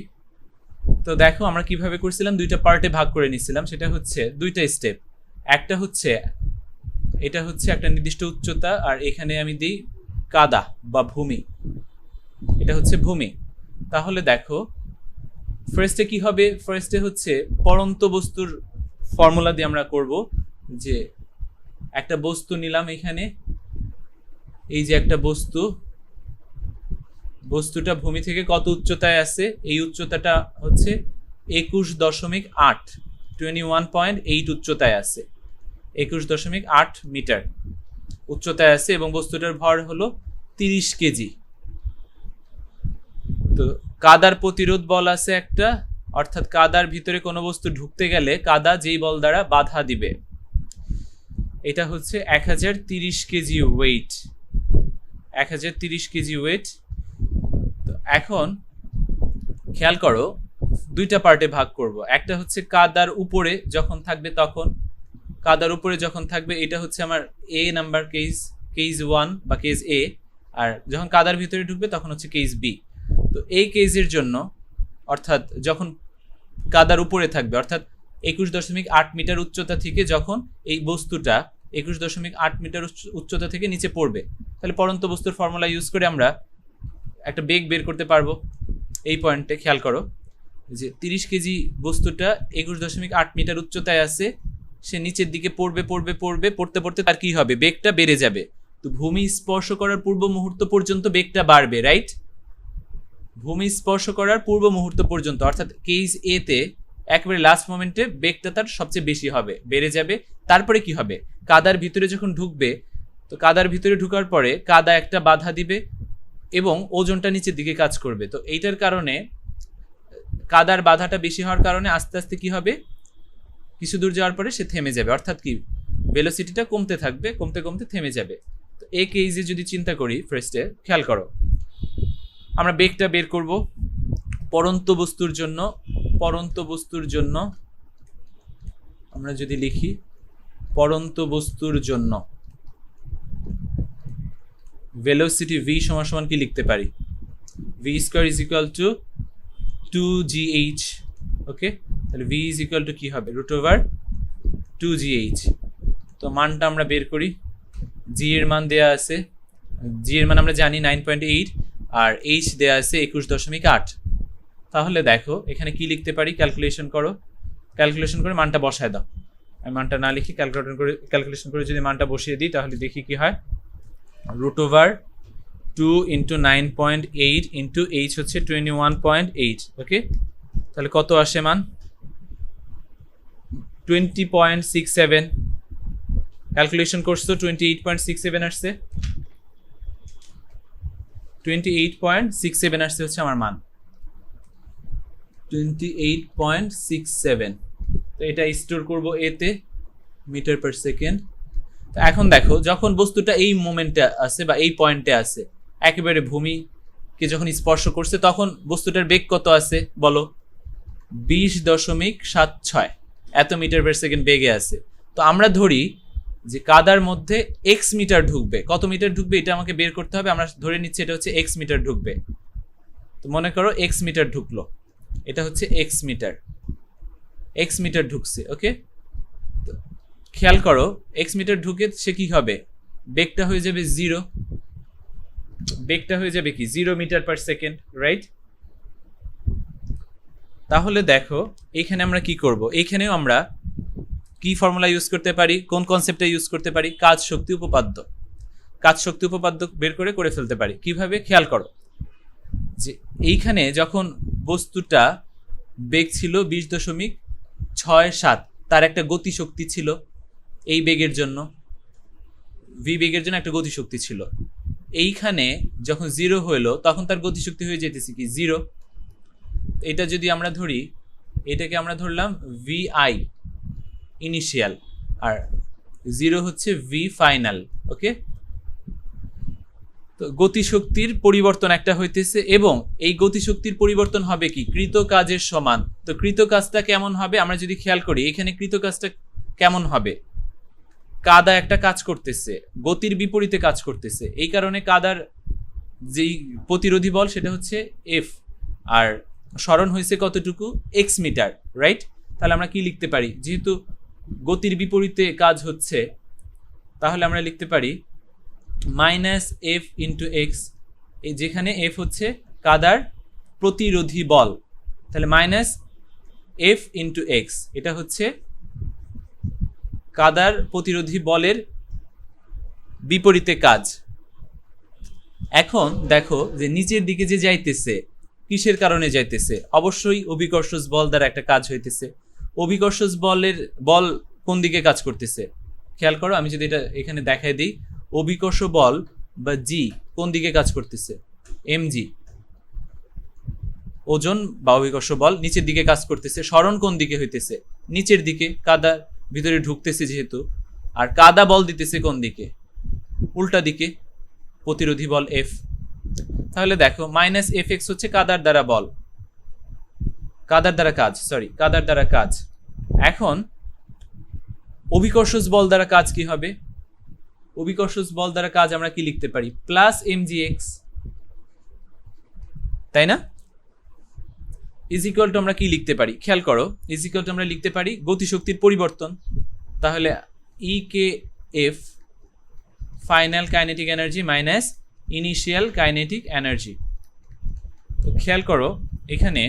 তো দেখো আমরা কিভাবে করছিলাম, দুইটা পার্টে ভাগ করে নিছিলাম। সেটা হচ্ছে দুইটা স্টেপ, একটা হচ্ছে এটা হচ্ছে একটা নির্দিষ্ট উচ্চতা, আর এখানে আমি দিই কাদা বা ভূমি, এটা হচ্ছে ভূমি। তাহলে দেখো ফার্স্টে কি হবে, ফার্স্টে হচ্ছে পরন্ত বস্তুর ফর্মুলা দিয়ে আমরা করব যে একটা বস্তু নিলাম, এখানে এই যে একটা বস্তুটা ভূমি থেকে কত উচ্চতায় আছে, এই উচ্চতাটা হচ্ছে 21.8 উচ্চতায় আছে, 21.8 মিটার উচ্চতায় আছে, এবং বস্তুটার ভর হলো 30 কেজি। তো কাদার প্রতিরোধ বল আছে একটা, অর্থাৎ কাদার ভিতরে কোনো বস্তু ঢুকতে গেলে কাদা যেই বল দ্বারা বাধা দিবে, এটা হচ্ছে 1030 কেজি ওয়েট, 1030 কেজি ওয়েট। তো এখন খেয়াল করো দুইটা পার্টে ভাগ করব, একটা হচ্ছে কাদার উপরে যখন থাকবে তখন, কাদার উপরে যখন থাকবে এটা হচ্ছে আমার এ নাম্বার কেস 1 বা কেস এ, আর যখন কাদার ভিতরে ঢুকবে তখন হচ্ছে কেস বি। তো এই কেসের জন্য অর্থাৎ যখন কাদার উপরে থাকবে, অর্থাৎ 21.8 মিটার উচ্চতা থেকে যখন এই বস্তুটা 21.8 মিটার উচ্চতা থেকে নিচে পড়বে, তাহলে পরন্ত বস্তুর ফর্মুলা ইউজ করে আমরা একটা বেগ বের করতে পারবো। এই পয়েন্টে খেয়াল করো যে 30 কেজি বস্তুটা 21.8 মিটার উচ্চতায় আছে, সে নিচের দিকে পড়তে পড়তে তার কি হবে, বেগটা বেড়ে যাবে। তো ভূমি স্পর্শ করার পূর্ব মুহূর্ত পর্যন্ত বেগটা বাড়বে, রাইট? ভূমি স্পর্শ করার পূর্ব মুহূর্ত পর্যন্ত, অর্থাৎ কেস এ তে একেবারে লাস্ট মোমেন্টে বেগটা তার সবচেয়ে বেশি হবে, বেড়ে যাবে। তারপরে কি হবে, কাদার ভিতরে যখন ঢুকবে, তো কাদার ভিতরে ঢুকার পরে কাদা একটা বাধা দিবে এবং ওজনটা নিচের দিকে কাজ করবে। তো এইটার কারণে কাদার বাধাটা বেশি হওয়ার কারণে আস্তে আস্তে কি হবে, কিছু দূর যাওয়ার পরে সে থেমে যাবে, অর্থাৎ কি ভেলোসিটিটা কমতে থাকবে, কমতে কমতে থেমে যাবে। তো এই কেসে যদি চিন্তা করি, ফার্স্টে খেয়াল করো আমরা বেগটা বের করব পরন্ত বস্তুর জন্য আমরা যদি লিখি পরন্ত বস্তুর জন্য ভেলোসিটি v সমান কি লিখতে পারি, v square is equal two 2gh, ওকে? তাহলে v ইজ ইকুয়াল টু কি হবে, √2gh। তো মানটা আমরা বের করি, g এর মান দেয়া আছে, g এর মান আমরা জানি 9.8, আর h দেয়া আছে 21.8। তাহলে দেখো এখানে কি লিখতে পারি, ক্যালকুলেশন করে মানটা বসায় দাও। আমি মানটা না লিখি ক্যালকুলেশন করে যদি মানটা বসিয়ে দিই, তাহলে দেখি কি হয়, √2 ইন্টু 9.8 ইন্টু h হচ্ছে 21.8, ওকে? তাহলে কত আসে মান, 20.67। ক্যালকুলেশন করছো 28.67 আসছে, 28.67 আসছে হচ্ছে আমার মান, 28.67। তো এটা স্টোর করব এতে, মিটার পার সেকেন্ড। তো এখন দেখো যখন বস্তুটা এই মোমেন্টে আছে বা এই পয়েন্টে আছে, একেবারে ভূমিকে যখন স্পর্শ করছে, তখন বস্তুটার বেগ কত আছে বলো, 20.76 এত মিটার পার সেকেন্ড বেগে আছে। তো আমরা ধরি যে কাদার মধ্যে এক্স মিটার ঢুকবে, কত মিটার ঢুকবে এটা আমাকে বের করতে হবে। আমরা ধরে নিচ্ছি এটা হচ্ছে এক্স মিটার ঢুকবে। তো মনে করো এক্স মিটার ঢুকলো, এটা হচ্ছে এক্স মিটার ঢুকছে, ওকে? খেয়াল করো এক্স মিটার ঢুকে সে কি হবে, বেগটা হয়ে যাবে জিরো, বেগটা হয়ে যাবে কি 0 মিটার পার সেকেন্ড, রাইট? তাহলে দেখো এইখানে আমরা কি করব, এইখানেও আমরা কি ফর্মুলা ইউজ করতে পারি, কোন কনসেপ্টটা ইউজ করতে পারি, কাজ শক্তি উপপাদ্য। কাজ শক্তি উপপাদ্য বের করে ফেলতে পারি কিভাবে, খেয়াল করো যে এইখানে যখন বস্তুটা বেগ ছিল 20.67, তার একটা গতিশক্তি ছিল এই বেগের জন্য, ভি বেগের জন্য একটা গতিশক্তি ছিল। এইখানে যখন জিরো হইলো তখন তার গতিশক্তি হয়ে যেতেছে কি জিরো। এটা যদি আমরা ধরি, এটাকে আমরা ধরলাম ভি আই ইনিশিয়াল, আর জিরো হচ্ছে ভি ফাইনাল, ওকে? তো গতিশক্তির পরিবর্তন একটা হইতেছে, এবং এই গতিশক্তির পরিবর্তন হবে কি কৃত কাজের সমান। তো কৃত কাজটা কেমন হবে আমরা যদি খেয়াল করি, এখানে কৃত কাজটা কেমন হবে, কাদা একটা কাজ করতেছে, গতির বিপরীতে কাজ করতেছে, এই কারণে কাদার যেই প্রতিরোধী বল সেটা হচ্ছে এফ, আর সরণ হয়েছে কতটুকু, এক্স মিটার, রাইট? তাহলে আমরা কি লিখতে পারি, যেহেতু গতির বিপরীতে কাজ হচ্ছে তাহলে আমরা লিখতে পারি মাইনাস এফ ইন্টু এক্স, যেখানে এফ হচ্ছে কাদার প্রতিরোধী বল, তাহলে মাইনাস এফ ইন্টু এক্স, এটা হচ্ছে কাদার প্রতিরোধী বলের বিপরীতে কাজ। এখন দেখো যে নিচের দিকে যে যাইতেছে কিসের কারণে যাইতেছে, অবশ্যই অভিকর্ষজ বল দ্বারা একটা কাজ হইতেছে। অভিকর্ষজ বলের বল কোন দিকে কাজ করতেছে, খেয়াল করো, আমি যদি এটা এখানে দেখাই দিই, অভিকর্ষ বল বা জি কোন দিকে কাজ করতেছে, এম জি, ওজন বা অভিকর্ষ বল নিচের দিকে কাজ করতেছে। সরণ কোন দিকে হইতেছে, নিচের দিকে, কাদা ভিতরে ঢুকতেছে যেহেতু, আর কাদা বল দিতেছে কোন দিকে, উল্টা দিকে, প্রতিরোধী বল এফ। তাহলে দেখো মাইনাস এফ এক্স হচ্ছে কাদার দ্বারা বল, কাদার দ্বারা কাজ, সরি কাদার দ্বারা কাজ। এখন অভিকর্ষজ বল দ্বারা কাজ কি হবে, অভিকর্ষজ বল দ্বারা কাজ আমরা কি লিখতে পারি, প্লাস এম জি এক্স, তাই না? ইজ ইকুয়াল টু আমরা কি লিখতে পারি, খেয়াল করো, ইজ ইকুয়াল টু আমরা লিখতে পারি গতিশক্তির পরিবর্তন, তাহলে ই কে F final kinetic energy minus initial kinetic energy. তো খেয়াল করো এখানে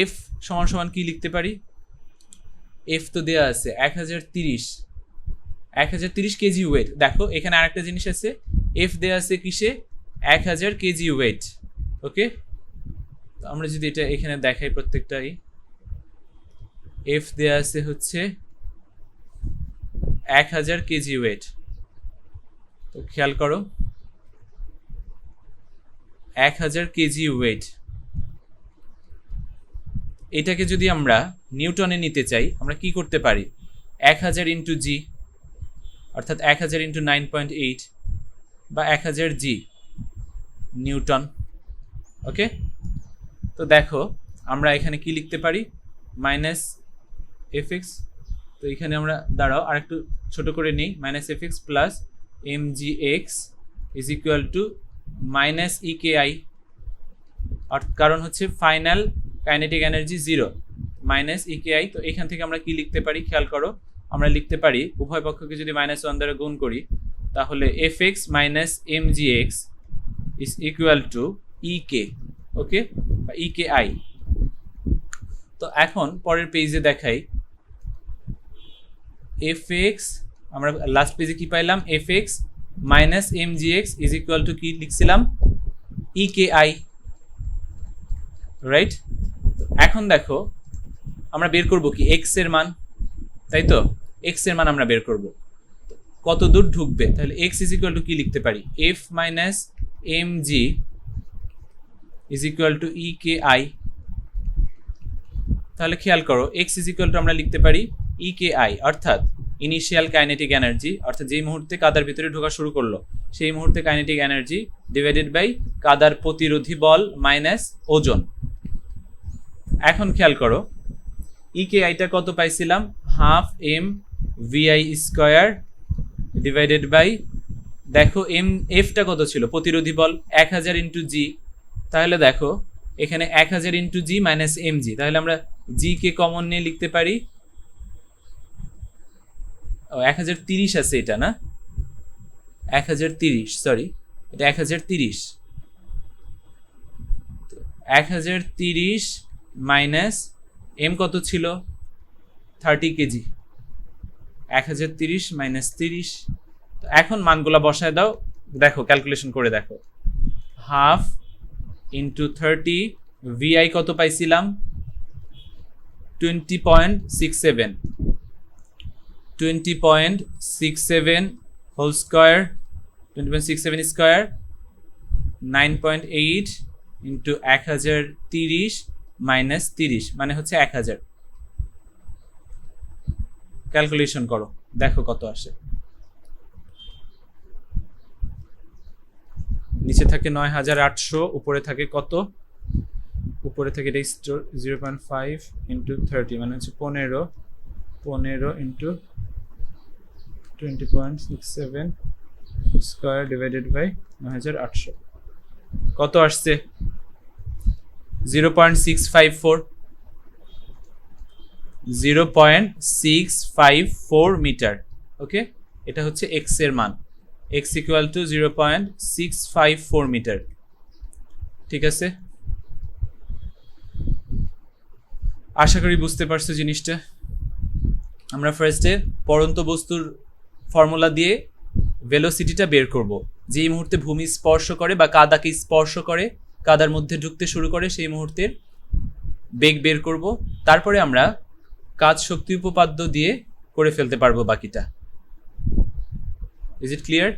এফ সমান সমান কি লিখতে পারি, এফ তো দেওয়া আছে 1030 কেজি ওয়েট। দেখো এখানে আরেকটা জিনিস আছে, এফ দেওয়া আছে কিসে, 1000 কেজি ওয়েট, ওকে? আমরা যদি এটা এখানে দেখাই প্রত্যেকটাই, এফ দেওয়া আছে হচ্ছে 1000 কেজি ওয়েট। তো খেয়াল করো 1000 কেজি ওয়েট, এটাকে যদি আমরা নিউটনে নিতে চাই আমরা কি করতে পারি, 1000 ইন্টু জি, অর্থাৎ 1000 ইন্টু 9.8 বা 1000 জি নিউটন, ওকে? তো দেখো আমরা এখানে কি লিখতে পারি, মাইনাস এফ এক্স, তো এখানে আমরা দাঁড়াও আর একটু ছোট করে নিই, minus f x plus m G x is equal to minus E K i, কারণ হচ্ছে final kinetic energy zero, minus E K i. তো এখান থেকে আমরা কি লিখতে পারি, খেয়াল করো, আমরা লিখতে পারি উভয় পক্ষকে যদি -1 দ্বারা গুণ করি তাহলে F x minus M G x is equal to E K, okay, বা ই কে আই। তো এখন পরের পেজে দেখাই, এফ এক্স, আমরা লাস্ট পেজে কি পাইলাম, f x minus M G x is equal to কি লিখছিলাম, ই কে আই, রাইট? এখন দেখো আমরা বের করব কি এক্স এর মান, তাই তো, এক্স এর মান আমরা বের করব, কত দূর ঢুকবে, তাহলে এক্স ইজ ইকুয়াল টু কি লিখতে পারি, f minus M g is equal to E K I. তাহলে খেয়াল করো এক্স ইজ ইকুয়াল টু আমরা লিখতে পারি ই কে আই, অর্থাৎ ইনিশিয়াল কাইনেটিক এনার্জি, অর্থাৎ যেই মুহূর্তে কাদার ভিতরে ঢোকা শুরু করলো সেই মুহূর্তে কাইনেটিক এনার্জি ডিভাইডেড বাই কাদার প্রতিরোধী বল মাইনাস ওজন। এখন খেয়াল করো ই কে আইটা কত পাইছিলাম, half M Vi square divided by, দেখো এম এফটা কত ছিল, প্রতিরোধী বল 1000 ইন্টু জি, তাহলে দেখো এখানে 1000 ইন্টু জি মাইনাস এম জি, তাহলে আমরা জি কে কমন নিয়ে লিখতে পারি 1030 আছে এটা না, 1030, সরি এটা 1030, 1030 মাইনাস এম কত ছিল 30 কেজি, 1030 মাইনাস 30। এখন মানগুলা বসায় দাও, দেখো ক্যালকুলেশন করে দেখো, হাফ ইন্টু 30, ভিআই কত পাইছিলাম 20.67, 20.67 whole square, 20.67 square 9.8 into 1030 minus 30 মানে হচ্ছে 1000। ক্যালকুলেশন করো, দেখো কত আসে। নিচে থাকে 9800, উপরে থাকে কত, উপরে থেকে এটা 0.5 ইন্টু 30 মানে হচ্ছে 15 ইন্টু 20.67 স্কোয়ার ডিভাইডেড বাই 9800 কত আসছে 0.654, 0.654 মিটার। ওকে, এটা হচ্ছে এক্স এর মান, x ইকুয়াল টু 0.654 মিটার। ঠিক আছে, আশা করি বুঝতে পারছো জিনিসটা। আমরা ফার্স্টে পড়ন্ত বস্তুর ফর্মুলা দিয়ে ভেলোসিটিটা বের করব। যেই মুহূর্তে ভূমি স্পর্শ করে বা কাদাকে স্পর্শ করে, কাদার মধ্যে ঢুকতে শুরু করে, সেই মুহূর্তের বেগ বের করব। তারপরে আমরা কাজ শক্তি উপপাদ্য দিয়ে করে ফেলতে পারবো বাকিটা। Is it clear?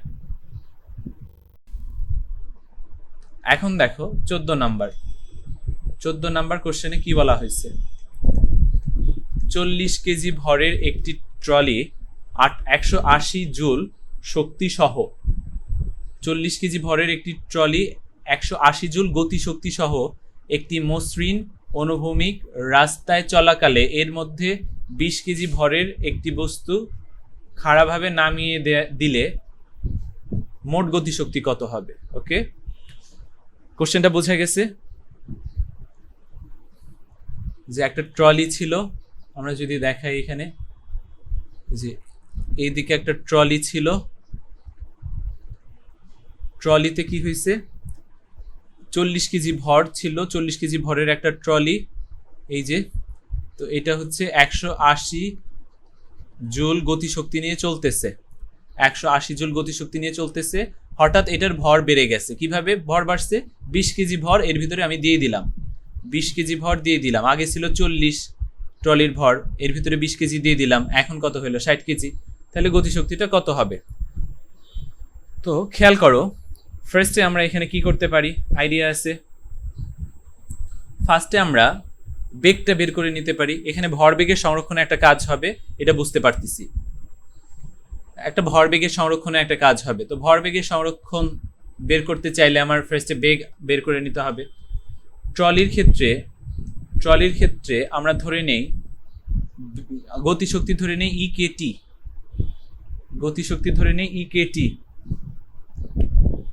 এখন দেখো 14 নাম্বার কোশ্চেনে কি বলা হয়েছে, 40 কেজি ভরের একটি ট্রলি 180 জুল শক্তি সহ, 40 কেজি ভরের একটি ট্রলি 180 জুল গতি শক্তি সহ একটি মসৃণ অনুভূমিক রাস্তায় চলাকালে এর মধ্যে 20 কেজি ভরের একটি বস্তু খাড়াভাবে নামিয়ে দিলে মোট গতিশক্তি কত হবে? ওকে, কোশ্চেনটা বোঝা গেছে যে একটা ট্রলি ছিল, আমরা যদি দেখাই এখানে যে এইদিকে একটা ট্রলি ছিল, ট্রলিতে কি হয়েছে 40 কেজি ভর ছিল, 40 কেজি ভরের একটা ট্রলি, এই যে, তো এটা হচ্ছে 180 জুল গতিশক্তি নিয়ে চলতেছে, 180 জুল গতিশক্তি নিয়ে চলতেছে। হঠাৎ এটার ভর বেড়ে গেছে। কিভাবে ভর বাড়ছে? 20 কেজি ভর এর ভিতরে আমি দিয়ে দিলাম, 20 কেজি ভর দিয়ে দিলাম। আগে ছিল 40 ট্রলির ভর, এর ভিতরে 20 কেজি দিয়ে দিলাম, এখন কত হলো 60 কেজি। তাহলে গতিশক্তিটা কত হবে? তো খেয়াল করো, ফার্স্টে আমরা এখানে কি করতে পারি, আইডিয়া আছে। ফার্স্টে আমরা বেগটা বের করে নিতে পারি। এখানে ভরবেগের সংরক্ষণে একটা কাজ হবে, এটা বুঝতে পারতেছি, একটা ভরবেগের সংরক্ষণে একটা কাজ হবে। তো ভরবেগের সংরক্ষণ বের করতে চাইলে আমার ফার্স্টে বেগ বের করে নিতে হবে। ট্রলির ক্ষেত্রে আমরা ধরে নেই গতিশক্তি, ধরে নেই ইকেটি, গতিশক্তি ধরে নেই ইকেটি,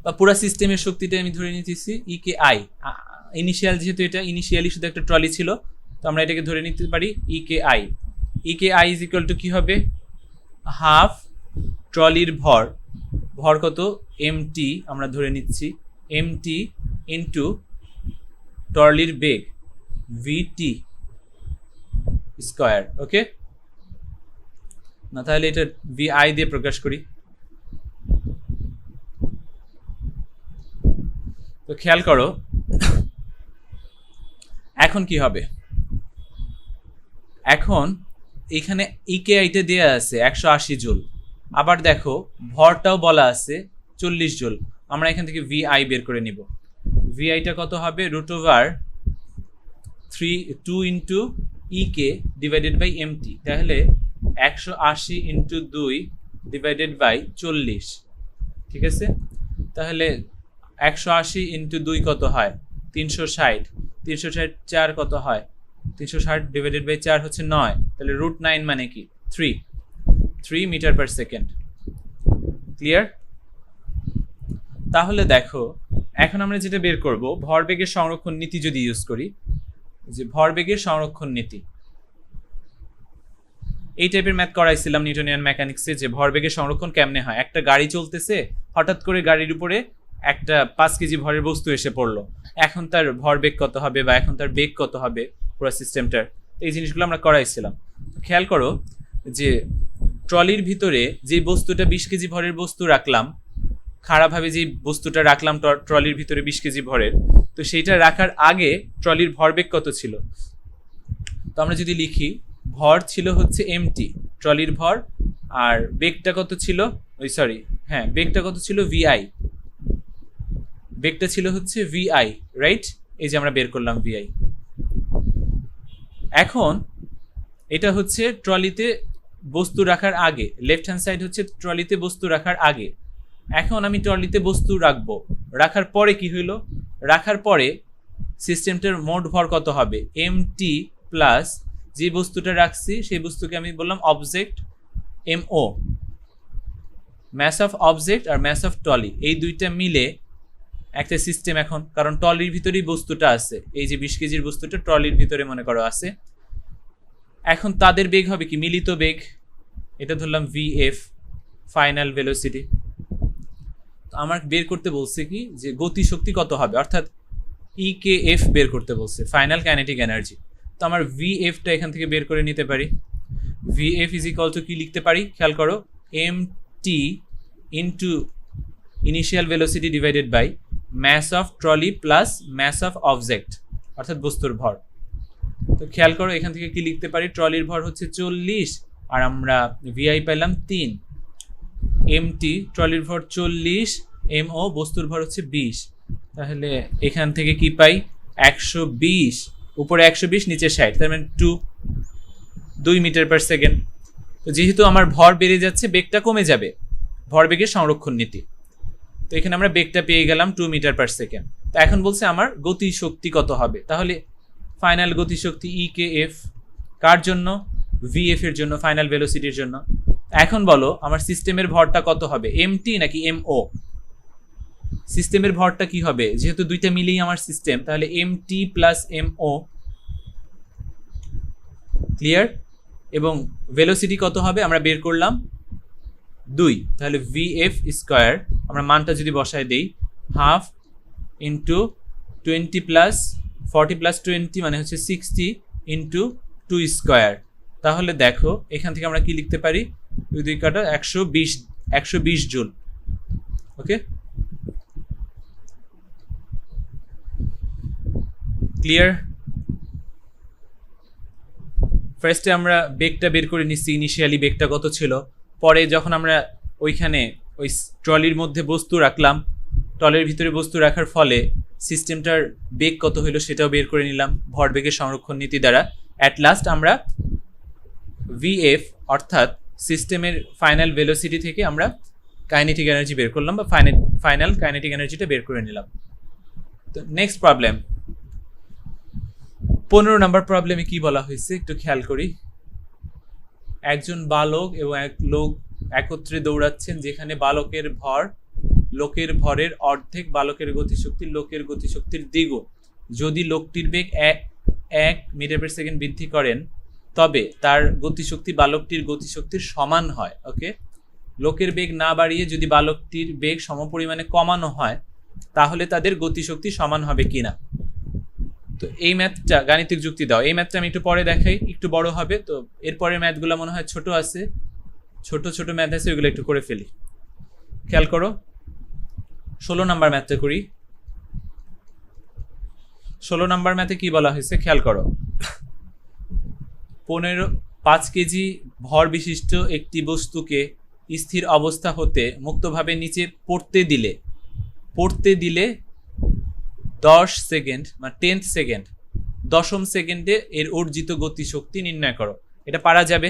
বা পুরা সিস্টেমের শক্তিটা আমি ধরে নিতেছি ইকে আই। ইনিশিয়াল, যেহেতু এটা ইনিশিয়ালি শুধু একটা ট্রলি ছিল, তো আমরা এটাকে ধরে নিতে পারি E K I. E K I is equal to কি হবে, হাফ ট্রলির ভর কত এমটি, আমরা ধরে নিচ্ছি এমটি ইন্টু ট্রলির বেগ ভিটি স্কোয়ার। ওকে, না তাহলে এটা ভিআই দিয়ে প্রকাশ করি। তো খেয়াল করো এখন কি হবে, এখন এখানে ইকেআইতে দেয়া আছে 180 জুল, আবার দেখো ভরটাও বলা আছে 40 জুল। আমরা এখান থেকে ভিআই বের করে নিব। ভিআইটা কত হবে, √2 into E K divided by MT. তাহলে 180 ইন্টু 2 ডিভাইডেড বাই 40। ঠিক আছে, তাহলে 180 ইন্টু 2 কত হয় 360, 360 4 কত হয় 360 ডিভাইডেড বাই 4 হচ্ছে 9। তাহলে √9 মানে কি 3 মিটার পার সেকেন্ড। ক্লিয়ার? তাহলে দেখো এখন আমরা যেটা বের করব, ভরবেগের সংরক্ষণ নীতি যদি ইউজ করি, যে ভরবেগের সংরক্ষণ নীতি, এই টাইপের ম্যাথ করাইছিলাম নিউটনিয়ান মেকানিক্সে, যে ভরবেগের সংরক্ষণ কেমনে হয়। একটা গাড়ি চলতেছে, হঠাৎ করে গাড়ির উপরে একটা 5 কেজি ভরের বস্তু এসে পড়লো, এখন তার ভরবেগ কত হবে বা এখন তার বেগ কত হবে পুরো সিস্টেমটার, এই জিনিসগুলো আমরা করাইছিলাম। খেয়াল করো যে ট্রলির ভিতরে যে বস্তুটা 20 কেজি ভরের বস্তু রাখলাম, খারাপভাবে যে বস্তুটা রাখলাম ট্রলির ভিতরে 20 কেজি ভরের, তো সেইটা রাখার আগে ট্রলির ভরবেগ কত ছিল। তো আমরা যদি লিখি ভর ছিল হচ্ছে এমটি, ট্রলির ভর, আর বেগটা কত ছিল, বেগটা কত ছিল ভিআই, বেগটা ছিল হচ্ছে ভিআই, রাইট। এই যে আমরা বের করলাম ভিআই। এখন এটা হচ্ছে ট্রলিতে বস্তু রাখার আগে, লেফট হ্যান্ড সাইড হচ্ছে ট্রলিতে বস্তু রাখার আগে। এখন আমি ট্রলিতে বস্তু রাখবো, রাখার পরে কি হইলো, রাখার পরে সিস্টেমটার মোট ভর কত হবে, এমটি প্লাস যে বস্তুটা রাখছি সেই বস্তুকে আমি বললাম object, m o, mass of object আর ম্যাস অফ ট্রলি, এই দুইটা মিলে একটা সিস্টেম। এখন কারণ ট্রলির ভিতরেই বস্তুটা আছে, এই যে 20 কেজির বস্তুটা ট্রলির ভিতরে মনে করো আছে, এখন তাদের বেগ হবে কি, মিলিত বেগ, এটা ধরলাম ভিএফ, ফাইনাল ভেলোসিটি। আমার বের করতে বলছে কি যে গতিশক্তি কত হবে, অর্থাৎ ইকেএফ বের করতে বলছে, ফাইনাল কাইনেটিক এনার্জি। তো আমার ভিএফটা এখান থেকে বের করে নিতে পারি। ভিএফ ইজ ইকুয়াল টু কি লিখতে পারি, খেয়াল করো, m t into initial velocity divided by mass of trolley plus mass of object, অর্থাৎ বস্তুর ভর। তো খেয়াল করো এখান থেকে কি লিখতে পারি, ট্রলির ভর হচ্ছে 40 আর আমরা ভিআই পেলাম 3, এমটি ট্রলির ভর 40, এমও বস্তুর ভর হচ্ছে 20, তাহলে এখান থেকে কি পাই 120, উপরে 120 নিচে 60, তার মানে 2 মিটার পার সেকেন্ড। তো যেহেতু আমার ভর বেড়ে যাচ্ছে বেগটা কমে যাবে, ভরবেগের সংরক্ষণ নীতি। তো এখানে আমরা বেগটা পেয়ে গেলাম 2 মিটার পার সেকেন্ড। তো এখন বলছে আমার গতিশক্তি কত হবে, তাহলে ফাইনাল গতিশক্তি ইকেএফ, কার জন্য, ভিএফ এর জন্য, ফাইনাল ভেলোসিটির জন্য। এখন বলো আমার সিস্টেমের ভরটা কত হবে, এমটি নাকি এমও। সিস্টেমের ভরটা কি হবে, যেহেতু দুইটা মিলেই আমার সিস্টেম, তাহলে এমটি প্লাস এমও, ক্লিয়ার। এবং ভেলোসিটি কত হবে আমরা বের করলাম 2, তাহলে ভিএফ স্কোয়ার, আমরা মানটা যদি বসায় দেই, হাফ ইন্টু 20 প্লাস 40 প্লাস 20 মানে হচ্ছে 60 ইন্টু 2 স্কোয়ার। তাহলে দেখো এখান থেকে আমরা কি লিখতে পারি, 2 কাটা 120 জুল। ওকে, ক্লিয়ার। ফার্স্টে আমরা বেগটা বের করে নিচ্ছি, ইনিশিয়ালি বেগটা কত ছিল, পরে যখন আমরা ওইখানে ওই ট্রলির মধ্যে বস্তু রাখলাম, ট্রলির ভিতরে বস্তু রাখার ফলে সিস্টেমটার বেগ কত হইলো সেটাও বের করে নিলাম ভরবেগের সংরক্ষণ নীতি দ্বারা। অ্যাট লাস্ট আমরা ভিএফ অর্থাৎ সিস্টেমের ফাইনাল ভেলোসিটি থেকে আমরা কাইনেটিক এনার্জি বের করলাম, বা ফাইনাল কাইনেটিক এনার্জিটা বের করে নিলাম। তো নেক্সট প্রবলেম, 15 নম্বর প্রবলেমে কি বলা হয়েছে একটু খেয়াল করি। একজন বালক এবং এক লোক একত্রে দৌড়াচ্ছেন, যেখানে বালকের ভর লোকের ভরের অর্ধেক, বালকের গতিশক্তি লোকের গতিশক্তির দ্বিগুণ। যদি লোকটির বেগ 1 মিটার পার সেকেন্ড বৃদ্ধি করেন তবে তার গতিশক্তি বালকটির গতিশক্তির সমান হয়। ওকে, লোকের বেগ না বাড়িয়ে যদি বালকটির বেগ সমপরিমাণে কমানো হয় তাহলে তাদের গতিশক্তি সমান হবে কিনা। তো এই ম্যাথটা গাণিতিক যুক্তি দাও, এই ম্যাথটা আমি একটু পরে দেখাই, একটু বড় হবে। তো এরপরের ম্যাথগুলো মনে হয় ছোট আছে, ছোট ছোট ম্যাথ আছে, ওইগুলো একটু করে ফেলি। খেয়াল করো 16 নাম্বার ম্যাথটা করি। 16 নাম্বার ম্যাথে কি বলা হয়েছে খেয়াল করো, 5 কেজি ভর বিশিষ্ট একটি বস্তুকে স্থির অবস্থা হতে মুক্তভাবে নিচে পড়তে দিলে 10 সেকেন্ড মানে 10th সেকেন্ড, দশম সেকেন্ডে এর অর্জিত গতিশক্তি নির্ণয় করো। এটা পারা যাবে।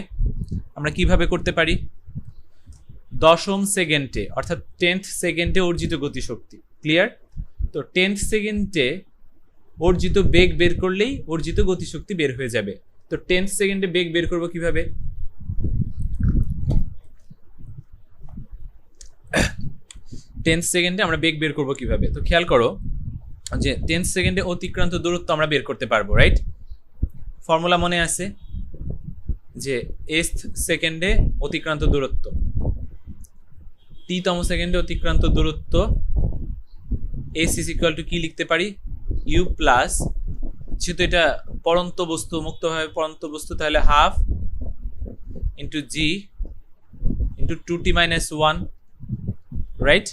আমরা কিভাবে করতে পারি, দশম সেকেন্ডে অর্থাৎ 10th সেকেন্ডে অর্জিত গতিশক্তি, ক্লিয়ার। তো 10th সেকেন্ডে অর্জিত বেগ বের করলেই অর্জিত গতিশক্তি বের হয়ে যাবে। তো 10th সেকেন্ডে বেগ বের করব কিভাবে, 10th সেকেন্ডে আমরা বেগ বের করব কিভাবে। তো খেয়াল করো যে 10th সেকেন্ডে অতিক্রান্ত দূরত্ব আমরা বের করতে পারবো, রাইট। ফর্মুলা মনে আছে যে এস সেকেন্ডে অতিক্রান্ত দূরত্ব, টি-তম সেকেন্ডে অতিক্রান্ত দূরত্ব এস ইজ ইকুয়াল টু কি লিখতে পারি, ইউ প্লাস, যেহেতু এটা পরন্ত বস্তু, মুক্তভাবে পরন্ত বস্তু, তাহলে হাফ ইন্টু জি ইন্টু 2t মাইনাস 1, রাইট?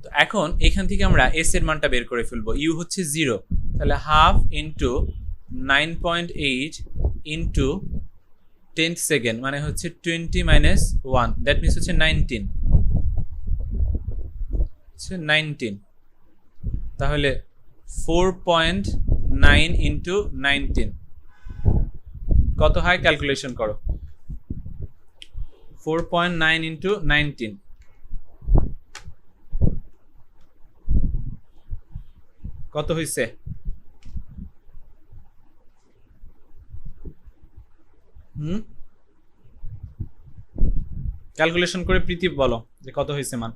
তো এখন এখান থেকে আমরা এস এর মানটা বের করে ফেলবো। ইউ হচ্ছে 0, তাহলে হাফ ইন্টু 9.8 ইন্টু 10 সেকেন্ড মানে হচ্ছে 20 মাইনাস 1, দ্যাট মিনস হচ্ছে 19, তাহলে 4.9 ইন্টু 19 কত হয় ক্যালকুলেশন করো। 4.9 ইন্টু 19 কত হয়েছে? ক্যালকুলেশন করে প্রীতি বলো যে কত হয়েছে মান।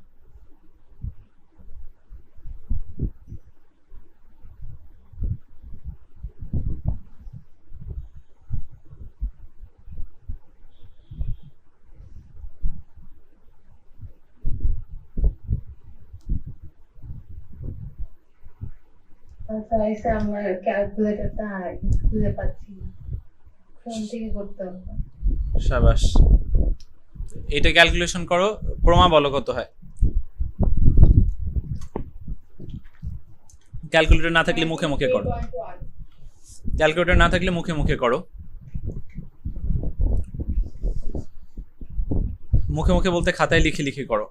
আমার ক্যালকুলেটরটা খুঁজে পাচ্ছি না, ফোন থেকে করতে হবে। শাবাশ, এটা ক্যালকুলেশন করো, প্রমা বলো কত হয়। ক্যালকুলেটর না থাকলে মুখে মুখে করো, ক্যালকুলেটর না থাকলে মুখে মুখে করো, মুখে মুখে বলতে খাতায় লিখে লিখে করো।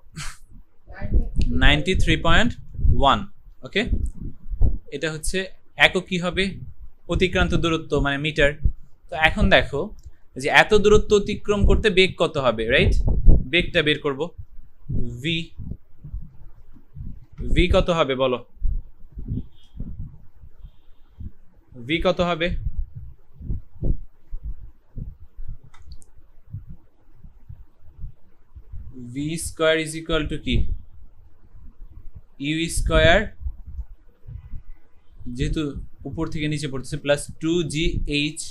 93.1, ওকে। এটা হচ্ছে একক কি হবে, অতিক্রান্ত দূরত্ব মানে মিটার। তো এখন দেখো যে এত দূরত্ব অতিক্রম করতে বেগ কত হবে, রাইট? বেগটা বের করব, ভি। ভি কত হবে বলো, ভি কত হবে? V square is equal to কি, ইউ স্কয়ার, যেহেতু উপর থেকে নিচে পড়তেছে, প্লাস 2gh,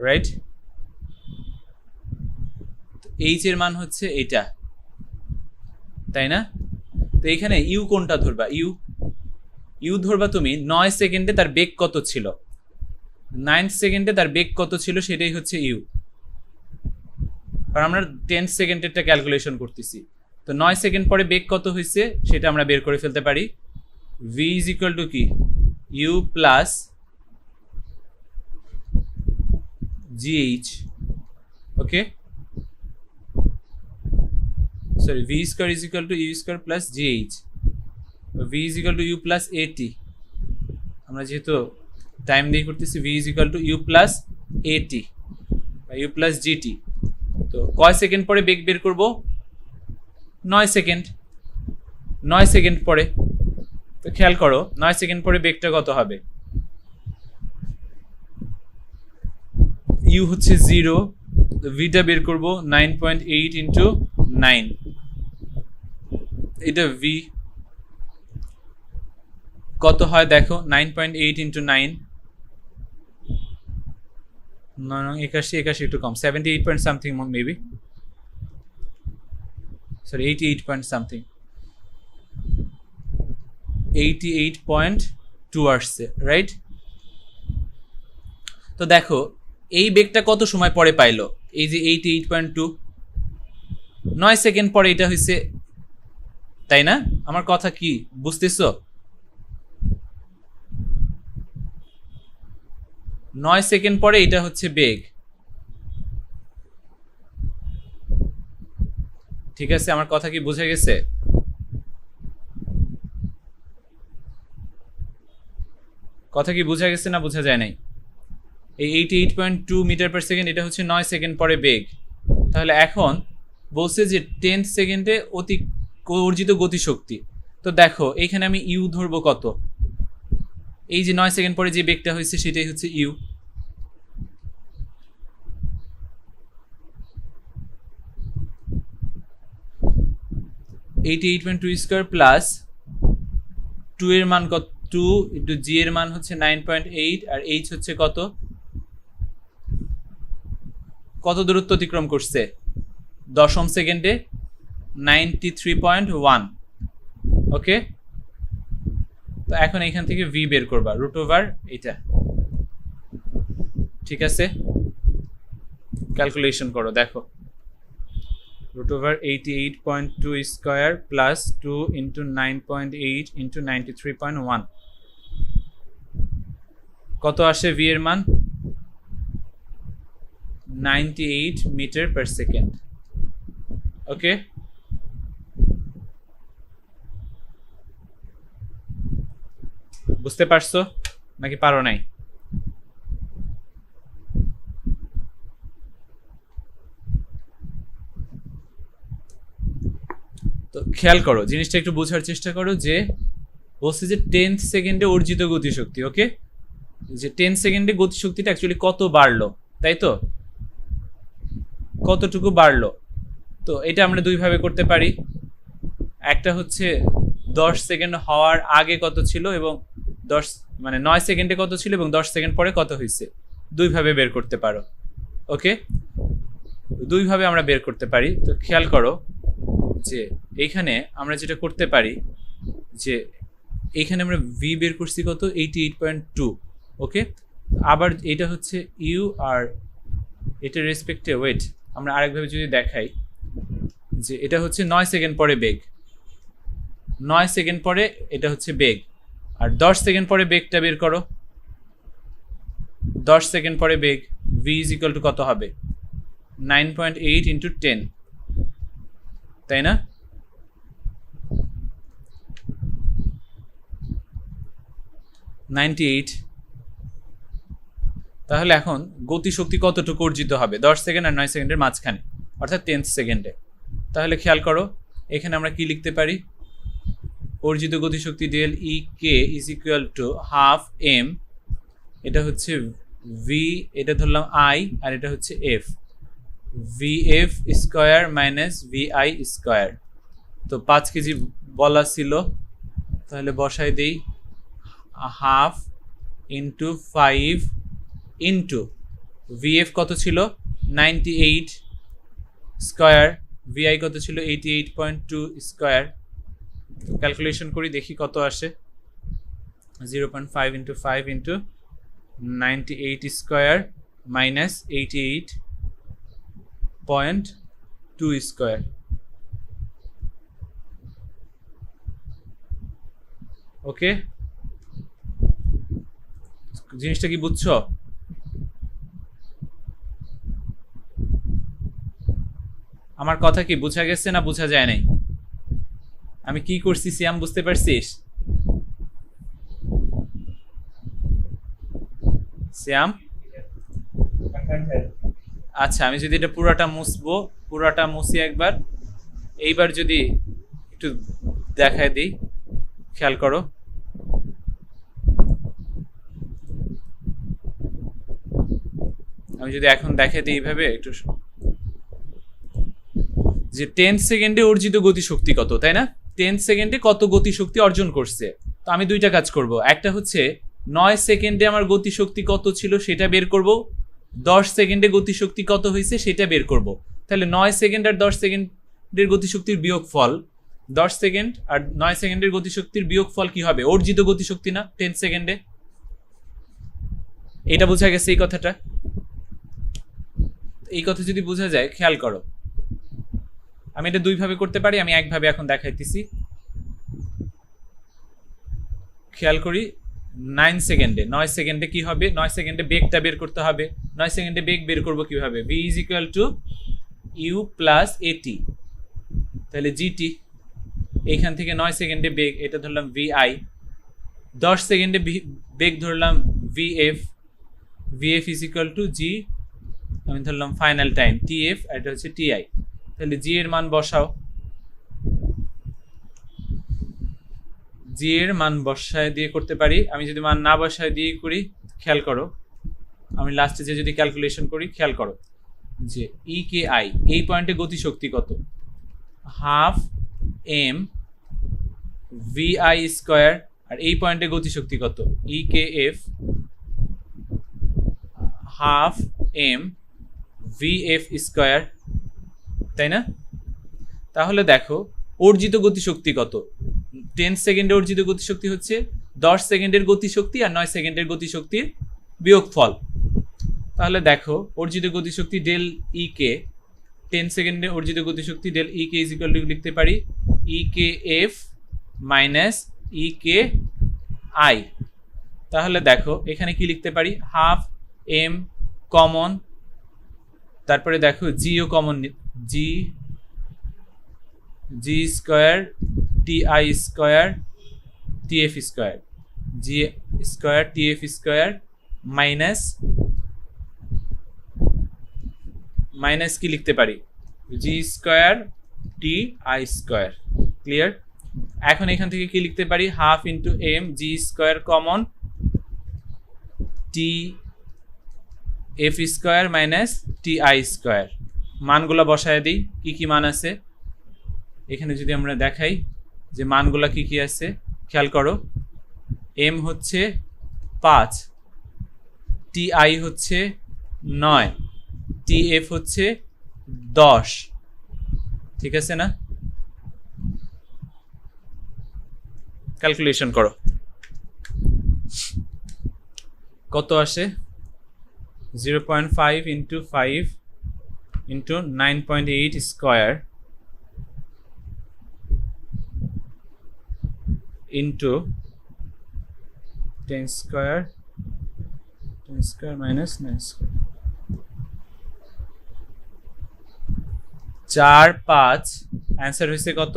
রাইট? এইচ এর মান হচ্ছে এটা, তাই না? তো এখানে ইউ কোনটা ধরবা, ইউ ধরবা তুমি 9 সেকেন্ডে তার বেগ কত ছিল, 9 সেকেন্ডে তার বেগ কত ছিল সেটাই হচ্ছে ইউ, কারণ আমরা 10 সেকেন্ডেরটা ক্যালকুলেশন করতেছি। তো 9 সেকেন্ড পরে বেগ কত হয়েছে সেটা আমরা বের করে ফেলতে পারি। v is equal to কি, u plus gh, okay, sorry, v square is equal to u square plus gh, v is equal to u plus at, আমরা যেহেতু টাইম দিয়ে করতেছি, v is equal to u plus at বা u plus gt। তো কয় সেকেন্ড পরে বেগ বের করব, 9 সেকেন্ড, 9 সেকেন্ড পরে। তো খেয়াল করো 9 সেকেন্ড পরে বেগটা কত হবে, ইউ হচ্ছে 0, ভিটা বের করব 9.8 ইন্টু 9, এটা ভি কত হয় দেখো, 9.8 ইন্টু 9, 81 একটু কম, 78 point something maybe, sorry 88 point something, 88.2 আসছে, রাইট? তো দেখো এই বেগটা কত সময় পরে পাইলো, এই যে 88.2, 9 সেকেন্ড পরে এটা হয়েছে, তাই না? আমার কথা কি বুঝতেছো? 9 সেকেন্ড পরে এটা হচ্ছে বেগ, ঠিক আছে? আমার কথা কি বুঝে গেছে? কথা কি বোঝা গেছে না বোঝা যায় নাই? এই 88.2 মিটার পার সেকেন্ড, এটা হচ্ছে 9 সেকেন্ড পরে বেগ। তাহলে এখন বলছে যে 10 সেকেন্ডে অর্জিত গতিশক্তি। তো দেখো এইখানে আমি ইউ ধরবো কত, এই যে 9 সেকেন্ড পরে যে বেগটা হয়েছে সেটাই হচ্ছে ইউ। (88.2 স্কয়ার প্লাস 2 এর মান কত, 2 ইন্টু জি এর মান হচ্ছে 9.8 আর এইচ হচ্ছে কত কত দূরত্ব অতিক্রম করছে? দশম সেকেন্ডে 93.1। ওকে, তো এখন এখান থেকে ভি বের করবা, রুট ওভার এটা। ঠিক আছে, ক্যালকুলেশন করো, দেখো root over 88.2 square plus 2 into 9.8 into 93.1 কত আসে? ভি এর মান 98 মিটার পার সেকেন্ড। ওকে, বুঝতে পারছো নাকি পারো নাই? তো খেয়াল করো, জিনিসটা একটু বোঝার চেষ্টা করো যে বলছে যে 10 সেকেন্ডে অর্জিত গতিশক্তি। ওকে, যে 10 সেকেন্ডে গতিশক্তিটা অ্যাকচুয়ালি কত বাড়লো, তাই তো? কতটুকু বাড়লো? তো এটা আমরা দুইভাবে করতে পারি। একটা হচ্ছে 10 সেকেন্ড হওয়ার আগে কত ছিল এবং 9 সেকেন্ডে কত ছিল এবং 10 সেকেন্ড পরে কত হয়েছে, দুইভাবে বের করতে পারো। ওকে, দুইভাবে আমরা বের করতে পারি। তো খেয়াল করো যে এইখানে আমরা যেটা করতে পারি যে এইখানে আমরা ভি বের করছি কত, 88.2। ওকে, আবার এটা হচ্ছে ইউ আর এটার রেসপেক্টে ওয়েট আমরা আরেকভাবে যদি দেখাই যে এটা হচ্ছে 9 সেকেন্ড পরে বেগ, 9 সেকেন্ড পরে এটা হচ্ছে বেগ, আর 10 সেকেন্ড পরে বেগটা বের করো। 10 সেকেন্ড পরে বেগ ভি ইজ ইকুয়াল টু কত হবে? 9.8 ইন্টু 10, তাই না? তাহলে এখন গতিশক্তি কতটুকু অর্জিত হবে 10 সেকেন্ড আর 9 সেকেন্ডের মাঝখানে, অর্থাৎ 10 সেকেন্ডে। তাহলে খেয়াল করো এখানে আমরা কি লিখতে পারি? অর্জিত গতিশক্তি del E K is equal to half m, এটা হচ্ছে ভি, এটা ধরলাম আই, আর এটা হচ্ছে f, v f square minus v i square. তো 5 কেজি বলা ছিল, তাহলে বসাই দেই হাফ ইন্টু 5 ইন্টু ভিএফ কত ছিল 98 স্কোয়ার, ভিআই কত ছিল 88.2 স্কোয়ার। ক্যালকুলেশন করি দেখি কত আসে। 0.5 into 5 into 98 square minus 88.2 square. Okay, জিনিসটা কি বুঝছো? আমার কথা কি বোঝা গেছে না বোঝা যায় নাই? আমি কি করছি সিয়াম, বুঝতে পারছিস? সিয়াম, আচ্ছা আমি যদি এটা পুরাটা মুছবো, পুরাটা মুছি একবার, এইবার যদি একটু দেখায় দিই, খেয়াল করো। আমি যদি এখন দেখাই দিই এইভাবে একটু, যে 10 সেকেন্ডে অর্জিত গতিশক্তি কত, তাই না? 10 সেকেন্ডে কত গতিশক্তি অর্জন করছে। তো আমি দুইটা কাজ করব, একটা হচ্ছে 9 সেকেন্ডে আমার গতিশক্তি কত ছিল সেটা বের করব, 10 সেকেন্ডে গতিশক্তি কত হয়েছে সেটা বের করব। তাহলে 9 সেকেন্ড আর 10 সেকেন্ডের গতিশক্তির বিয়োগফল, 10 সেকেন্ড আর 9 সেকেন্ডের গতিশক্তির বিয়োগফল কি হবে? অর্জিত গতিশক্তি না 10 সেকেন্ডে। এটা বোঝা গেছে এই কথাটা? এই কথা যদি বোঝা যায়, খেয়াল করো আমি এটা দুইভাবে করতে পারি, আমি একভাবে এখন দেখাইতেছি। খেয়াল করি 9 সেকেন্ডে, 9 সেকেন্ডে কি হবে? 9 সেকেন্ডে বেগটা বের করতে হবে। 9 সেকেন্ডে বেগ বের করব কিভাবে? v is equal to u plus at, তাহলে জিটি। এইখান থেকে 9 সেকেন্ডে বেগ, এটা ধরলাম ভিআই। 10 সেকেন্ডে বেগ ধরলাম VF, VF is equal to G, আমি ধরলাম ফাইনাল টাইম টিএফ, আর এটা হচ্ছে টিআই। তাহলে জি এর মান বসাও, জি এর মান বসায় দিয়ে করতে পারি। আমি যদি মান না বসায় দিয়ে করি, খেয়াল করো আমি লাস্টে যে যদি ক্যালকুলেশন করি, খেয়াল করো যে ই কে আই, এই পয়েন্টে গতিশক্তি কত? হাফ এম ভিআই স্কোয়ার, আর এই পয়েন্টে গতিশক্তি কত? ই কে F half M vf square, তাই না? তাহলে দেখো অর্জিত গতিশক্তি কত? 10 সেকেন্ডে অর্জিত গতিশক্তি হচ্ছে 10 সেকেন্ডের গতিশক্তি আর 9 সেকেন্ডের গতিশক্তির বিয়োগফল। তাহলে দেখো অর্জিত গতিশক্তি ডেল ই কে, 10 সেকেন্ডে অর্জিত গতিশক্তি del E K is equal to লিখতে পারি ই কে F minus E K I. তাহলে দেখো এখানে কি লিখতে পারি, হাফ এম কমন, তারপরে দেখো জিও common, G G square T I square T F square, G square T F square minus minus কি লিখতে পারি, G square T I square. Clear? এখন এখান থেকে কি লিখতে পারি, half into M G square common T F square minus T I square. মানগুলো বসায় দিই, কি কি মান আছে এখানে যদি আমরা দেখাই যে মানগুলা কি কি আছে খেয়াল করো। এম হচ্ছে 5, টি আই হচ্ছে 9, টি এফ হচ্ছে 10, ঠিক আছে না? ক্যালকুলেশন করো কত আসে, 0.5 into 5 into 9.8 square into 10 square minus 9 square, 4 5 answer হয়েছে কত,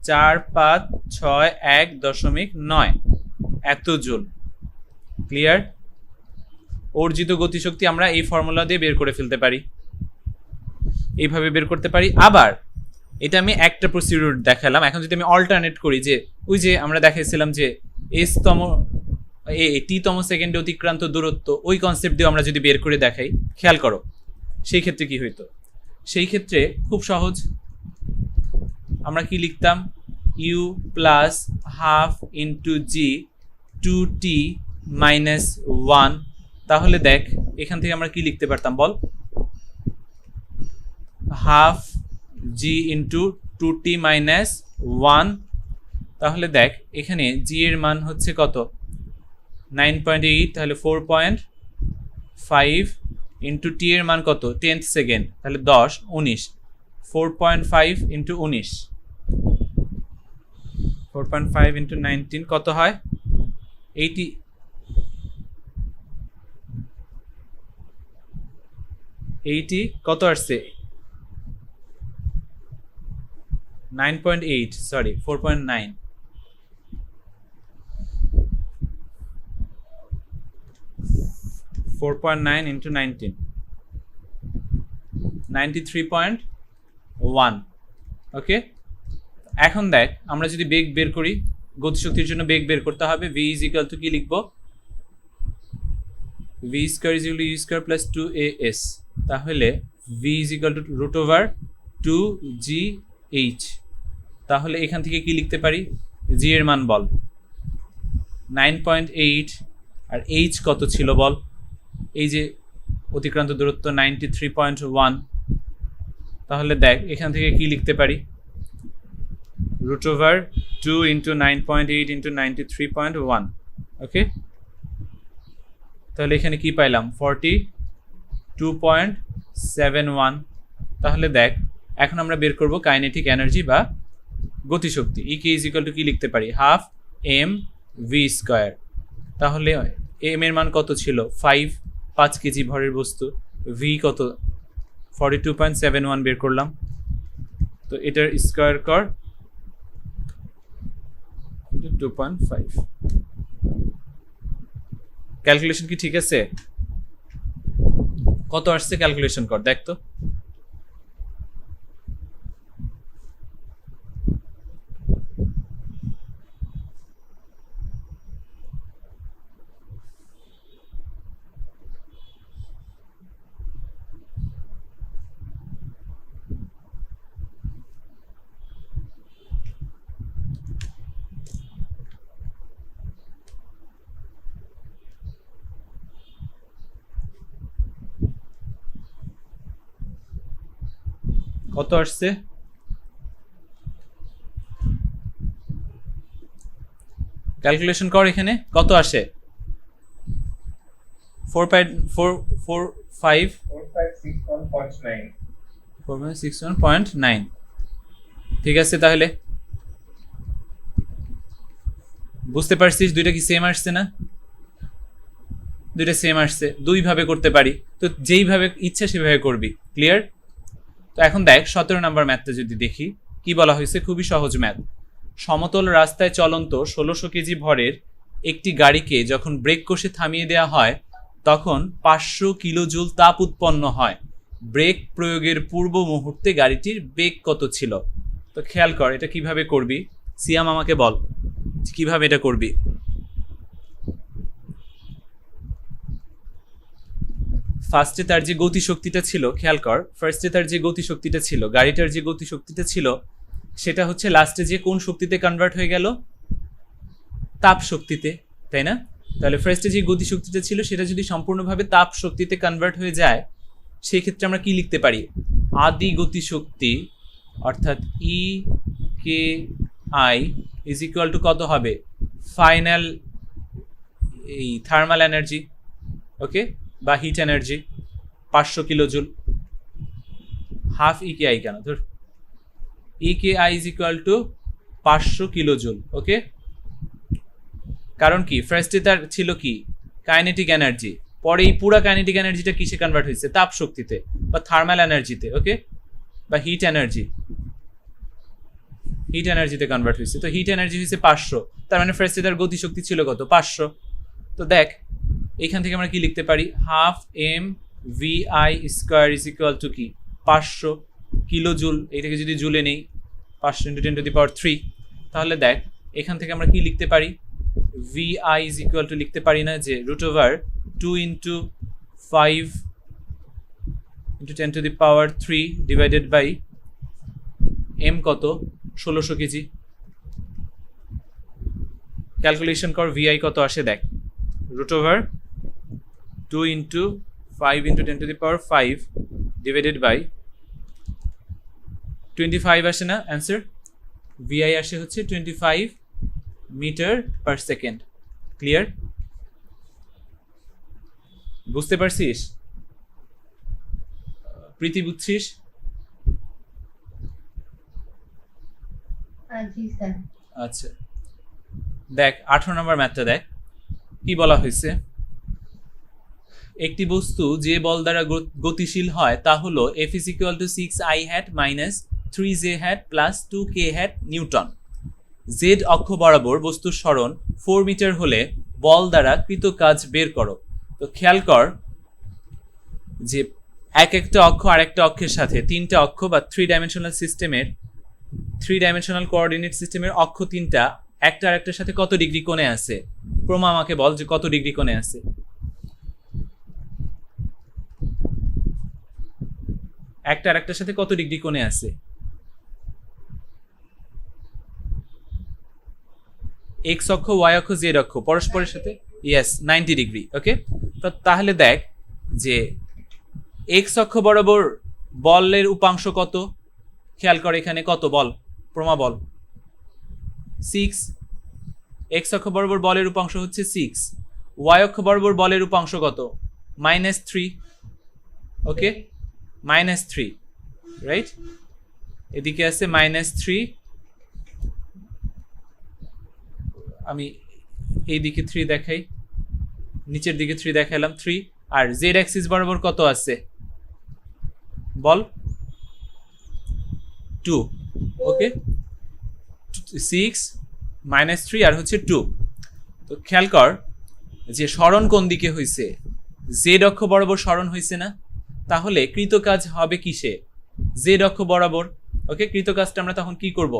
4,5,6,1.9 এত জুল। ক্লিয়ার? অর্জিত গতিশক্তি আমরা এই ফর্মুলা দিয়ে বের করে ফেলতে পারি, এইভাবে বের করতে পারি। আবার এটা আমি একটা প্রসিডিউর দেখালাম, এখন যদি আমি অল্টারনেট করি, যে ওই যে আমরা দেখাইছিলাম যে টি-তম সেকেন্ডে অতিক্রান্ত দূরত্ব, ওই কনসেপ্ট দিয়ে আমরা যদি বের করে দেখাই, খেয়াল করো সেই ক্ষেত্রে কি হইতো। সেই ক্ষেত্রে খুব সহজ, আমরা কি লিখতাম, u plus half into g 2t minus 1। তাহলে দেখ এখান থেকে আমরা কি লিখতে পারতাম বল, half g into 2t minus 1। তাহলে দেখ এখানে জি এর মান হচ্ছে কত, 9.8, তাহলে 4.5 ইন্টু টি এর মান কত, 10th সেকেন্ড, তাহলে 10 19, 4.5 ইন্টু 19, 4.5 ইন্টু 19 কত হয়, 80 কত আসছে, 9.8, সরি 4.9, 4.9 ইন্টু 19, 93.1। ওকে, এখন দেখ আমরা যদি বেগ বের করি, গতিশক্তির জন্য বেগ বের করতে হবে, v ইজ ইকুয়াল টু কি লিখবো, v square is equal to u square plus 2as। তাহলে v is equal to root over 2gh। তাহলে এখান থেকে কি লিখতে পারি, g এর মান বল, 9.8 আর h কত ছিল বল, এই যে অতিক্রান্ত দূরত্ব 93.1। তাহলে দেখ এখান থেকে কি লিখতে পারি, রুট ওভার 2 ইন্টু 9.8 ইন্টু 93.1। ওকে, তাহলে এখানে কি পাইলাম, 42.71। তাহলে দেখ এখন আমরা বের করব কাইনেটিক এনার্জি বা গতিশক্তি, ই কে ইজ ইকুয়াল টু কি লিখতে পারি, হাফ এম ভি স্কোয়ার। তাহলে এম এর মান কত ছিল, 5 কেজি ভরের বস্তু, ভি কত 42.71 বের করলাম, তো এটার স্কোয়ার কর 2.5। ক্যালকুলেশন কি ঠিক আছে, কত আসছে ক্যালকুলেশন কর দেখ তো। কত আসছে? ক্যালকুলেশন কর, এখানে কত আসে? 4.61.9 ঠিক আছে। তাহলে বুঝতে পারছিস দুইটা কি সেম আসছে না? দুইটা সেম আসছে, দুই ভাবে করতে পারি, তো যেইভাবে ইচ্ছা সেভাবে করবি। ক্লিয়ার? তো এখন দেখ 17 নাম্বার ম্যাথটা যদি দেখি, কি বলা হয়েছে, খুবই সহজ ম্যাথ। সমতল রাস্তায় চলন্ত 1600 কেজি ভরের একটি গাড়িকে যখন ব্রেক কষে থামিয়ে দেওয়া হয় তখন 500 কিলোজুল তাপ উৎপন্ন হয়। ব্রেক প্রয়োগের পূর্ব মুহূর্তে গাড়িটির বেগ কত ছিল? তো খেয়াল কর এটা কিভাবে করবি। সিয়াম আমাকে বল কিভাবে এটা করবি। ফার্স্টে তার যে গতিশক্তিটা ছিল, খেয়াল কর, ফার্স্টে তার যে গতিশক্তিটা ছিল, গাড়িটার যে গতিশক্তিটা ছিল, সেটা হচ্ছে লাস্টে যে কোন শক্তিতে কনভার্ট হয়ে গেল? তাপ শক্তিতে, তাই না? তাহলে ফার্স্টে যে গতিশক্তিটা ছিল সেটা যদি সম্পূর্ণভাবে তাপ শক্তিতে কনভার্ট হয়ে যায়, সেই ক্ষেত্রে আমরা কি লিখতে পারি? আদি গতিশক্তি অর্থাৎ E K I is equal to কত হবে? ফাইনাল এই থার্মাল এনার্জি, ওকে, বা heat energy 500 kilojoule. Half E K I কেন, ধর E K I is equal to 500 kilojoule, okay. কারণ কি, ফার্স্টে তার ছিল কি কাইনেটিক এনার্জি, পরে এই পুরা কাইনেটিক এনার্জিটা কিসে কনভার্ট হয়েছে? তাপ শক্তিতে বা থার্মাল এনার্জিতে, ওকে, বা হিট এনার্জি, হিট এনার্জিতে কনভার্ট হয়েছে। তো হিট এনার্জি হয়েছে 500, তার মানে ফার্স্টে তার গতিশক্তি ছিল কত? 500। তো দেখ এখান থেকে আমরা কি লিখতে পারি? Half m v i square is equal to কি 500 কিলোজুল। এটাকে যদি জুলে নেই 500 × 10⁻³ তাহলে দেখ এখান থেকে আমরা কি লিখতে পারি? V I is equal to লিখতে পারি না যে √2 × 5 × 10⁻³ ডিভাইডেড বাই এম কত? 1600 কেজি। ক্যালকুলেশন কর ভি আই কত আসে দেখ। √2 × 5 × 10⁻5 ডিভাইডেড বাই 25 আসে না অ্যান্সার? ভিআই আসে হচ্ছে 25 মিটার পার সেকেন্ড। ক্লিয়ার? বুঝতে পারছিস? প্রীতি বুঝছিস? জি স্যার। আচ্ছা দেখ 18 নম্বর ম্যাথটা দেখ কি বলা হয়েছে। একটি বস্তু যে বল দ্বারা গতিশীল হয় তা হলো F = 6i hat - 3j hat + 2k hat Newton. Z অক্ষ বরাবর বস্তুর সরণ 4 মিটার হলে বল দ্বারা কৃত কাজ বের করো। তো খেয়াল কর যে একটা অক্ষ আরেকটা অক্ষের সাথে, তিনটা অক্ষ বা 3 ডাইমেনশনাল সিস্টেমের 3 ডাইমেনশনাল কোঅর্ডিনেট সিস্টেমের অক্ষ তিনটা একটা আরেকটার সাথে কত ডিগ্রি কোণে আছে? প্রমা আমাকে বল যে কত ডিগ্রি কোণে আছে। একটা আরেকটার সাথে কত ডিগ্রি কোণে আছে? এক্স অক্ষ, ওয়াই অক্ষ, জেড অক্ষ পরস্পরের সাথে ইয়েস 90 ডিগ্রি, ওকে। তো তাহলে দেখ যে এক্স অক্ষ বরাবর বলের উপাংশ কত? খেয়াল করে এখানে কত বল, প্রমা বল 6। এক্স অক্ষ বরাবর বলের উপাংশ হচ্ছে 6। ওয়াই অক্ষ বরাবর বলের উপাংশ কত? -3, ওকে, -3, রাইট। এদিকে আছে -3, আমি এইদিকে 3 দেখাই, নিচের দিকে 3 দেখাইলাম 3। আর জেড অ্যাক্সিস বরাবর কত আছে বল? 2, ওকে, 6 -3 আর হচ্ছে 2। তো খেয়াল কর যে সরণ কোন দিকে হয়েছে? জেড অক্ষ বরাবর সরণ হয়েছে না? তাহলে কৃত কাজ হবে কিসে? জেড অক্ষ বরাবর, ওকে। কৃত কাজটা আমরা তখন কি করব?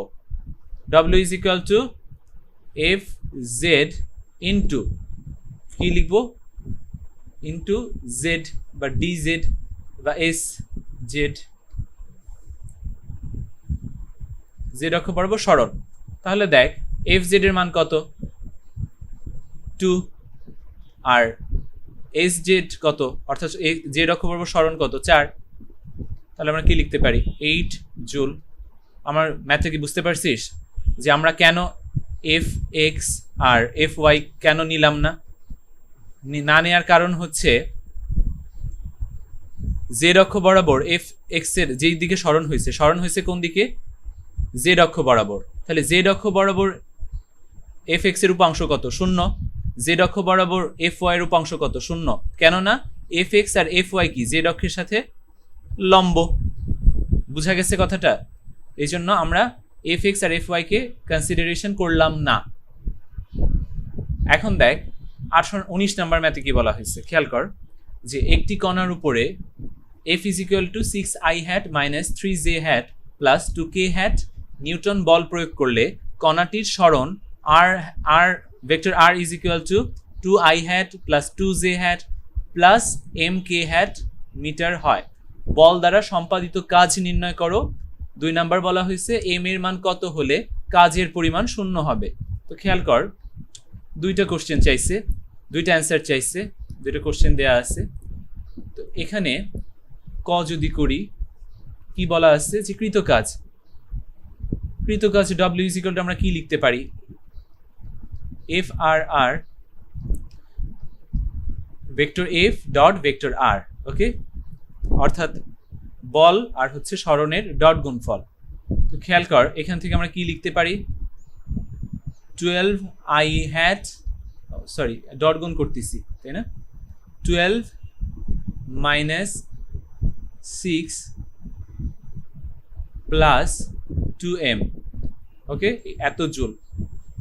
W = Fz ইন্টু কি লিখব? ইন্টু জেড বা ডিজেড বা এস জেড, জেড অক্ষ বরাবর সরণ। তাহলে দেখ Fz এর মান কত? 2। আর এস জেড কত, অর্থাৎ জেড অক্ষ বরাবর সরণ কত? 4। তাহলে আমরা কি লিখতে পারি 8 জুল। আমার ম্যাথটা কি বুঝতে পারছিস যে আমরা কেন এফ এক্স আর এফ ওয়াই কেন নিলাম না? না নেওয়ার কারণ হচ্ছে জেড অক্ষ বরাবর এফ এক্স এর যেই দিকে স্মরণ হয়েছে কোন দিকে? জেড অক্ষ বরাবর। তাহলে জেড অক্ষ বরাবর এফ এক্স এর উপাংশ কত? 0। জেড অক্ষ বরাবর এফ ওয়াই এর উপাংশ কত? 0। কেননা এফ এক্স আর এফ ওয়াই কি জেড অক্ষের সাথে লম্ব। বুঝা গেছে কথাটা? এই জন্য আমরা এফ এক্স আর এফ ওয়াই কে কনসিডারেশন করলাম না। এখন দেখ 19 নাম্বার ম্যাথে কি বলা হয়েছে, খেয়াল কর যে একটি কণার উপরে f is equal to 6i hat minus 3j hat plus 2k hat newton বল প্রয়োগ করলে কণাটির সরণ r vector r is equal to 2i hat plus 2j hat plus mk hat metre হয়। বল দ্বারা সম্পাদিত কাজ নির্ণয় করো। 2 নাম্বার বলা হয়েছে m এর মান কত হলে কাজের পরিমাণ 0 হবে। তো খেয়াল কর দুইটা কোশ্চেন চাইছে, দুইটা অ্যান্সার চাইছে, দুইটা কোশ্চেন দেয়া আছে। তো এখানে ক যদি করি কি বলা আছে যে কৃতকাজ w ইজ ইকুয়াল টু আমরা কি লিখতে পারি? এফ আর আর ভেক্টর এফ ডট ভেক্টর আর, ওকে, অর্থাৎ বল আর হচ্ছে সরণের ডট গুণফল। তো খেয়াল কর এখান থেকে আমরা কি লিখতে পারি? 12i hat, সরি ডট গুণ করতেছি তাই না, 12 মাইনাস 6 প্লাস 2m, ওকে, এত জুল।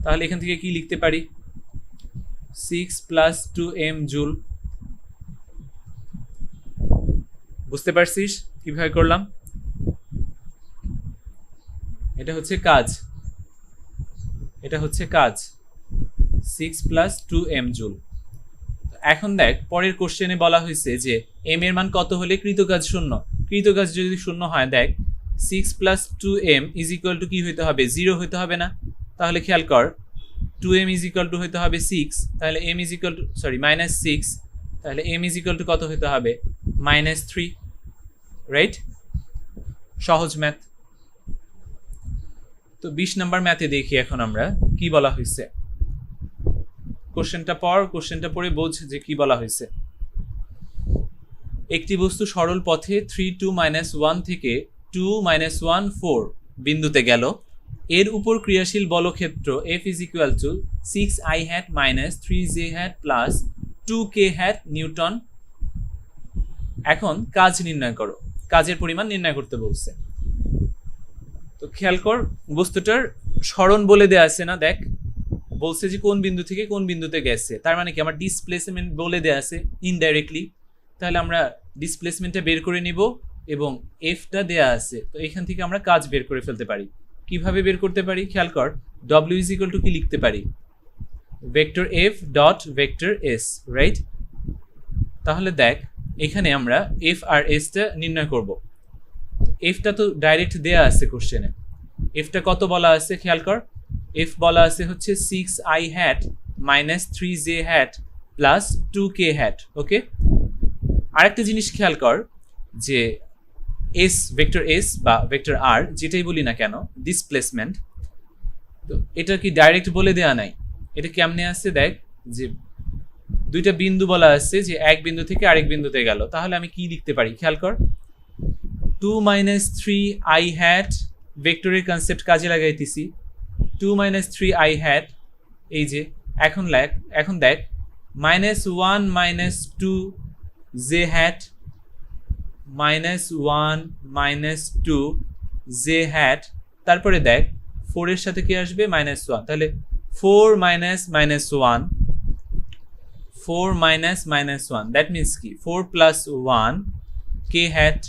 তাহলে এখান থেকে কি লিখতে পারি? 6 প্লাস 2m জুল। বুঝতে পারছিস কিভাবে করলাম? এটা হচ্ছে কাজ 6 প্লাস 2m জুল। এখন দেখ পরের কোশ্চেনে বলা হয়েছে যে m এর মান কত হলে কৃতকাজ 0। কৃতকাজ যদি 0 হয় দেখ 6 plus 2m is equal to কি হইতে হবে? 0 হইতে হবে না? তাহলে খেয়াল কর 2m ইজ ইকুয়াল টু হইতে হবে 6, তাহলে m is equal to minus 6, তাহলে m ইজ ইকুয়াল টু কত হইতে হবে? -3, রাইট? সহজ ম্যাথ। তো 20 নাম্বার ম্যাথে দেখি এখন আমরা কি বলা হয়েছে। কোশ্চেনটা পড়ে বোঝ যে কি বলা হয়েছে। একটি বস্তু সরল পথে 3 2 -1 থেকে 2 -1 4 বিন্দুতে গেল। এর উপর ক্রিয়াশীল বলক্ষেত্র F is equal to 6i hat minus 3j hat plus 2k hat Newton. এখন কাজ নির্ণয় করো, কাজের পরিমাণ নির্ণয় করতে বলছে। তো খেয়াল কর বস্তুটার সরণ বলে দেয়া আছে না, দেখ বলছে যে কোন বিন্দু থেকে কোন বিন্দুতে গেছে, তার মানে কি আমার ডিসপ্লেসমেন্ট বলে দেয়া আছে ইনডাইরেক্টলি। তাহলে আমরা ডিসপ্লেসমেন্টটা বের করে নিব এবং এফটা দেয়া আছে, তো এখান থেকে আমরা কাজ বের করে ফেলতে পারি। কিভাবে বের করতে পারি? খেয়াল কর w ইজ ইকুয়াল টু কি লিখতে পারি? Vector F dot vector S, right? তাহলে দেখ এখানে আমরা এফ আর এসটা নির্ণয় করব। এফটা তো ডাইরেক্ট দেয়া আছে কোশ্চেনে। এফটা কত বলা আছে খেয়াল কর, এফ বলা আছে হচ্ছে 6i hat minus 3j hat plus 2k hat, ওকে। আরেকটা জিনিস খেয়াল কর যে এস ভেক্টর এস বা ভেক্টর আর যেটাই বলি না কেন ডিসপ্লেসমেন্ট, তো এটা কি ডাইরেক্ট বলে দেয়া নাই, এটা কেমনে আছে দেখ যে দুইটা বিন্দু বলা আছে যে এক বিন্দু থেকে আরেক বিন্দুতে গেল। তাহলে আমি কি লিখতে পারি খেয়াল কর 2 - 3i hat ভেক্টরের কনসেপ্ট কাজে লাগাইতেছি। 2 - 3i hat এই যে এখন দেখ -1 - 2j hat -1 - 2j hat, তারপরে দেখ 4 এর সাথে কি আসবে? -1, তাহলে 4 - -1 4 - -1 দ্যাট মিনস কি 4 + 1 k hat।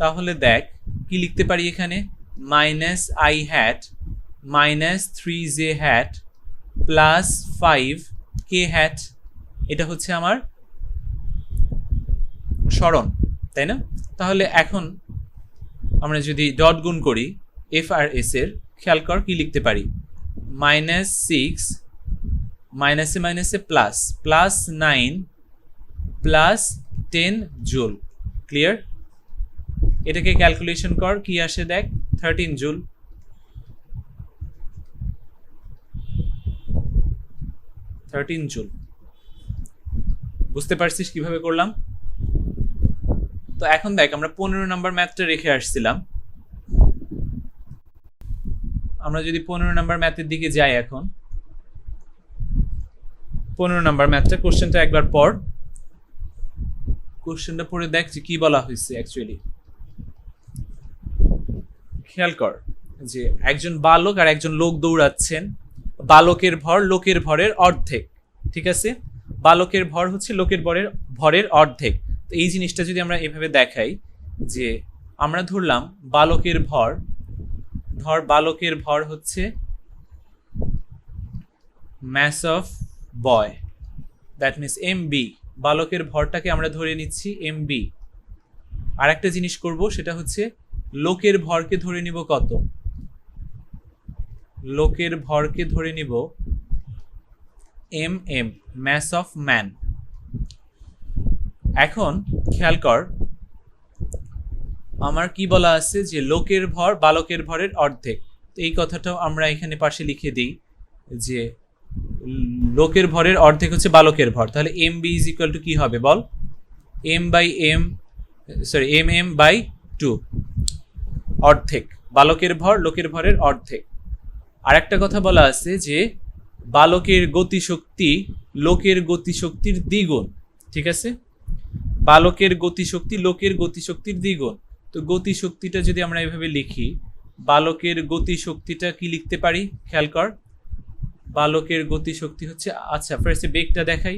তাহলে দেখ কি লিখতে পারি এখানে -i hat -3j hat plus 5k hat, এটা হচ্ছে আমার সরণ, তাই না? তাহলে এখন আমরা যদি ডট গুণ করি এফ আর এস এর, খেয়াল কর কি লিখতে পারি -6 মাইনাসে মাইনাসে প্লাস 9 প্লাস 10 জুল। ক্লিয়ার? এটাকে ক্যালকুলেশন কর, কি আসে দেখ, 13 জুল। বুঝতে পারছিস কিভাবে করলাম? তো এখন দেখ, আমরা 15 নাম্বার ম্যাথটা রেখে আসছিলাম। আমরা যদি 15 নাম্বার ম্যাথের দিকে যাই, এখন 15 নাম্বার ম্যাথটা, কোশ্চেনটা একবার পড়। কোশ্চেনটা পড়ে দেখ যে কি বলা হয়েছে অ্যাকচুয়ালি। খেয়াল কর যে একজন বালক আর একজন লোক দৌড়াচ্ছেন। বালকের ভর লোকের ভরের অর্ধেক, ঠিক আছে? বালকের ভর হচ্ছে লোকের ভরের অর্ধেক। তো এই জিনিসটা যদি আমরা এভাবে দেখাই যে আমরা ধরলাম বালকের ভর, বালকের ভর হচ্ছে mass of boy, that means mb। বালকের ভরটাকে আমরা ধরে নিচ্ছি mb। আর একটা জিনিস করব, সেটা হচ্ছে লোকের ভরকে ধরে নিব কত? লোকের ভরকে ধরে নিব mm, ম্যাস অফ ম্যান। এখন খেয়াল কর, আমার কি বলা আছে যে লোকের ভর বালকের ভরের অর্ধেক। তো এই কথাটাও আমরা এখানে পাশে লিখে দিই যে লোকের ভরের অর্ধেক হচ্ছে বালকের ভর। তাহলে mb ইজ ইকুয়াল টু কি হবে বল? mm/2, অর্ধেক। বালকের ভর লোকের ভরের অর্ধেক। আর একটা কথা বলা আছে যে বালকের গতিশক্তি লোকের গতিশক্তির দ্বিগুণ, ঠিক আছে? বালকের গতিশক্তি লোকের গতিশক্তির দ্বিগুণ। তো গতিশক্তিটা যদি আমরা এভাবে লিখি, বালকের গতিশক্তিটা কি লিখতে পারি? খেয়াল কর, বালকের গতিশক্তি হচ্ছে, আচ্ছা ফার্স্টে বেগটা দেখাই।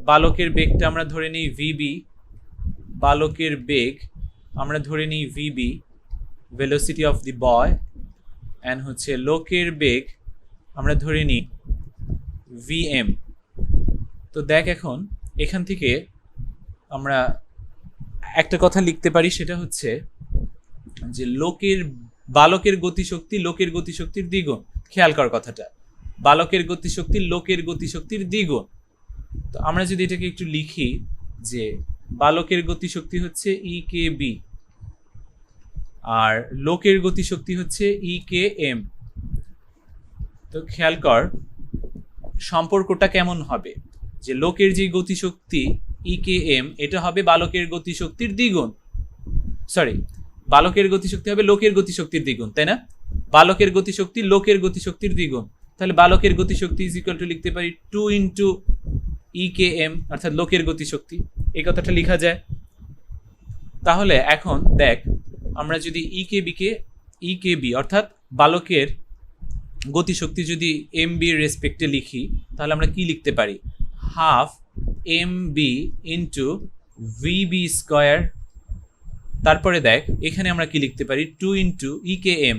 বালকের বেগটা আমরা ধরে নিই vb। বালকের বেগ আমরা ধরে নিই vb, velocity of the boy. And হচ্ছে লোকের বেগ আমরা ধরে নিই vm। তো দেখ, এখন এখান থেকে আমরা একটা কথা লিখতে পারি, সেটা হচ্ছে যে বালকের গতিশক্তি লোকের গতিশক্তির দ্বিগুণ। খেয়াল কর কথাটা, বালকের গতিশক্তি লোকের গতিশক্তির দ্বিগুণ। তো আমরা যদি এটাকে একটু লিখি যে বালকের গতিশক্তি হচ্ছে ekb আর লোকের গতিশক্তি হচ্ছে ekm। তো খেয়াল কর সম্পর্কটা কেমন হবে, যে লোকের যে গতিশক্তি ekm এটা হবে বালকের গতিশক্তির দ্বিগুণ। সরি, বালকের গতিশক্তি হবে লোকের গতিশক্তির দ্বিগুণ, তাই না? বালকের গতিশক্তি লোকের গতিশক্তির দ্বিগুণ। তাহলে বালকের গতিশক্তি ইজ ইকুয়াল টু লিখতে পারি 2 ইন্টু ekm, অর্থাৎ লোকের গতিশক্তি। এই কথাটা লেখা যায়। তাহলে এখন দেখ, আমরা যদি ekb অর্থাৎ বালকের গতিশক্তি যদি mb এর রেসপেক্টে লিখি, তাহলে আমরা কি লিখতে পারি? Half mb into vb square. তারপরে দেখ, এখানে আমরা কি লিখতে পারি? 2 into ekm,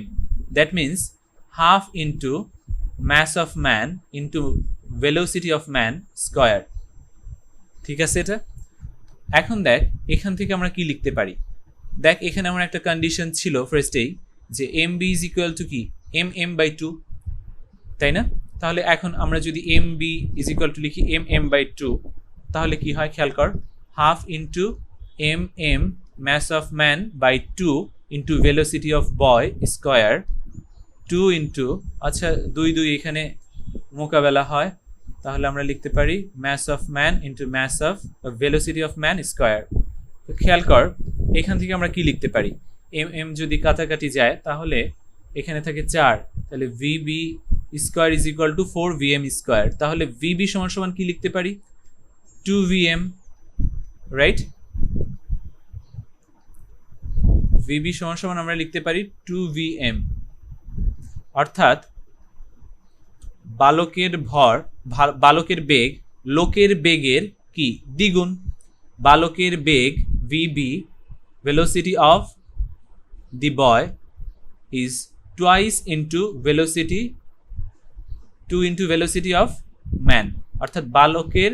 that means half into mass of man into velocity of man square, ঠিক আছে? এটা এখন দেখ, এখান থেকে আমরা কি লিখতে পারি? দেখ, এখানে আমার একটা কন্ডিশন ছিল ফার্স্টেই যে mb ইজ ইকুয়াল টু কি mm/2, তাই না? তাহলে এখন আমরা যদি mb ইজ ইকুয়াল টু লিখি mm/2, তাহলে কি হয় খেয়াল কর, half into mm mass of man by 2 into velocity of boy square 2 into, আচ্ছা 2 এখানে মোকাবেলা হয়, তাহলে আমরা লিখতে পারি mass of man into mass of velocity of man square। তো খেয়াল কর, এখান থেকে আমরা কি লিখতে পারি? mm যদি কাটাকাটি যায় তাহলে এখানে থাকে 4, তাহলে vb square is equal two 4vm square. তাহলে vb সমান সমান কি লিখতে পারি? 2vm, right? vb সমান সমান আমরা লিখতে পারি 2vm, অর্থাৎ বালকের ভর বালকের বেগ লোকের বেগের কি দ্বিগুণ। বালকের বেগ vb, velocity of the boy is twice into velocity 2 into velocity of man, অর্থাৎ বালকের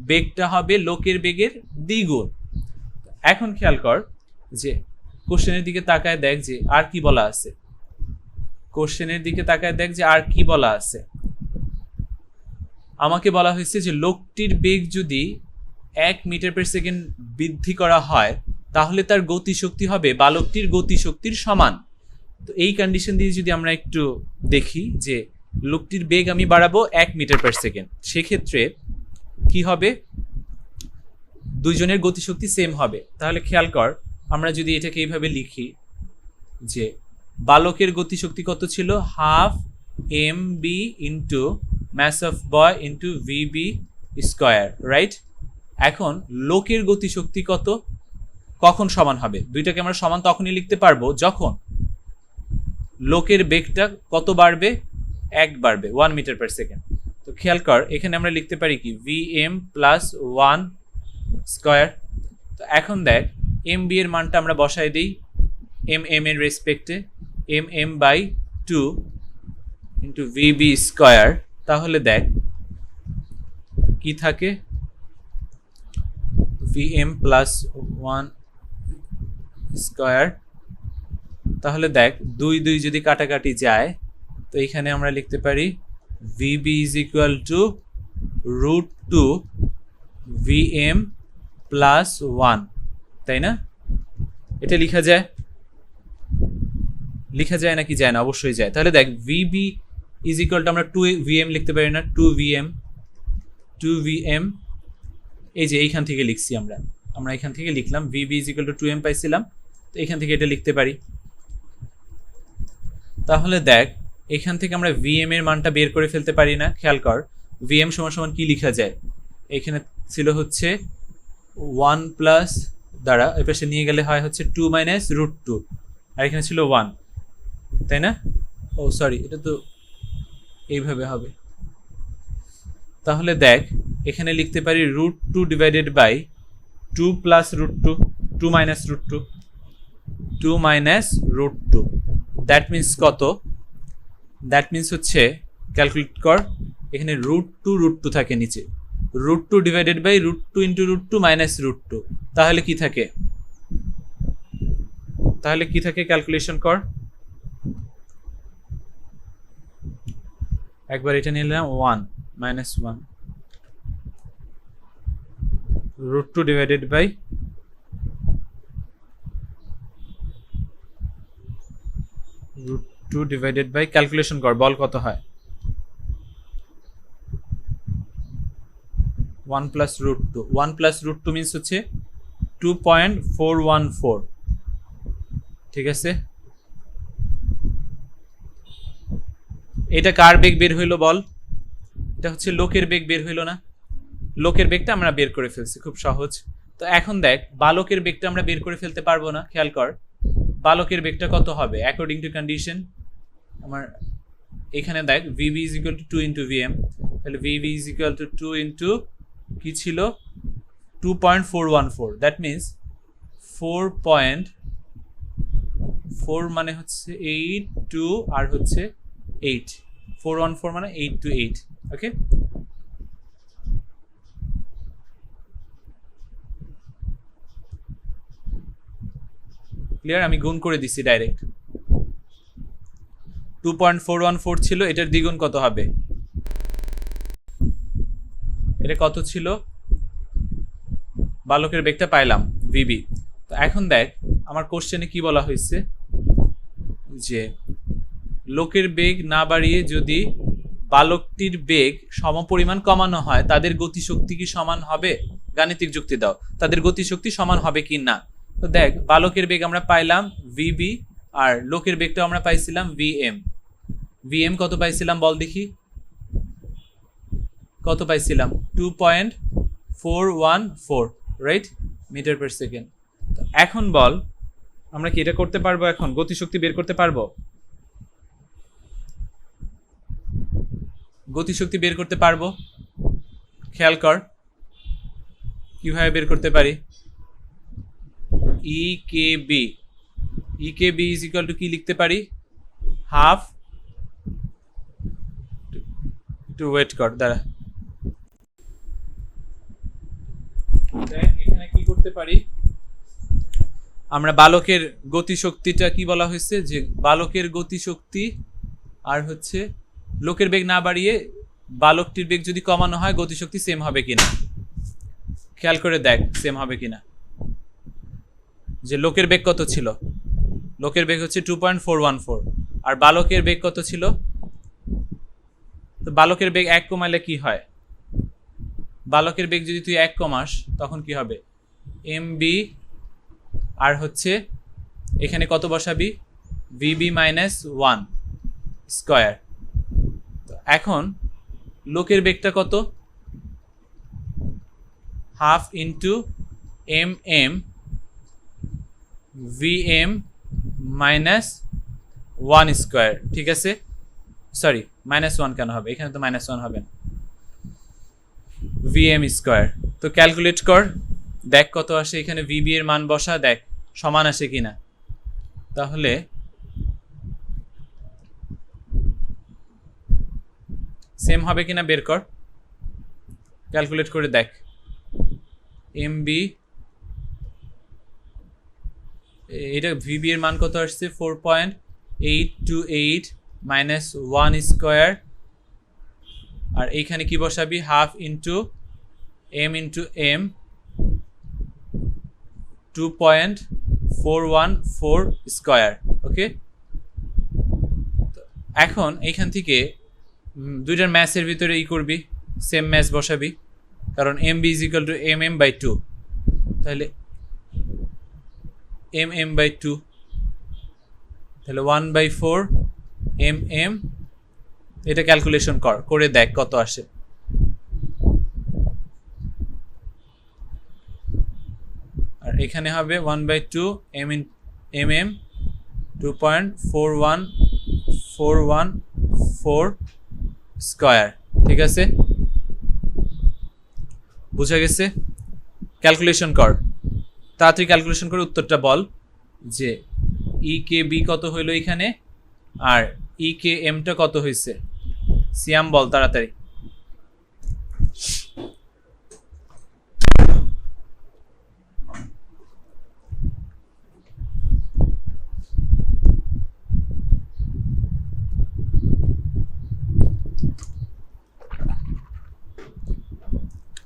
বেগটা হবে লোকের বেগের দ্বিগুণ। এখন খেয়াল কর যে কোশ্চেনের দিকে তাকায় দেখ যে আর কি বলা আছে। কোশ্চেনের দিকে তাকায় দেখ যে আর কি বলা আছে। আমাকে বলা হয়েছে যে লোকটির বেগ যদি 1 মিটার পার সেকেন্ড বৃদ্ধি করা হয়, তাহলে তার গতিশক্তি হবে বালকটির গতিশক্তির সমান। তো এই কন্ডিশন দিয়ে যদি আমরা একটু দেখি যে লোকটির বেগ আমি বাড়াবো 1 মিটার পার সেকেন্ড, সেক্ষেত্রে কি হবে, দুইজনের গতিশক্তি সেম হবে। তাহলে খেয়াল কর, আমরা যদি এটাকে এইভাবে লিখি যে বালকের গতিশক্তি কত ছিল, half m b into mass of boy into VB square, right. এখন লোকের গতিশক্তি কত, কখন সমান হবে, দুইটাকে আমরা সমান তখনই লিখতে পারবো যখন লোকের বেগটা কত বাড়বে, 1 বাড়বে, 1 মিটার পার সেকেন্ড। তো খেয়াল কর, এখানে আমরা লিখতে পারি কি ভি এম প্লাস 1 স্কোয়ার। তো এখন দেখ এম বি এর মানটা আমরা বসাই দিই এম এম এর রেসপেক্টে, M M by 2 into VB square. তাহলে দেখ কি থাকে, ভি এম প্লাস 1 স্কোয়ার। তাহলে দেখ 2 2 যদি কাটাকাটি যায়, তো এখানে আমরা লিখতে পারি VB is equal to √2 VM plus 1, তাই না? এটা লেখা যায়, লেখা যায় নাকি যায় না? অবশ্যই যায়। তাহলে দেখ ভিবি ইজ ইকুয়াল টু আমরা 2 ভিএম লিখতে পারি না, 2 ভিএম, এই যে এইখান থেকে লিখছি আমরা এখান থেকে লিখলাম VB is equal two 2m পাইছিলাম, তো এখান থেকে এটা লিখতে পারি। তাহলে দেখ এখান থেকে আমরা ভিএম এর মানটা বের করে ফেলতে পারি না? খেয়াল কর, ভিএম সমান সমান কি লেখা যায়, এখানে ছিল হচ্ছে 1 প্লাস, দ্বারা এই পাশে নিয়ে গেলে হয় হচ্ছে 2 মাইনাস √2, আর এখানে ছিল 1, তাই না? ও সরি, এটা তো এইভাবে হবে। তাহলে দেখ এখানে লিখতে পারি √2 divided by 2 plus √2, 2 minus √2, 2 minus √2, that means কত, দ্যাট মিনস হচ্ছে ক্যালকুলেট কর, এখানে √2 থাকে নিচে, √2 ডিভাইডেড বাই √2 ইন্টু √2 মাইনাস √2, তাহলে কি থাকে, ক্যালকুলেশন কর। একবার এটা নিলাম 1 minus 1, √2 divided by √2 divided by, calculation কর, বল কত হয়, 1 প্লাস √2, 1 প্লাস √2 মিনস হচ্ছে 2.414, ঠিক আছে? এটা কার বেগ বের হইলো বল, এটা হচ্ছে লোকের বেগ বের হইলো না? লোকের বেগটা আমরা বের করে ফেলছি, খুব সহজ। তো এখন দেখ বালকের বেগটা আমরা বের করে ফেলতে পারবো না? খেয়াল কর, বালকের বেগটা কত হবে অ্যাকর্ডিং টু কন্ডিশন, আমার এখানে দেখ VB is equal to 2 into VM, তাহলে VB is equal to 2 into কি ছিল 2.414, দ্যাট মিনস 4.4 মানে হচ্ছে 8 2 আর হচ্ছে 8, 414 মানে 8 to 8, ওকে? ক্লিয়ার? আমি গুণ করে দিছি ডাইরেক্ট, 2.414 ছিল, এটার দ্বিগুণ কত হবে, এটা কত ছিল, বালকের বেগটা পাইলাম ভিবি। তো এখন দেখ আমার কোশ্চেনে কি বলা হয়েছে, যে লোকের বেগ না বাড়িয়ে যদি বালকটির বেগ সমপরিমাণ কমানো হয়, তাদের গতিশক্তি কি সমান হবে? গাণিতিক যুক্তি দাও, তাদের গতিশক্তি সমান হবে কি না। তো দেখ বালকের বেগ আমরা পাইলাম ভিবি, আর লোকের বেগটা আমরা পাইছিলাম ভিএম কত পাইছিলাম বল দেখি, কত পাইছিলাম 2.414, রাইট, মিটার পার সেকেন্ড। তো এখন বল আমরা কি এটা করতে পারবো, এখন গতিশক্তি বের করতে পারবো? গতিশক্তি বের করতে পারবো, খেয়াল কর কিভাবে বের করতে পারি, ইকেবি ইজ ইকুয়াল টু কি লিখতে পারি, হাফ, একটু ওয়েট কর দাঁড়া, এখানে কি করতে পারি আমরা, বালকের গতিশক্তিটা কি বলা হয়েছে, যে বালকের গতিশক্তি আর হচ্ছে লোকের বেগ না বাড়িয়ে বালকটির বেগ যদি কমানো হয় গতিশক্তি সেম হবে কিনা, খেয়াল করে দেখ সেম হবে কিনা। যে লোকের বেগ কত ছিল, লোকের বেগ হচ্ছে 2.414, আর বালকের বেগ কত ছিল? তো বালকের বেগ 1 কমাইলে কি হয়? বালকের বেগ যদি তুই 1 কমাস তখন কি হবে? mb আর হচ্ছে এখানে কত বসাবি? vb minus 1 square. এখন লোকের বেগটা কত? Half into mm vm minus 1 square, ঠিক আছে? সরি, -1 কেন হবে? এখানে তো -1 হবে না, vm স্কয়ার। তো ক্যালকুলেট কর, দেখ কত আসে। এখানে vb এর মান বসা, দেখ সমান আসে কিনা। তাহলে সেম হবে কিনা বের কর, ক্যালকুলেট করে দেখ। mb, এটা vb এর মান কত আসছে? 4.828 মাইনাস 1 স্কয়ার, আর এইখানে কি বসাবি? Half into m 2.414 square. Okay, এখন এইখান থেকে দুইটার ম্যাথের ভিতরে করবি, সেম ম্যাথ বসাবি, কারণ mb is equal two mm/2, তাহলে mm/2, তাহলে 1/4 mm। এটা ক্যালকুলেশন করে দেখ কত আসে। আর এখানে হবে 1/2 mm 2.414 স্কয়ার, ঠিক আছে? বুঝা গেছে? ক্যালকুলেশন কর, তাড়াতাড়ি ক্যালকুলেশন করে উত্তরটা বল যে ই কে বি কত হইলো এখানে, আর ই কে এমটা কত হয়েছে। সিয়াম বল তাড়াতাড়ি।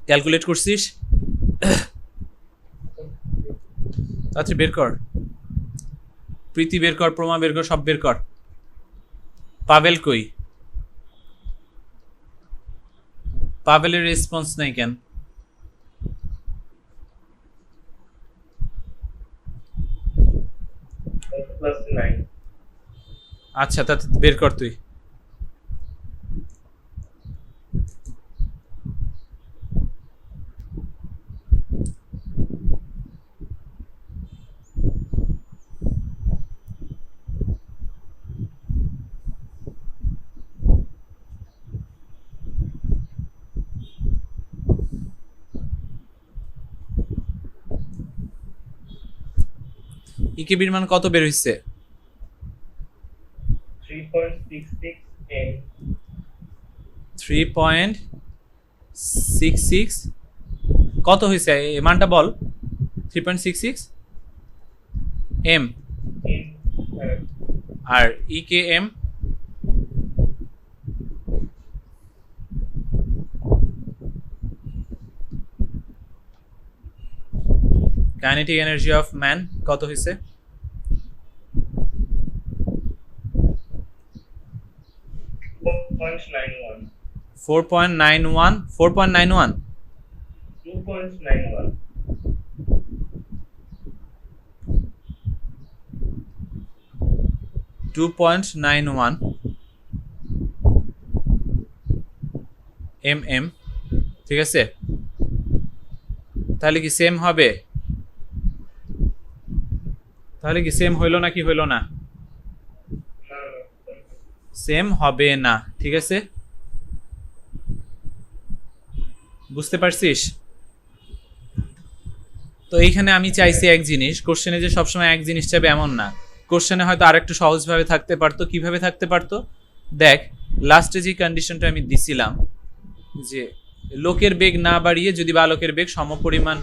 ক্যালকুলেট করছিস? তাড়াতাড়ি বের কর, প্রীতি বের কর, প্রমা বের কর, সব বের কর। পাভেল কই? পাভেলের রেসপন্স নাই কেন? আচ্ছা, তা বের কর তুই। ইকেবির মান কত বের হইছে? 3.66 কত হইছে এই মানটা বল। 3.66 এম, আর E K M kinetic energy of man কত হয়েছে? 4.91 4.91 2.91 mm, ঠিক আছে? তাহলে কি সেম হবে? তাহলে কি সেম হইল না কি হইল না? সেম হবে না, ঠিক আছে? বুঝতে পারছিস? তো এইখানে আমি চাইছি এক জিনিস, কোশ্চেনে যে সবসময় এক জিনিস চাইবে এমন না, কোশ্চেনে হয়তো আরেকটু সহজভাবে থাকতে পারতো। কিভাবে থাকতে পারতো? দেখ, লাস্টে যে কন্ডিশনটা আমি দিছিলাম যে লোকের বেগ না বাড়িয়ে যদি বালকের বেগ সমপরিমাণ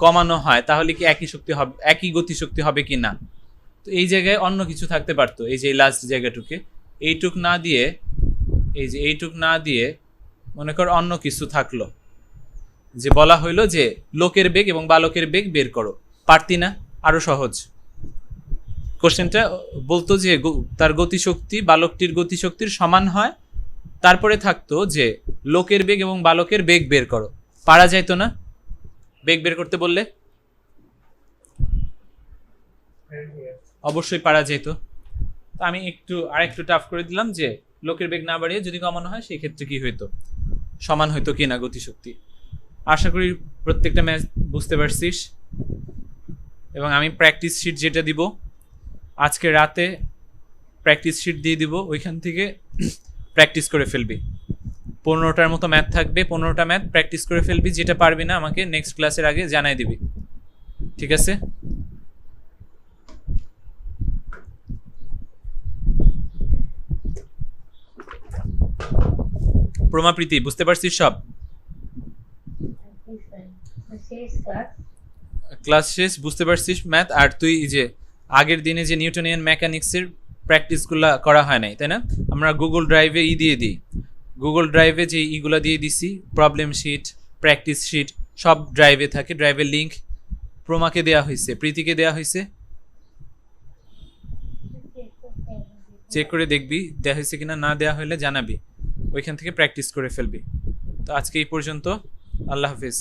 কমানো হয় তাহলে কি একই শক্তি হবে, একই গতিশক্তি হবে কি না? তো এই জায়গায় অন্য কিছু থাকতে পারতো। এই যে লাস্ট জায়গাটুকে এইটুক না দিয়ে, এই যে এইটুক না দিয়ে মনে কর অন্য কিছু থাকলো, যে বলা হইলো যে লোকের বেগ এবং বালকের বেগ বের করো, পারতি না? আরো সহজ কোশ্চেনটা বলতো যে তার গতিশক্তি বালকটির গতিশক্তির সমান হয়, তারপরে থাকতো যে লোকের বেগ এবং বালকের বেগ বের করো। পারা যাইতো না বেগ বের করতে বললে? অবশ্যই পারা যেত। তো আমি আরেকটু টাফ করে দিলাম যে লোকের বেগ না বাড়িয়ে যদি কমানো হয় সেই ক্ষেত্রে কি হইতো, সমান হইতো কিনা গতিশক্তি। আশা করি প্রত্যেকটা ম্যাচ বুঝতে পারছিস। এবং আমি প্র্যাকটিস শিট যেটা দিব আজকে রাতে প্র্যাকটিস শিট দিয়ে দিব, ওইখান থেকে প্র্যাকটিস করে ফেলবি। 15টার মতো ম্যাথ থাকবে, 15টা ম্যাথ প্র্যাকটিস করে ফেলবি। যেটা পারবি না আমাকে নেক্সট ক্লাসের আগে জানাই দিবি, ঠিক আছে? প্রমাপ্রীতি বুঝতে পারছিস সব? শেষ ক্লাস ক্লাস শেষ, বুঝতে পারছিস ম্যাথ? আর তুই যে আগের দিনে যে নিউটনিয়ান মেকানিক্সের প্র্যাকটিসগুলো করা হয় নাই, তাই না? আমরা গুগল ড্রাইভে দিয়ে দিই, গুগল ড্রাইভে যে ইগুলো দিয়ে দিছি, প্রবলেম শিট, প্র্যাকটিস শিট সব ড্রাইভে থাকে। ড্রাইভের লিঙ্ক প্রমাকে দেওয়া হয়েছে, প্রীতিকে দেওয়া হয়েছে, চেক করে দেখবি দেওয়া হয়েছে কিনা। না দেওয়া হলে জানাবি, ওইখান থেকে প্র্যাকটিস করে ফেলবি। তো আজকে এই পর্যন্ত, আল্লাহ হাফিজ।